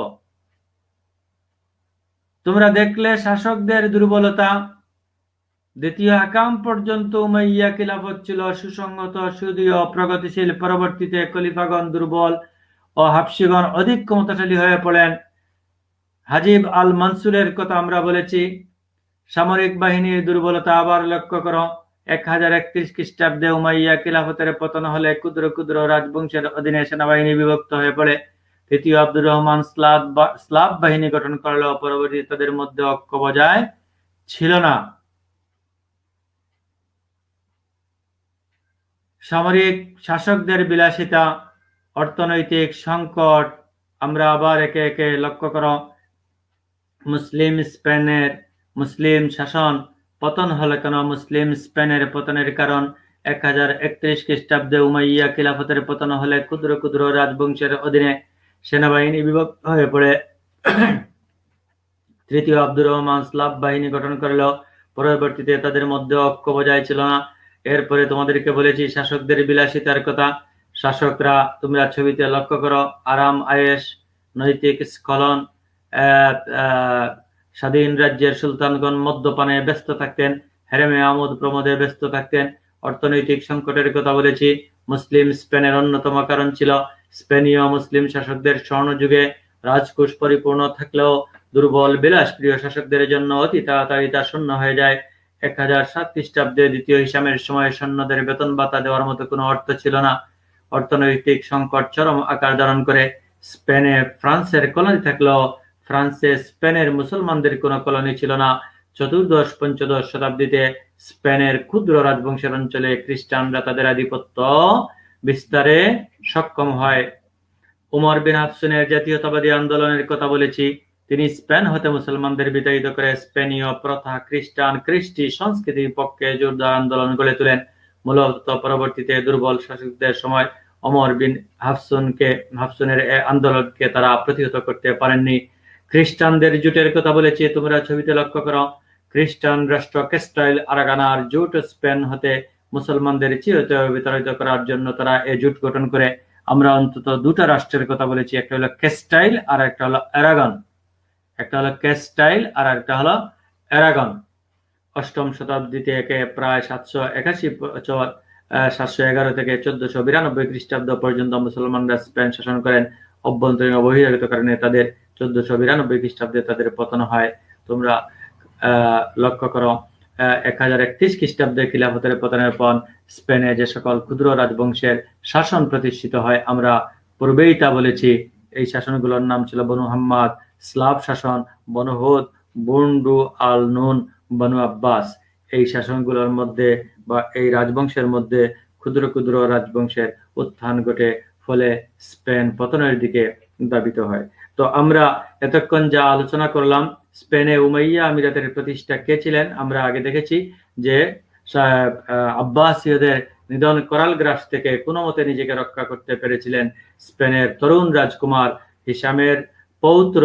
তোমরা দেখলে শাসকদের দুর্বলতা। দ্বিতীয় হাকাম পর্যন্ত উমাইয়া খিলাফত ছিল সুসংহত, সুদৃঢ়, প্রগতিশীল। পরবর্তীতে খলিফাগণ দুর্বল ও হাবশিগণ অধিক ক্ষমতাশালী হয়ে পড়েন। হাজিব আল মানসুরের কথা আমরা বলেছি। সামরিক বাহিনীর দুর্বলতা আবার লক্ষ্য করো। 1031 খ্রিস্টাব্দে উমাইয়া খিলাফতের পতন হলে ক্ষুদ্র ক্ষুদ্র রাজবংশের অধীনে সেনাবাহিনী বিভক্ত হয়ে পড়ে। তৃতীয় আব্দুর রহমান স্লাভ বাহিনী গঠন করলেও পরবর্তীতে তাদের মধ্যে ঐক্য বজায় ছিল না। সামরিক শাসকদের বিলাসিতা, অর্থনৈতিক সংকট আমরা আবার একে একে লক্ষ্য করো। মুসলিম শাসন পতন হলো কেন? মুসলিম স্পেনের পতনের কারণ 1031 খ্রিস্টাব্দে উমাইয়া খিলাফতের পতন হলে ক্ষুদ্র ক্ষুদ্র রাজবংশের অধীনে সেনাবাহিনী বিভক্ত হয়ে পড়ে। তৃতীয় আব্দুর রহমান স্লাভ বাহিনী গঠন করলেও পরবর্তীতে তাদের মধ্যে ঐক্য বজায় ছিল না। এরপরে তোমাদেরকে বলেছি শাসকদের বিলাসিতার কথা। শাসকরা তোমরা ছবিতে লক্ষ্য করো, আরাম আয়েশ, নৈতিক স্খলন। স্বাধীন রাজ্যের সুলতানগণ মদ্যপানে ব্যস্ত থাকতেন, হেরেমে আমোদ প্রমোদে ব্যস্ত থাকতেন। অর্থনৈতিক সংকটের কথা বলেছি। মুসলিম স্পেনের অন্যতম কারণ ছিল স্পেনীয় মুসলিম শাসকদের স্বর্ণযুগে রাজকোষ পরিপূর্ণ থাকলেও দুর্বল বিলাসপ্রিয় শাসকদের জন্য অতি তাড়াতাড়ি তা শূন্য হয়ে যায়। 1007 খ্রিস্টাব্দে দ্বিতীয় হিসামের সময় সৈন্যদের বেতন ভাতা দেওয়ার মতো কোনো অর্থ ছিল না। অর্থনৈতিক সংকট চরম আকার ধারণ করে। স্পেনে ফ্রান্সের কলোনি থাকলেও ফ্রান্সে স্পেনের মুসলমানদের কোনো কলোনি ছিল না। চতুর্দশ-পঞ্চদশ শতাব্দীতে স্পেনের ক্ষুদ্র রাজবংশের অঞ্চলে খ্রিস্টানরা তাদের আধিপত্য বিস্তারে সক্ষম হয়। উমর বিন হাফসুনের জাতীয়তাবাদী আন্দোলনের কথা বলেছি। তিনি স্পেন হতে মুসলমানদের বিতাড়িত করে স্পেনীয় প্রথা, খ্রিস্টান, কৃষ্টি সংস্কৃতির পক্ষে জোরদার আন্দোলন গড়ে তোলেন। মূলত পরবর্তীতে দুর্বল শাসকদের সময় ওমর বিন হাফসুনের আন্দোলনকে তারা প্রতিহত করতে পারেননি। খ্রিস্টানদের জোটের কথা বলেছি, তোমরা ছবিতে লক্ষ্য করো। খ্রিস্টান রাষ্ট্র ক্যাস্টাইল আরাগানার জোট স্পেন হতে মুসলমানদের চিরতরে বিতাড়িত করার জন্য তারা এ জোট গঠন করে। আমরা অন্তত দুটো রাষ্ট্রের কথা বলেছি, একটা হলো ক্যাস্টাইল আর একটা হলো অ্যারাগন। একটা হলো ক্যাস্টাইল আর একটা হলো অ্যারাগন। অষ্টম শতাব্দীতে প্রায় 711 থেকে 1492 খ্রিস্টাব্দ পর্যন্ত মুসলমানরা স্পেন শাসন করেন। অভ্যন্তরীণ ও বহিরাগত কারণে তাদের 1492 খ্রিস্টাব্দে তাদের পতন হয়। তোমরা লক্ষ্য করো, 1031 খ্রিস্টাব্দে খিলাফতের পতনের পর স্পেনে যে সকল ক্ষুদ্র রাজবংশের শাসন প্রতিষ্ঠিত হয়, আমরা পূর্বেই তা বলেছি। এই শাসনগুলোর নাম ছিল বনু হাম্মাদ, স্লাভ শাসন, বনু হুদ, বুন্ডু আল নুন, বনু আব্বাস। এই শাসনগুলোর মধ্যে বা এই রাজবংশের মধ্যে ক্ষুদ্র ক্ষুদ্র রাজবংশের উত্থান ঘটে, ফলে স্পেন পতনের দিকে ধাবিত হয়। তো আমরা এতক্ষণ যা আলোচনা করলাম, স্পেনে উমাইয়া আমিরাতের প্রতিষ্ঠা কে ছিলেন আমরা আগে দেখেছি যে আব্বাসীয়দের নিধন করাল গ্রাস থেকে কোনো মতে নিজেকে রক্ষা করতে পেরেছিলেন স্পেনের তরুণ রাজকুমার হিসামের পৌত্র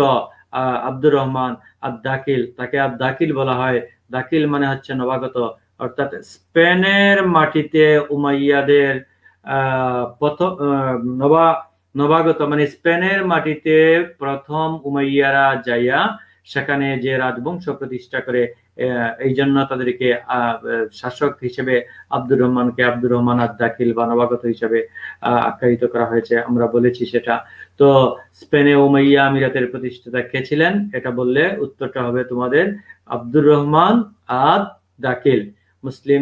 আব্দুর রহমান আদ-দাকিল। তাকে আদ-দাকিল বলা হয়। দাকিল মানে হচ্ছে নবাগত, অর্থাৎ স্পেনের মাটিতে উমাইয়াদের নবাগত মানে স্পেনের মাটিতে প্রথম উমাইয়ারা যাইয়া সেখানে যে রাজবংশ প্রতিষ্ঠা করে, এই জন্য তাদেরকে শাসক হিসেবে আব্দুর রহমান আদ-দাকিল বা নবাগত হিসেবে আখ্যায়িত করা হয়েছে। আমরা বলেছি সেটা। তো স্পেনে উমাইয়া আমিরাতের প্রতিষ্ঠাতা কে ছিলেন এটা বললে উত্তরটা হবে তোমাদের আব্দুর রহমান আদ-দাকিল। মুসলিম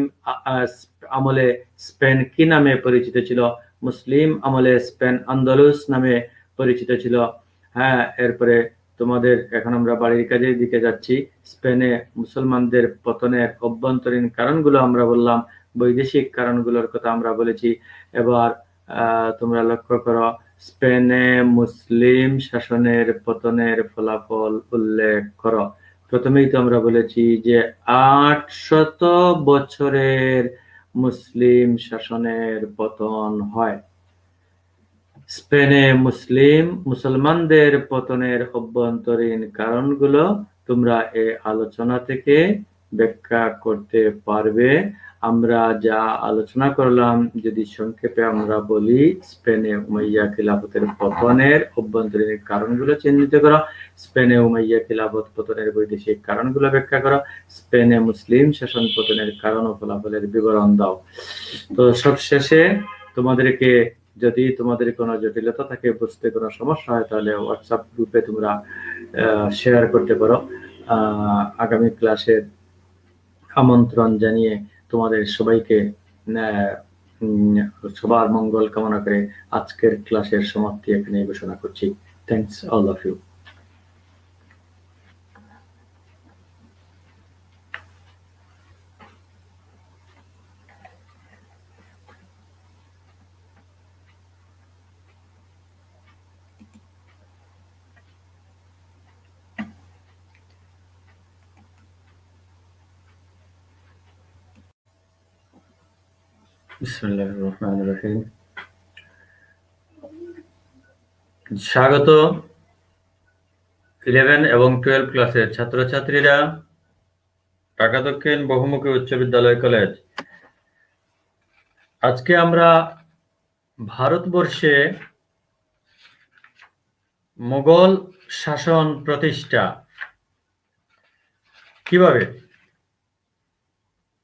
আমলে স্পেন কি নামে পরিচিত ছিল? মুসলিম আমলে স্পেন আন্দালুস নামে পরিচিত ছিল। হ্যাঁ, এরপরে তোমাদের এখন আমরা বাড়ির কাজের দিকে যাচ্ছি। স্পেনে মুসলমানদের পতনের অভ্যন্তরীণ কারণগুলো আমরা বললাম, বৈদেশিক কারণগুলোর কথা আমরা বলেছি। এবার তোমরা লক্ষ্য করো, স্পেনে মুসলিম শাসনের পতনের ফলাফল উল্লেখ করো। প্রথমেই তো আমরা বলেছি যে 800 বছরের মুসলিম শাসনের পতন হয়। স্পেনে মুসলমানদের পতনের অভ্যন্তরীণ কারণগুলো তোমরা এই আলোচনা থেকে ব্যাখ্যা করতে পারবে। আমরা যা আলোচনা করলাম যদি সংক্ষেপে আমরা বলি, স্পেনে উমাইয়া খিলাফতের পতনের অভ্যন্তরীণ কারণগুলো চিহ্নিত করো, স্পেনে উমাইয়া খিলাফত পতনের বৈদেশিক কারণগুলো ব্যাখ্যা করো, স্পেনে মুসলিম শাসন পতনের কারণ ও ফলাফলের বিবরণ দাও। তো সবশেষে তোমাদেরকে, যদি তোমাদের কোনো জটিলতা থাকে, বুঝতে কোনো সমস্যা হয়, তাহলে হোয়াটসঅ্যাপ গ্রুপে তোমরা শেয়ার করতে পারো। আগামী ক্লাসের আমন্ত্রণ জানিয়ে তোমাদের সবাইকে সবার মঙ্গল কামনা করে আজকের ক্লাসের সমাপ্তি এখানে ঘোষণা করছি। Thanks all of you. বিসমিল্লাহির রহমানির রহিম। স্বাগত 11 এবং 12 ক্লাসের ছাত্রছাত্রীরা, ঢাকা দক্ষিণ বহুমুখী উচ্চ বিদ্যালয় কলেজ। আজকে আমরা ভারতবর্ষে মুঘল শাসন প্রতিষ্ঠা, কিভাবে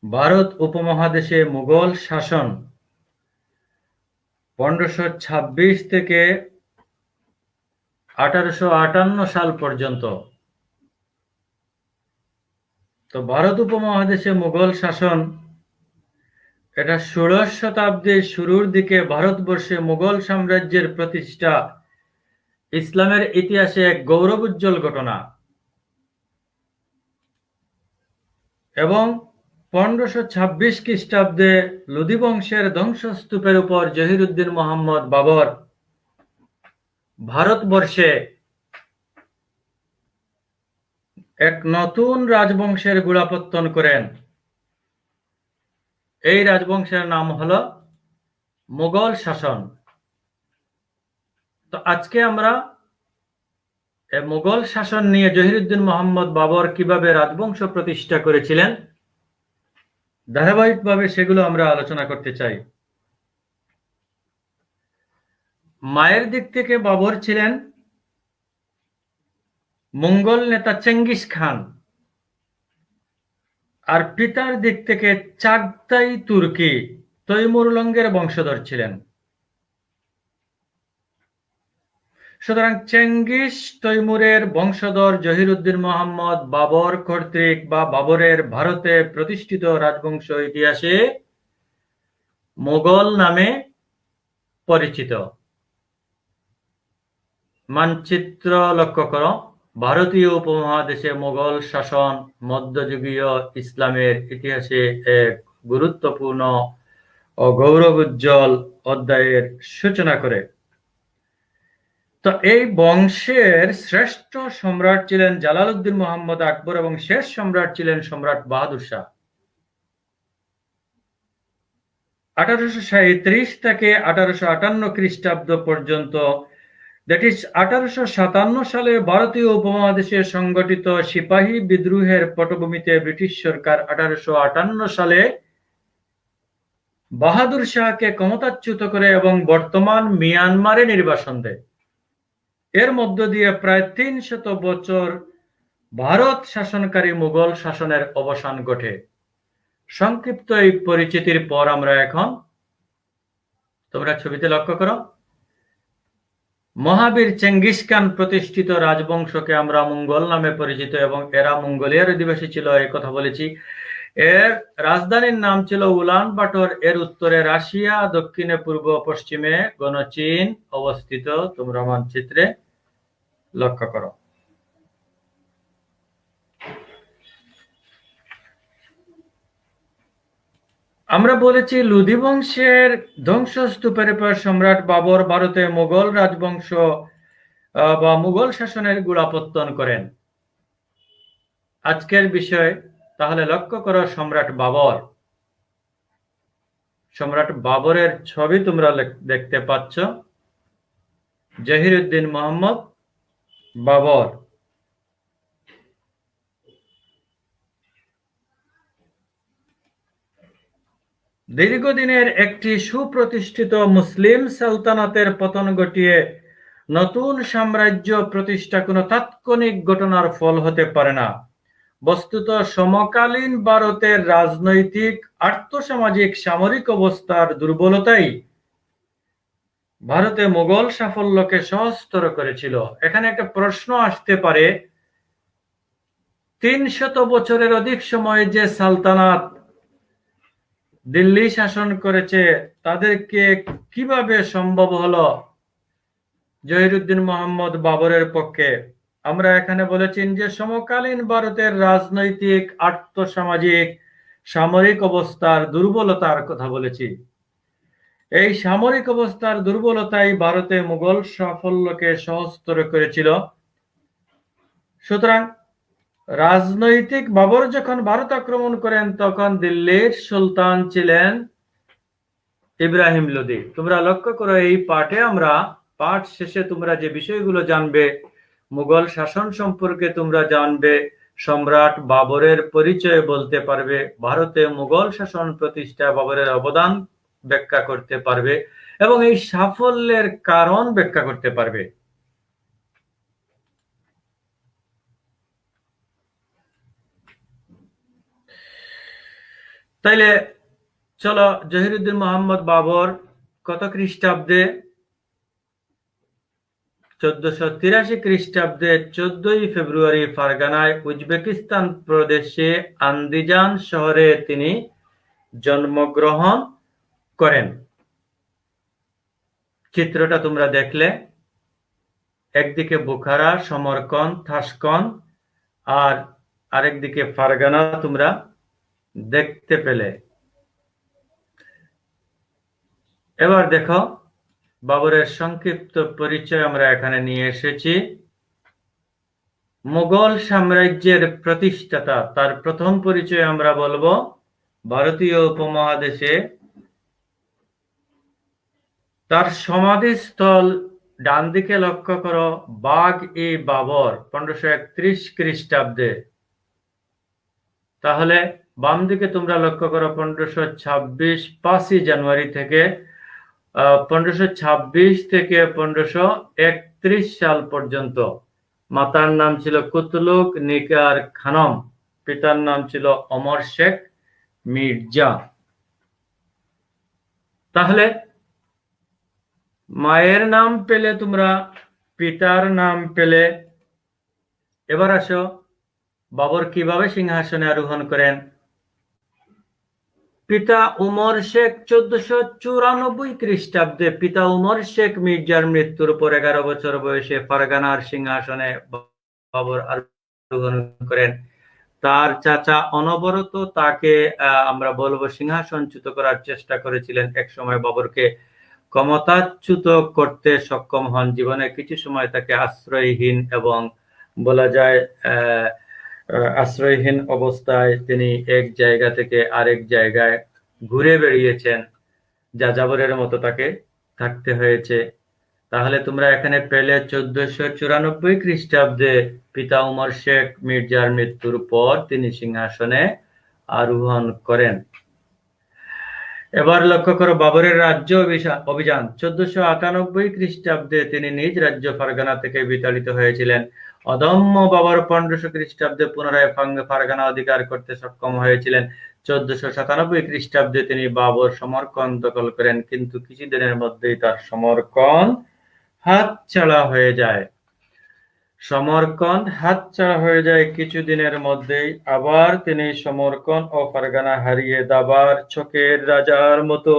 ভারত উপমহাদেশে মুঘল শাসন 1526 থেকে 1858 সাল পর্যন্ত। তো ভারত উপমহাদেশে মুঘল শাসন, এটা 16 শতাব্দীর শুরুর দিকে ভারতবর্ষে মুঘল সাম্রাজ্যের প্রতিষ্ঠা ইসলামের ইতিহাসে এক গৌরবোজ্জ্বল ঘটনা, এবং 1526 খ্রিস্টাব্দে লোদি বংশের ধ্বংসস্তূপের উপর জহিরুদ্দিন মোহাম্মদ বাবর ভারতবর্ষে এক নতুন রাজবংশের গোড়াপত্তন করেন। এই রাজবংশের নাম হলো মুঘল শাসন। তো আজকে আমরা মুঘল শাসন নিয়ে জহিরুদ্দিন মোহাম্মদ বাবর কিভাবে রাজবংশ প্রতিষ্ঠা করেছিলেন, ধারাবাহিকভাবে সেগুলো আমরা আলোচনা করতে চাই। মায়ের দিক থেকে বাবর ছিলেন মঙ্গল নেতা চেঙ্গিস খান, আর পিতার দিক থেকে চাগতাই তুর্কি তৈমুরলঙ্গের বংশধর ছিলেন। সুতরাং চেঙ্গিস তৈমুরের বংশধর জহিরুদ্দিন মোহাম্মদ বাবর কর্তৃক বা বাবরের ভারতে প্রতিষ্ঠিত রাজবংশ ইতিহাসে মুঘল নামে পরিচিত। মানচিত্র লক্ষ্য করো। ভারতীয় উপমহাদেশে মুঘল শাসন মধ্যযুগীয় ইসলামের ইতিহাসে এক গুরুত্বপূর্ণ ও গৌরবোজ্জ্বল অধ্যায়ের সূচনা করে। তো এই বংশের শ্রেষ্ঠ সম্রাট ছিলেন জালালউদ্দিন মোহাম্মদ আকবর এবং শেষ সম্রাট ছিলেন সম্রাট বাহাদুর শাহ। 1837 থেকে 1858 খ্রিস্টাব্দ পর্যন্ত, দ্যাট ইজ 1857 সালে ভারতীয় উপমহাদেশে সংগঠিত সিপাহী বিদ্রোহের পটভূমিতে ব্রিটিশ সরকার 1858 সালে বাহাদুর শাহকে ক্ষমতাচ্যুত করে এবং বর্তমান মিয়ানমারে নির্বাসন দেয়। এর মধ্য দিয়ে প্রায় 300 বছর ভারত শাসনকারী মুঘল শাসনের অবসান ঘটে। সংক্ষিপ্ত এই পরিচিতির পর আমরা এখন, তোমরা ছবিতে লক্ষ্য করো, মহাবীর চেঙ্গিস খান প্রতিষ্ঠিত রাজবংশকে আমরা মুঘল নামে পরিচিত, এবং এরা মঙ্গোলিয়ার অধিবাসী ছিল, এই কথা বলেছি। এর রাজধানীর নাম ছিল উলান বাটর। এর উত্তরে রাশিয়া, দক্ষিণে পূর্ব পশ্চিমে গণচীন অবস্থিত। তোমরা মানচিত্রে লক্ষ্য করো। আমরা বলেছি লোদি বংশের ধ্বংসস্তূপের পর সম্রাট বাবর ভারতে মুঘল রাজবংশ বা মুঘল শাসনের গোড়াপত্তন করেন। আজকের বিষয় তাহলে লক্ষ্য করো, সম্রাট বাবর। সম্রাট বাবরের ছবি তোমরা দেখতে পাচ্ছ। জহিরুদ্দিন মোহাম্মদ বাবর। দীর্ঘদিনের একটি সুপ্রতিষ্ঠিত মুসলিম সালতানাতের পতন ঘটিয়ে নতুন সাম্রাজ্য প্রতিষ্ঠা কোনো তাৎক্ষণিক ঘটনার ফল হতে পারে না। বস্তুত সমকালীন ভারতের রাজনৈতিক, আর্থসামাজিক, সামরিক অবস্থার দুর্বলতাই ভারতে মোগল সাফল্যকে সহজতর করেছিল। এখানে একটা প্রশ্ন আসতে পারে, 300 বছরের অধিক সময় যে সালতানাত দিল্লি শাসন করেছে, তাদেরকে কিভাবে সম্ভব হলো জহিরুদ্দিন মোহাম্মদ বাবরের পক্ষে? আমরা এখানে বলেছি যে সমকালীন ভারতের রাজনৈতিক, আর্থসামাজিক, সামরিক অবস্থার দুর্বলতার কথা বলেছি। এই সামরিক অবস্থার দুর্বলতাই ভারতে মুঘল সাফল্যকে সহজতর করেছিল। সুতরাং রাজনৈতিক বাবর যখন ভারত আক্রমণ করেন, তখন দিল্লির সুলতান ছিলেন ইব্রাহিম লোদি। তোমরা লক্ষ্য করো, এই পাঠ শেষে তোমরা যে বিষয়গুলো জানবে, মুঘল শাসন সম্পর্কে তোমরা জানবে, সম্রাট বাবরের পরিচয় বলতে পারবে, ভারতে মুঘল শাসন প্রতিষ্ঠা বাবরের অবদান ব্যাখ্যা করতে পারবে এবং এই সাফল্যের কারণ ব্যাখ্যা করতে পারবে। তাইলে চলো, জহিরুদ্দিন মোহাম্মদ বাবর কত খ্রিস্টাব্দে? 1483 খ্রিস্টাব্দে 14 ফেব্রুয়ারি ফারগানায় উজবেকিস্তান প্রদেশে আন্দিজান শহরে তিনি জন্মগ্রহণ করেন। চিত্রটা তোমরা দেখলে, একদিকে বুখারা, সমরকন্দ, থাসকন্দ, আর আরেকদিকে ফারগানা তোমরা দেখতে পেলে। এবার দেখো, বাবরের সংক্ষিপ্ত পরিচয় আমরা এখানে নিয়ে এসেছি। মুঘল সাম্রাজ্যের প্রতিষ্ঠাতা, তার প্রথম পরিচয় আমরা বলবো ভারতীয় উপমহাদেশে তার সমাধিস্থল ডান দিকে লক্ষ্য করো, বাগ-ই-বাবর 1531 খ্রিস্টাব্দে। তাহলে বাম দিকে তোমরা লক্ষ্য করো 1526 5ই জানুয়ারি থেকে 1526 থেকে 1531 সাল পর্যন্ত। মাতার নাম ছিল কুতলুক নিকার খানম, পিতার নাম ছিল অমর শেখ মির্জা। তাহলে মায়ের নাম পেলে তোমরা, পিতার নাম পেলে। এবার আসো, বাবর কিভাবে সিংহাসনে আরোহণ করেন। পিতা উমর শেখ 1494 খ্রিস্টাব্দে পিতা উমর শেখ মির্জার মৃত্যুর পর 11 বছর বয়সে ফারগানার সিংহাসনে বাবর আরোহণ করেন। তার চাচা অনবরত তাকে আমরা বলবো সিংহাসনচ্যুত করার চেষ্টা করেছিলেন। এক সময় বাবরকে ক্ষমতাচ্যুত করতে সক্ষম হন। জীবনে কিছু সময় তাকে আশ্রয়হীন এবং বলা যায় আশ্রয়হীন অবস্থায় তিনি এক জায়গা থেকে আরেক জায়গায় ঘুরে বেড়িয়েছেন, যাযাবরের মতো তাকে থাকতে হয়েছে। তাহলে তোমরা এখানে পেলে 1494 খ্রিস্টাব্দে পিতা উমর শেখ মির্জার মৃত্যুর পর তিনি সিংহাসনে আরোহণ করেন। এবার লক্ষ্য করো, বাবরের রাজ্য অভিযান 1498 খ্রিস্টাব্দে তিনি নিজ রাজ্য ফারগানা থেকে বিতাড়িত হয়েছিলেন। অদম্য বাবর 1500 খ্রিস্টাব্দে পুনরায় ফারগানা অধিকার করতে সক্ষম হয়েছিলেন। 1497 খ্রিস্টাব্দে তিনি বাবর সমরকন্দ দখল করেন, কিন্তু কিছুদিনের মধ্যেই তার সমরকন্দ হাতছাড়া হয়ে যায়। কিছুদিনের মধ্যেই আবার তিনি সমরকন্দ ও ফারগানা হারিয়ে দাবার ছকের রাজার মতো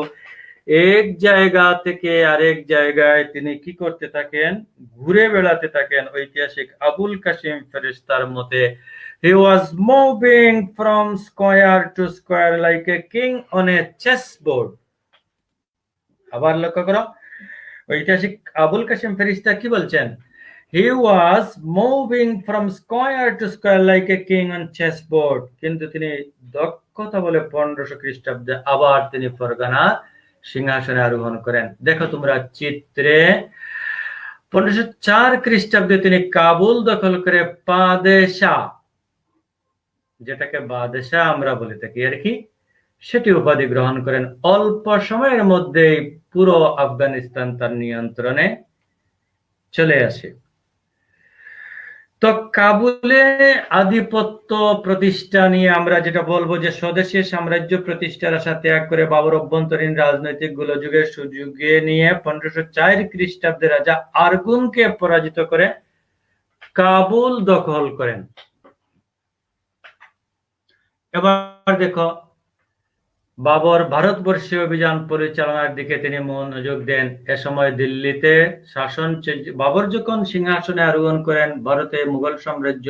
এক জায়গা থেকে আরেক জায়গায় তিনি কি করতে থাকেন? ঘুরে বেড়াতে থাকেন। ঐতিহাসিক আবুল কাসিম ফেরেশতার মতে, he was moving from square to square like a king on a chessboard। আবার লক্ষ্য করো, ঐতিহাসিক আবুল কাসিম ফেরেশতা কি বলছেন? He was moving from square to square like a king on chessboard। কিন্তু তিনি দক্ষতা বলে 1500 খ্রিস্টাব্দে আবার তিনি ফারগানা সিংহাসনে আরোহণ করেন। দেখো তোমরা চিত্রে, 1504 খ্রিস্টাব্দে তিনি কাবুল দখল করে পাদেশাহ, যেটাকে বাদশাহ আমরা বলে থাকি আর কি, সেটি উপাধি গ্রহণ করেন। অল্প সময়ের মধ্যেই পুরো আফগানিস্তান তার নিয়ন্ত্রণে চলে আসে। তো কাবুলে আধিপত্য প্রতিষ্ঠা নিয়ে আমরা যেটা বলবো যে স্বদেশী সাম্রাজ্য প্রতিষ্ঠার আশা ত্যাগ করে বাবর অভ্যন্তরীণ রাজনৈতিক গোলযোগের সুযোগে নিয়ে 1504 খ্রিস্টাব্দে রাজা আরগুনকে পরাজিত করে কাবুল দখল করেন। এবার দেখো, বাবর ভারতবর্ষে অভিযান পরিচালনার দিকে তিনি মনোযোগ দেন। এ সময় দিল্লিতে শাসন, বাবর যখন সিংহাসনে আরোহণ করেন, ভারতে মুঘল সাম্রাজ্য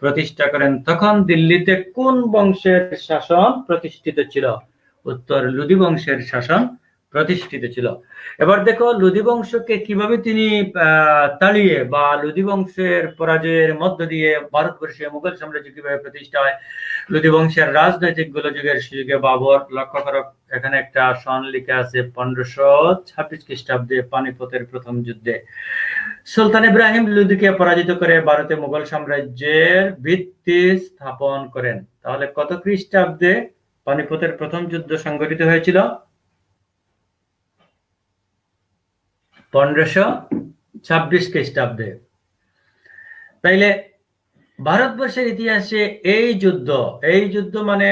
প্রতিষ্ঠা করেন, তখন দিল্লিতে কোন বংশের শাসন প্রতিষ্ঠিত ছিল? উত্তর, লোদি বংশের শাসন প্রতিষ্ঠিত ছিল। এবার দেখো লোদি বংশকে কিভাবে তিনি তাড়িয়ে বা লোদি বংশের পরাজয়ের মধ্য দিয়ে ভারতবর্ষে মুঘল সাম্রাজ্য কিভাবে প্রতিষ্ঠা হয়। লোদি বংশের রাজনৈতিক গোলযোগের সুযোগে বাবর, লক্ষ্য করো এখানে একটা সন লিখে আছে, 1526 খ্রিস্টাব্দে পানিপথের প্রথম যুদ্ধে সুলতান ইব্রাহিম লোদিকে পরাজিত করে ভারতে মুঘল সাম্রাজ্যের ভিত্তি স্থাপন করেন। তাহলে কত খ্রিস্টাব্দে পানিপথের প্রথম যুদ্ধ সংঘটিত হয়েছিল? 1526 খ্রিস্টাব্দে। তাইলে ভারতবর্ষের ইতিহাসে এই যুদ্ধ মানে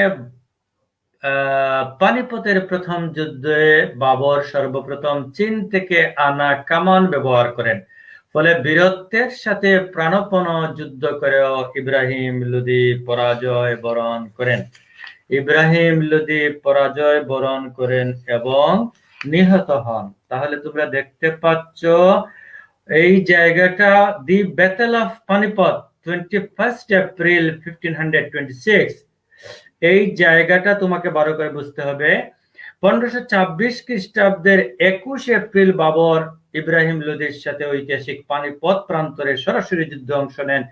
পানিপথের প্রথম যুদ্ধে বাবর সর্বপ্রথম চীন থেকে আনা কামান ব্যবহার করেন। ফলে বীরত্বের সাথে প্রাণপণ যুদ্ধ করেও ইব্রাহিম লোদি পরাজয় বরণ করেন এবং নিহত হন। তাহলে তোমরা দেখতে পাচ্ছ এই জায়গাটা, দি ব্যাটেল অফ পানিপথ 21 এপ্রিল 1526, এই জায়গাটা তোমাকে ভালো করে বুঝতে হবে। 1526 খ্রিস্টাব্দের 21 এপ্রিল বাবর ইব্রাহিম লোদির সাথে ঐতিহাসিক পানিপথ প্রান্তরে সরাসরি যুদ্ধে অংশ নেন।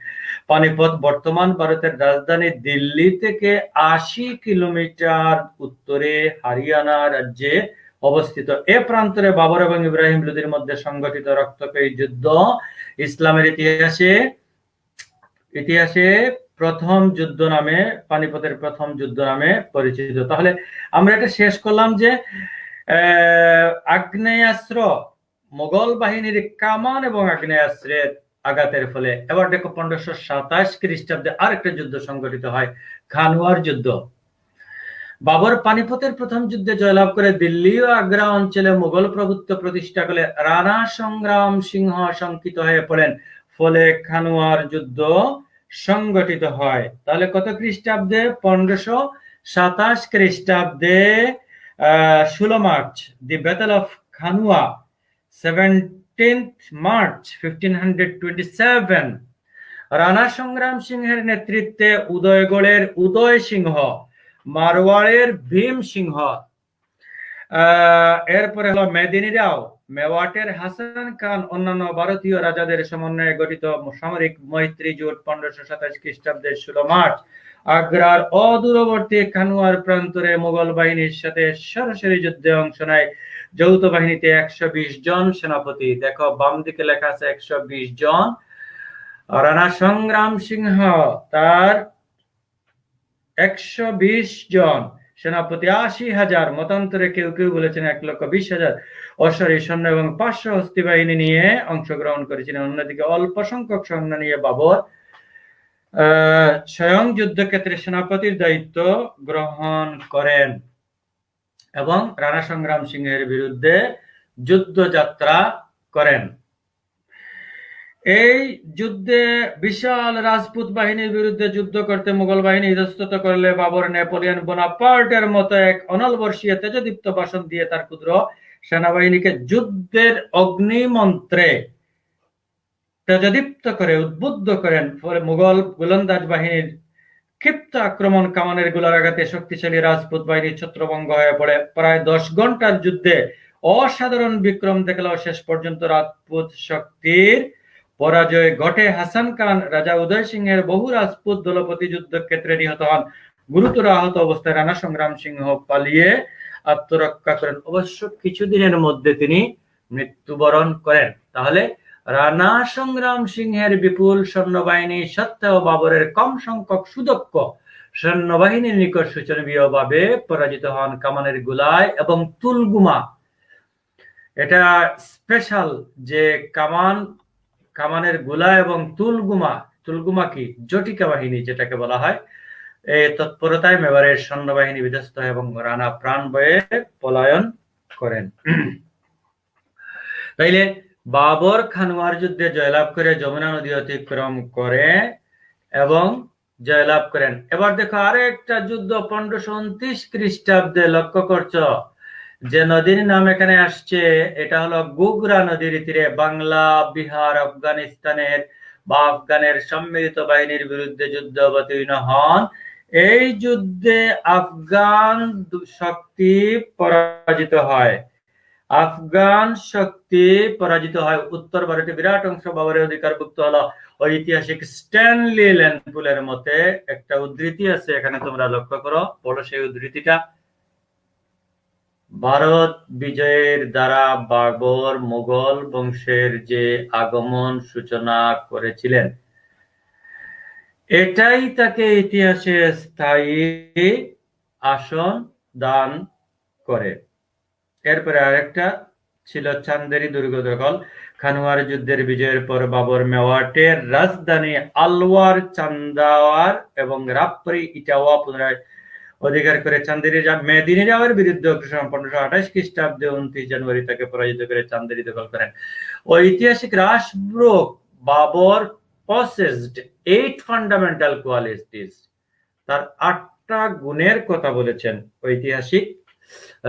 পানিপথ বর্তমান ভারতের রাজধানী দিল্লি থেকে 80 কিলোমিটার উত্তরে হরিয়ানা রাজ্যে অবস্থিত। এ প্রান্তরে বাবর এবং ইব্রাহিম লোদির মধ্যে সংগঠিত রক্তক্ষয়ী যুদ্ধ ইসলামের ইতিহাসে প্রথম যুদ্ধ নামে, পানিপথের প্রথম যুদ্ধ নামে পরিচিত। তাহলে আমরা এটা শেষ করলাম যে আগ্নেয়াস্ত্র, মোগল বাহিনীর কামান এবং আগ্নেয়াস্ত্রের আঘাতের ফলে। এবার দেখো 1527 খ্রিস্টাব্দে আরেকটা যুদ্ধ সংঘটিত হয়, খানুয়ার যুদ্ধ। বাবর পানিপথের প্রথম যুদ্ধে জয়লাভ করে দিল্লি ও আগ্রা অঞ্চলে মুঘল প্রভুত্ব প্রতিষ্ঠা করলে রানা সংগ্রাম সিংহ শঙ্কিত হয়ে পড়েন। ফলে খানুয়ার যুদ্ধ সংগঠিত হয়। তাহলে কত খ্রিস্টাব্দে? 1527 খ্রিস্টাব্দে 16 March, the battle of Khanwa. 17th March 1527 Rana Sangram সিংহের নেতৃত্বে উদয়গড়ের উদয় সিংহ, মারওয়াড়ের ভীম সিংহ, এরপরে হলো মেদিনীরাও, মেওয়াটের হাসান খান, অন্যান্য ভারতীয় রাজাদের সমন্বয়ে গঠিত সামরিক মৈত্রী জোট 1527 খ্রিস্টাব্দের 16 মার্চ আগ্রার অদূরবর্তী খানুয়ার প্রান্তরে মুঘল বাহিনীর সাথে সরাসরি যুদ্ধে অংশ নেয়। যৌথ বাহিনীতে 120 জন সেনাপতি, দেখো বাম দিকে লেখা আছে 120 জন। রানা সংগ্রাম সিংহ তার 120 জন সেনাপতি, 80,000, মতান্তরে কেউ কেউ বলেছেন 1,20,000 অশ্বারোহী সৈন্য এবং 500 হস্তি বাহিনী নিয়ে অংশগ্রহণ করেছিলেন। অন্যদিকে অল্প সংখ্যক সৈন্য নিয়ে বাবর স্বয়ং যুদ্ধক্ষেত্রে সেনাপতির দায়িত্ব গ্রহণ করেন এবং রানা সংগ্রাম সিংহের বিরুদ্ধে যুদ্ধযাত্রা করেন। এই যুদ্ধে বিশাল রাজপুত বাহিনীর বিরুদ্ধে যুদ্ধ করতে মুঘল বাহিনী ইতস্তত করলে বাবর নেপোলিয়ন বোনাপার্টের মতো এক অনল বর্ষীয় তেজদীপ্ত ভাষণ দিয়ে তার ক্ষুদ্র সেনাবাহিনীকে যুদ্ধের অগ্নিমন্ত্রে তেজদীপ্ত করে উদ্বুদ্ধ করেন। ফলে মুঘল গোলন্দাজ বাহিনীর ক্ষিপ্ত আক্রমণ কামানের গোলার আঘাতে শক্তিশালী রাজপুত বাহিনীর ছত্রভঙ্গ হয়ে পড়ে। প্রায় 10 ঘন্টার যুদ্ধে অসাধারণ বিক্রম দেখলেও শেষ পর্যন্ত রাজপুত শক্তির পরাজয় ঘটে। হাসান খান রাজা উদয় সিংহের বহু রাজপুত দলপতি যুদ্ধক্ষেত্রে নিহত হন। গুরুতর আহত অবস্থায় রানা সংগ্রাম সিংহ পালিয়ে আত্মরক্ষা করেন। অবশ্য কিছুদিনের মধ্যে তিনি মৃত্যুবরণ করেন। তাহলে রানা সংগ্রাম সিংহের বিপুল সৈন্যবাহিনী সত্ত্বেও বাবরের কম সংখ্যক সুদক্ষ সৈন্যবাহিনীর নিকট শোচনীয়ভাবে পরাজিত হন কামানের গোলায় এবং তুলগুমা। এটা স্পেশাল যে কামানের গোলা এবং তুলগুমা কি জটিকা বাহিনী যেটাকে বলা হয়, এই তৎপরতায় মেবারের সৈন্যবাহিনী বিধ্বস্ত হয় এবং রানা প্রাণ বয়ে পলায়ন করেন। তাইলে বাবর খানুয়ার যুদ্ধে জয়লাভ করে যমুনা নদী অতিক্রম করে এবং জয়লাভ করেন। এবার দেখো আরো একটা যুদ্ধ 1529 খ্রিস্টাব্দে লক্ষ্য করছো যে নদীর নাম এখানে আসছে, এটা হলো গুগরা নদীর তীরে বাংলা, বিহার, আফগানিস্তানের বা আফগানের সম্মিলিত বাহিনীর বিরুদ্ধে যুদ্ধে অবতীর্ণ হন। এই যুদ্ধে আফগান শক্তি পরাজিত হয়। উত্তর ভারতে বিরাট অংশ বাবরের অধিকারভুক্ত হলো। ঐতিহাসিক স্ট্যানলি ল্যান্ডপুলের মতে একটা উদ্ধৃতি আছে, এখানে তোমরা লক্ষ্য করো, পড়ো সেই উদ্ধৃতিটা। ভারত বিজয়ের দ্বারা বাবর মুঘল বংশের যে আগমন সূচনা করেছিলেন, এটাই তাকে ইতিহাসে স্থায়ী আসন দান করে। এরপরে আরেকটা ছিল চান্দেরি দুর্গ দখল। খানুয়ার যুদ্ধের বিজয়ের পর বাবর মেওয়াটের রাজধানী আলওয়ার, চান্দাওয়ার এবং রাপ্পরি ইটাওয়া পুনরায় অধিকার করে চান্দেরি মেদিনী রাওয়ের বিরুদ্ধে অগ্রসর 1528 খ্রিস্টাব্দে 29 জানুয়ারি তাকে পরাজিত করে চান্দেরি দখল করেন। ঐতিহাসিক রাশব্রুক বাবর possessed 8 fundamental qualities, তার 8টা গুণের কথা বলেছেন ঐতিহাসিক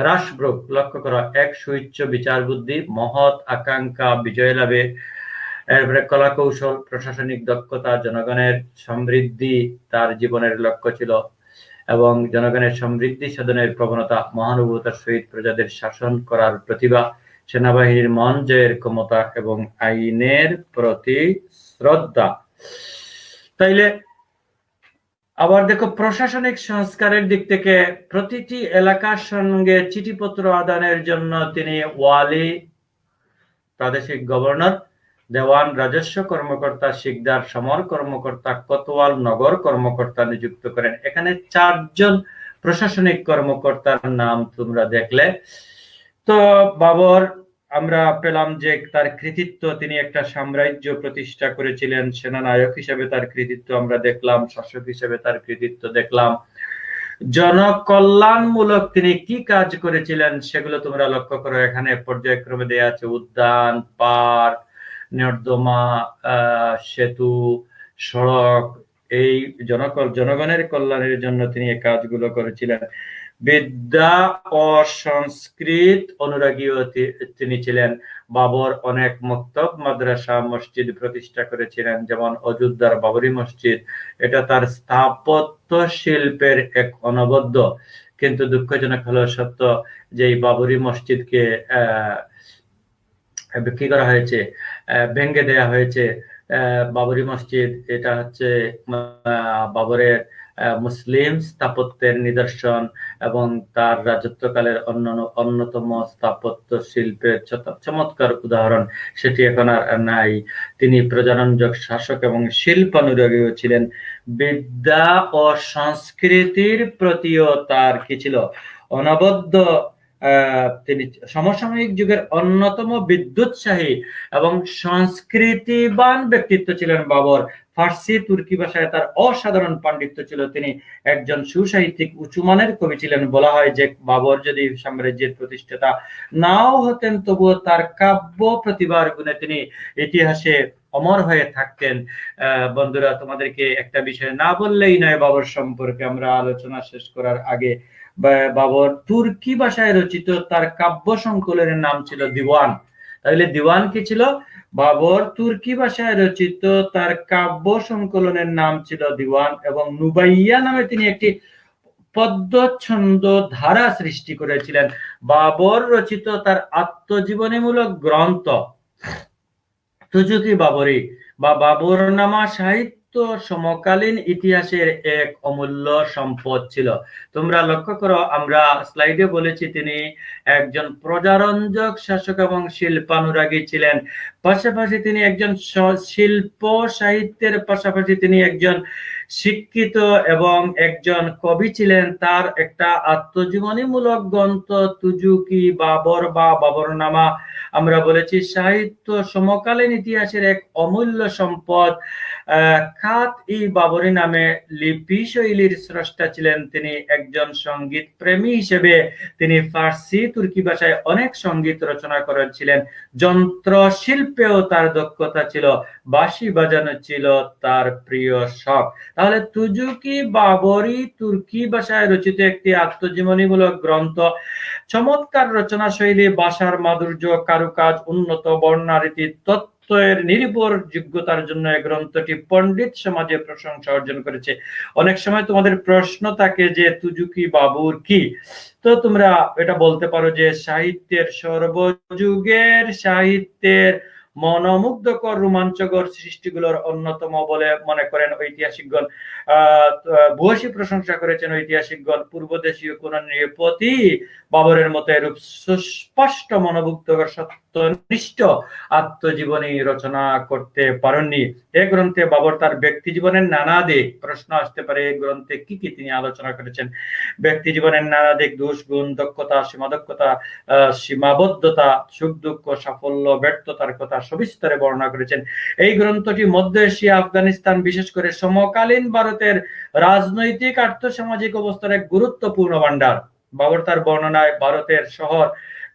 রাশব্রুক। লক্ষ্য করা, এক সুউচ্চ বিচার বুদ্ধি, মহৎ আকাঙ্ক্ষা বিজয় লাভে, এরপরে কলা কৌশল, প্রশাসনিক দক্ষতা, জনগণের সমৃদ্ধি তার জীবনের লক্ষ্য ছিল এবং জনগণের সমৃদ্ধি সাধনের প্রবণতা, মহানুভবতার সহিত প্রজাদের শাসন করার প্রতিভা, সেনাবাহিনীর মন জয়ের ক্ষমতা এবং আইনের প্রতি শ্রদ্ধা। তাইলে আবার দেখো প্রশাসনিক সংস্কারের দিক থেকে প্রতিটি এলাকার সঙ্গে চিঠিপত্র আদানের জন্য তিনি ওয়ালি, প্রাদেশিক গভর্নর, দেওয়ান, রাজস্ব কর্মকর্তা, শিকদার, সমর কর্মকর্তা, কোতোয়াল, নগর কর্মকর্তা নিযুক্ত করেন। এখানে 4 জন প্রশাসনিক কর্মকর্তার নাম তোমরা দেখলে। তো বাবর আমরা পেলাম যে তার কৃতিত্ব, তিনি একটা সাম্রাজ্য প্রতিষ্ঠা করেছিলেন, সেনানায়ক হিসেবে তার কৃতিত্ব আমরা দেখলাম, শাসক হিসেবে তার কৃতিত্ব দেখলাম। জনকল্যাণমূলক তিনি কি কাজ করেছিলেন সেগুলো তোমরা লক্ষ্য করো, এখানে পর্যায়ক্রমে দেয়া আছে। উদ্যান, পার্ক, নর্দমা, সেতু, সড়ক, এই জনগণের কল্যাণের জন্য তিনি এই কাজগুলো করেছিলেন। বিদ্যা ও সংস্কৃত অনুরাগীও তিনি ছিলেন। বাবর অনেক মক্তব, মাদ্রাসা, মসজিদ প্রতিষ্ঠা করেছিলেন, যেমন অযোধ্যার বাবরি মসজিদ। এটা তার স্থাপত্য শিল্পের এক অনবদ্য কিন্তু দুঃখজনক হলো সত্য যে এই বাবরি মসজিদকে কি করা হয়েছে, ভেঙে দেয়া হয়েছে। বাবরি মসজিদ এটা হচ্ছে বাবরের মুসলিম স্থাপত্যের নিদর্শন এবং তার রাজত্বকালের অন্যতম স্থাপত্য শিল্পের চমৎকার উদাহরণ। সেটি এখন আর নাই। তিনি প্রজারঞ্জক শাসক এবং শিল্পানুরাগীও ছিলেন। বিদ্যা ও সংস্কৃতির প্রতিও তার কি ছিল, অনবদ্য। তিনি সমসাময়িক যুগের অন্যতম বিদ্যুৎসাহী এবং সংস্কৃতিবান ব্যক্তিত্ব ছিলেন বাবর। ফার্সি, তুর্কি ভাষায় তার অসাধারণ পাণ্ডিত্য ছিল। তিনি একজন সুসাহিত্যিক, উঁচুমানের কবি ছিলেন। বলা হয় যে বাবর যদি সাম্রাজ্যের প্রতিষ্ঠাতা নাও হতেন তবুও তার কাব্য প্রতিভার গুণে তিনি ইতিহাসে অমর হয়ে থাকতেন। বন্ধুরা, তোমাদেরকে একটা বিষয় না বললেই নয় বাবর সম্পর্কে। আমরা আলোচনা শেষ করার আগে, বাবর তুর্কি ভাষায় রচিত তার কাব্য সংকলনের নাম ছিল দিওয়ান। তাহলে দিওয়ান কি ছিল? বাবর তুর্কি ভাষায় রচিত তার কাব্য সংকলনের নাম ছিল দিওয়ান এবং নুবাইয়া নামে তিনি একটি পদ্য ছন্দ ধারা সৃষ্টি করেছিলেন। বাবর রচিত তার আত্মজীবনীমূলক গ্রন্থ তুজুকি বাবরি বা বাবরনামা সাহিত্য সমকালীন ইতিহাসের এক অমূল্য সম্পদ ছিল। তোমরা লক্ষ্য করো, আমরা স্লাইডে বলেছি তিনি একজন প্রজারঞ্জক শাসক এবং শিল্পানুরাগী ছিলেন। পাশাপাশি তিনি একজন শিল্প সাহিত্যের পাশাপাশি তিনি একজন শিক্ষিত এবং একজন কবি ছিলেন। তার একটা আত্মজীবনীমূলক গ্রন্থ তুজুকি বাবর বা বাবরনামা আমরা বলেছি সাহিত্য সমকালীন ইতিহাসের এক অমূল্য সম্পদ। খাত-ই-বাবরি নামে লিপি শৈলীর স্রষ্টা ছিলেন তিনি। একজন সঙ্গীত প্রেমী হিসেবে তিনি ফার্সি তুর্কি ভাষায় অনেক সঙ্গীত রচনা করেছিলেন। যন্ত্র শিল্পেও তার দক্ষতা ছিল, বাঁশি বাজানো ছিল তার প্রিয় শখ। তাহলে তুজুকি বাবরি তুর্কি ভাষায় রচিত একটি আত্মজীবনীমূলক গ্রন্থ। চমৎকার রচনা শৈলী, ভাষার মাধুর্য, কারুকাজ, উন্নত বর্ণারীতি, তত্ত্বের নির্ভর যোগ্যতার জন্য এই গ্রন্থটি পণ্ডিত সমাজে প্রশংসা অর্জন করেছে। অনেক সময় তোমাদের প্রশ্ন থাকে যে তুজুকি বাবুর কি, তো তোমরা এটা বলতে পারো যে সাহিত্যের সর্বযুগের সাহিত্যের মনোমুগ্ধকর রোমাঞ্চকর সৃষ্টিগুলোর অন্যতম বলে মনে করেন ঐতিহাসিকগণ। ভূয়সী প্রশংসা করেছেন ঐতিহাসিকগণ। পূর্বদেশীয় কোন নৃপতি বাবরের মতো এরূপ সুস্পষ্ট মনোমুগ্ধকর সত্যনিষ্ঠ আত্মজীবনী রচনা করতে পারেননি। এই গ্রন্থে বাবর তার ব্যক্তি জীবনের নানা দিক, প্রশ্ন আসতে পারে এই গ্রন্থে কি কি তিনি আলোচনা করেছেন। ব্যক্তি জীবনের নানা দিক, দোষ গুণ, দক্ষতা, সীমাদক্ষতা, সীমাবদ্ধতা, সুখ দুঃখ, সাফল্য, ব্যর্থতার কথা সবিস্তারে বর্ণনা করেছেন। এই গ্রন্থটি মধ্য এশিয়া, আফগানিস্তান, বিশেষ করে সমকালীন ভারতের রাজনৈতিক আর্থসামাজিক অবস্থার এক গুরুত্বপূর্ণ ভান্ডার। বাবর তার বর্ণনায় ভারতের শহর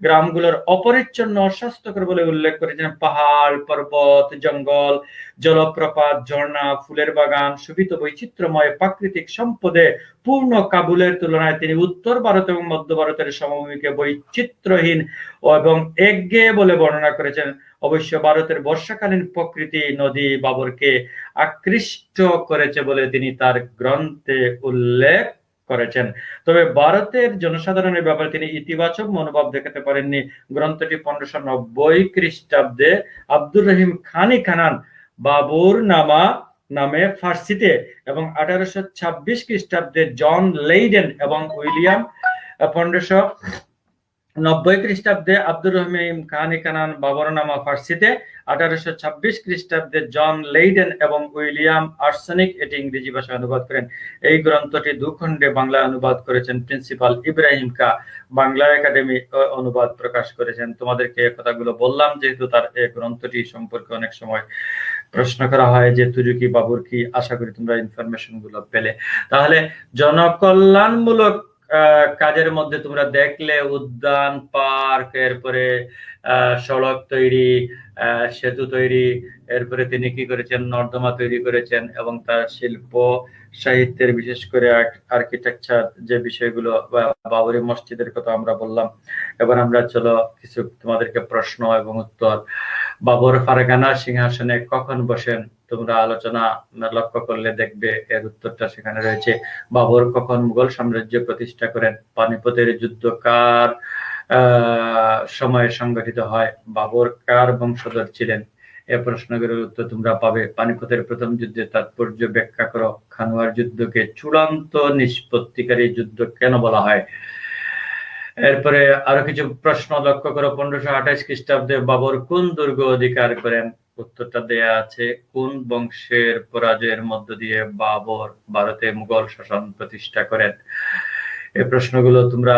গ্রামগুলোর অপরিচ্ছন্ন, অস্বাস্থ্যকর বলে উল্লেখ করেছেন। পাহাড়, পর্বত, জঙ্গল, জলপ্রপাত, ঝর্ণা, ফুলের বাগান, শোভিত বৈচিত্র্যময় প্রাকৃতিক সম্পদে পূর্ণ কাবুলের তুলনায় তিনি উত্তর ভারত এবং মধ্য ভারতের সমভূমিকে বৈচিত্র্যহীন এবং একঘেয়ে বলে বর্ণনা করেছেন। অবশ্য ভারতের বর্ষাকালীন প্রকৃতি নদী বাবরকে আকৃষ্ট করেছে বলে তিনি তার গ্রন্থে উল্লেখ করেছেন। তবে ভারতের জনসাধারণের ব্যাপারে তিনি ইতিবাচক মনোভাব দেখাতে পারেননি। গ্রন্থটি 1590 খ্রিস্টাব্দে আব্দুর রহিম খানি খানান বাবুর নামা নামে ফার্সিতে এবং 1826 খ্রিস্টাব্দে জন লেইডেন এবং উইলিয়াম 1590 খ্রিস্টাব্দে আব্দুর রহিম খানি খানান বাবরনামা ফার্সিতে, 1826 খ্রিস্টাব্দে জন লেইডেন এবং উইলিয়াম আর্সেনিক এটি ইংরেজি ভাষায় অনুবাদ করেন। এই গ্রন্থটি 2 খণ্ডে বাংলায় অনুবাদ করেছেন প্রিন্সিপাল ইব্রাহিম কা। বাংলা একাডেমি অনুবাদ প্রকাশ করেছেন। তোমাদেরকে কথাগুলো বললাম যেহেতু তার এই গ্রন্থটি সম্পর্কে অনেক সময় প্রশ্ন করা হয় যে তুজুকি বাবুর কি। আশা করি তোমরা ইনফরমেশন গুলো পেলে। তাহলে জনকল্যাণমূলক কাজের মধ্যে তোমরা দেখলে উদ্যান, পার্ক, এরপরে সড়ক তৈরি, সেতু তৈরি, এরপরে তিনি কি করেছেন, নর্দমা তৈরি করেছেন এবং তার শিল্প সাহিত্যের বিশেষ করে আর্কিটেকচার যে বিষয়গুলো, বাবরি মসজিদের কথা আমরা বললাম। এবার আমরা চলো কিছু তোমাদেরকে প্রশ্ন এবং উত্তর। বাবর ফারগানা সিংহাসনে কখন বসেন? তোমরা আলোচনা লক্ষ্য করলে দেখবে এর উত্তরটা সেখানে রয়েছে। বাবর কখন মুঘল সাম্রাজ্য প্রতিষ্ঠা করেন? পানিপতের যুদ্ধ কার সময়ে সংগঠিত হয়? বাবর কার বংশধর ছিলেন? এই প্রশ্নগুলোর উত্তর তোমরা পাবে। পানিপতের প্রথম যুদ্ধের তাৎপর্য ব্যাখ্যা করো। খানুয়ার যুদ্ধকে চূড়ান্ত নিষ্পত্তিকারী যুদ্ধ কেন বলা হয়? এরপরে আরো কিছু প্রশ্ন লক্ষ্য করো। 1528 খ্রিস্টাব্দে বাবর কোন দুর্গ অধিকার করেন? উত্তরটা দেয়া আছে। কোন বংশের পরাজয়ের মধ্য দিয়ে বাবর ভারতে মুঘল শাসন প্রতিষ্ঠা করেন? এই প্রশ্নগুলো তোমরা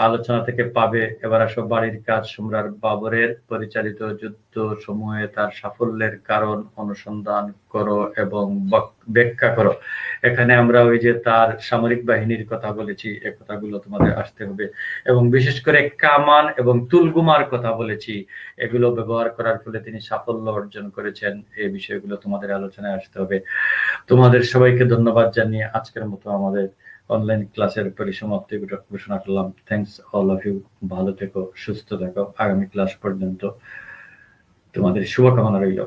আলোচনা থেকে পাবে। এবার আসো বাড়ির কাজ। সম্রাট বাবরের পরিচালিত যুদ্ধ সমূহে তার সাফল্যের কারণ অনুসন্ধান করো এবং ব্যাখ্যা করো। এখানে আমরা ওই যে তার সামরিক বাহিনীর কথা বলেছি, এই কথাগুলো তোমাদের আসতে হবে এবং বিশেষ করে কামান এবং তুলগুমার কথা বলেছি, এগুলো ব্যবহার করার ফলে তিনি সাফল্য অর্জন করেছেন। এই বিষয়গুলো তোমাদের আলোচনায় আসতে হবে। তোমাদের সবাইকে ধন্যবাদ জানিয়ে আজকের মতো আমাদের অনলাইন ক্লাসের পরিসমাপ্তি ঘোষণা করলাম। Thanks all of you. ভালো থেকো, সুস্থ থেকো। আগামী ক্লাস পর্যন্ত তোমাদের শুভকামনা রইল।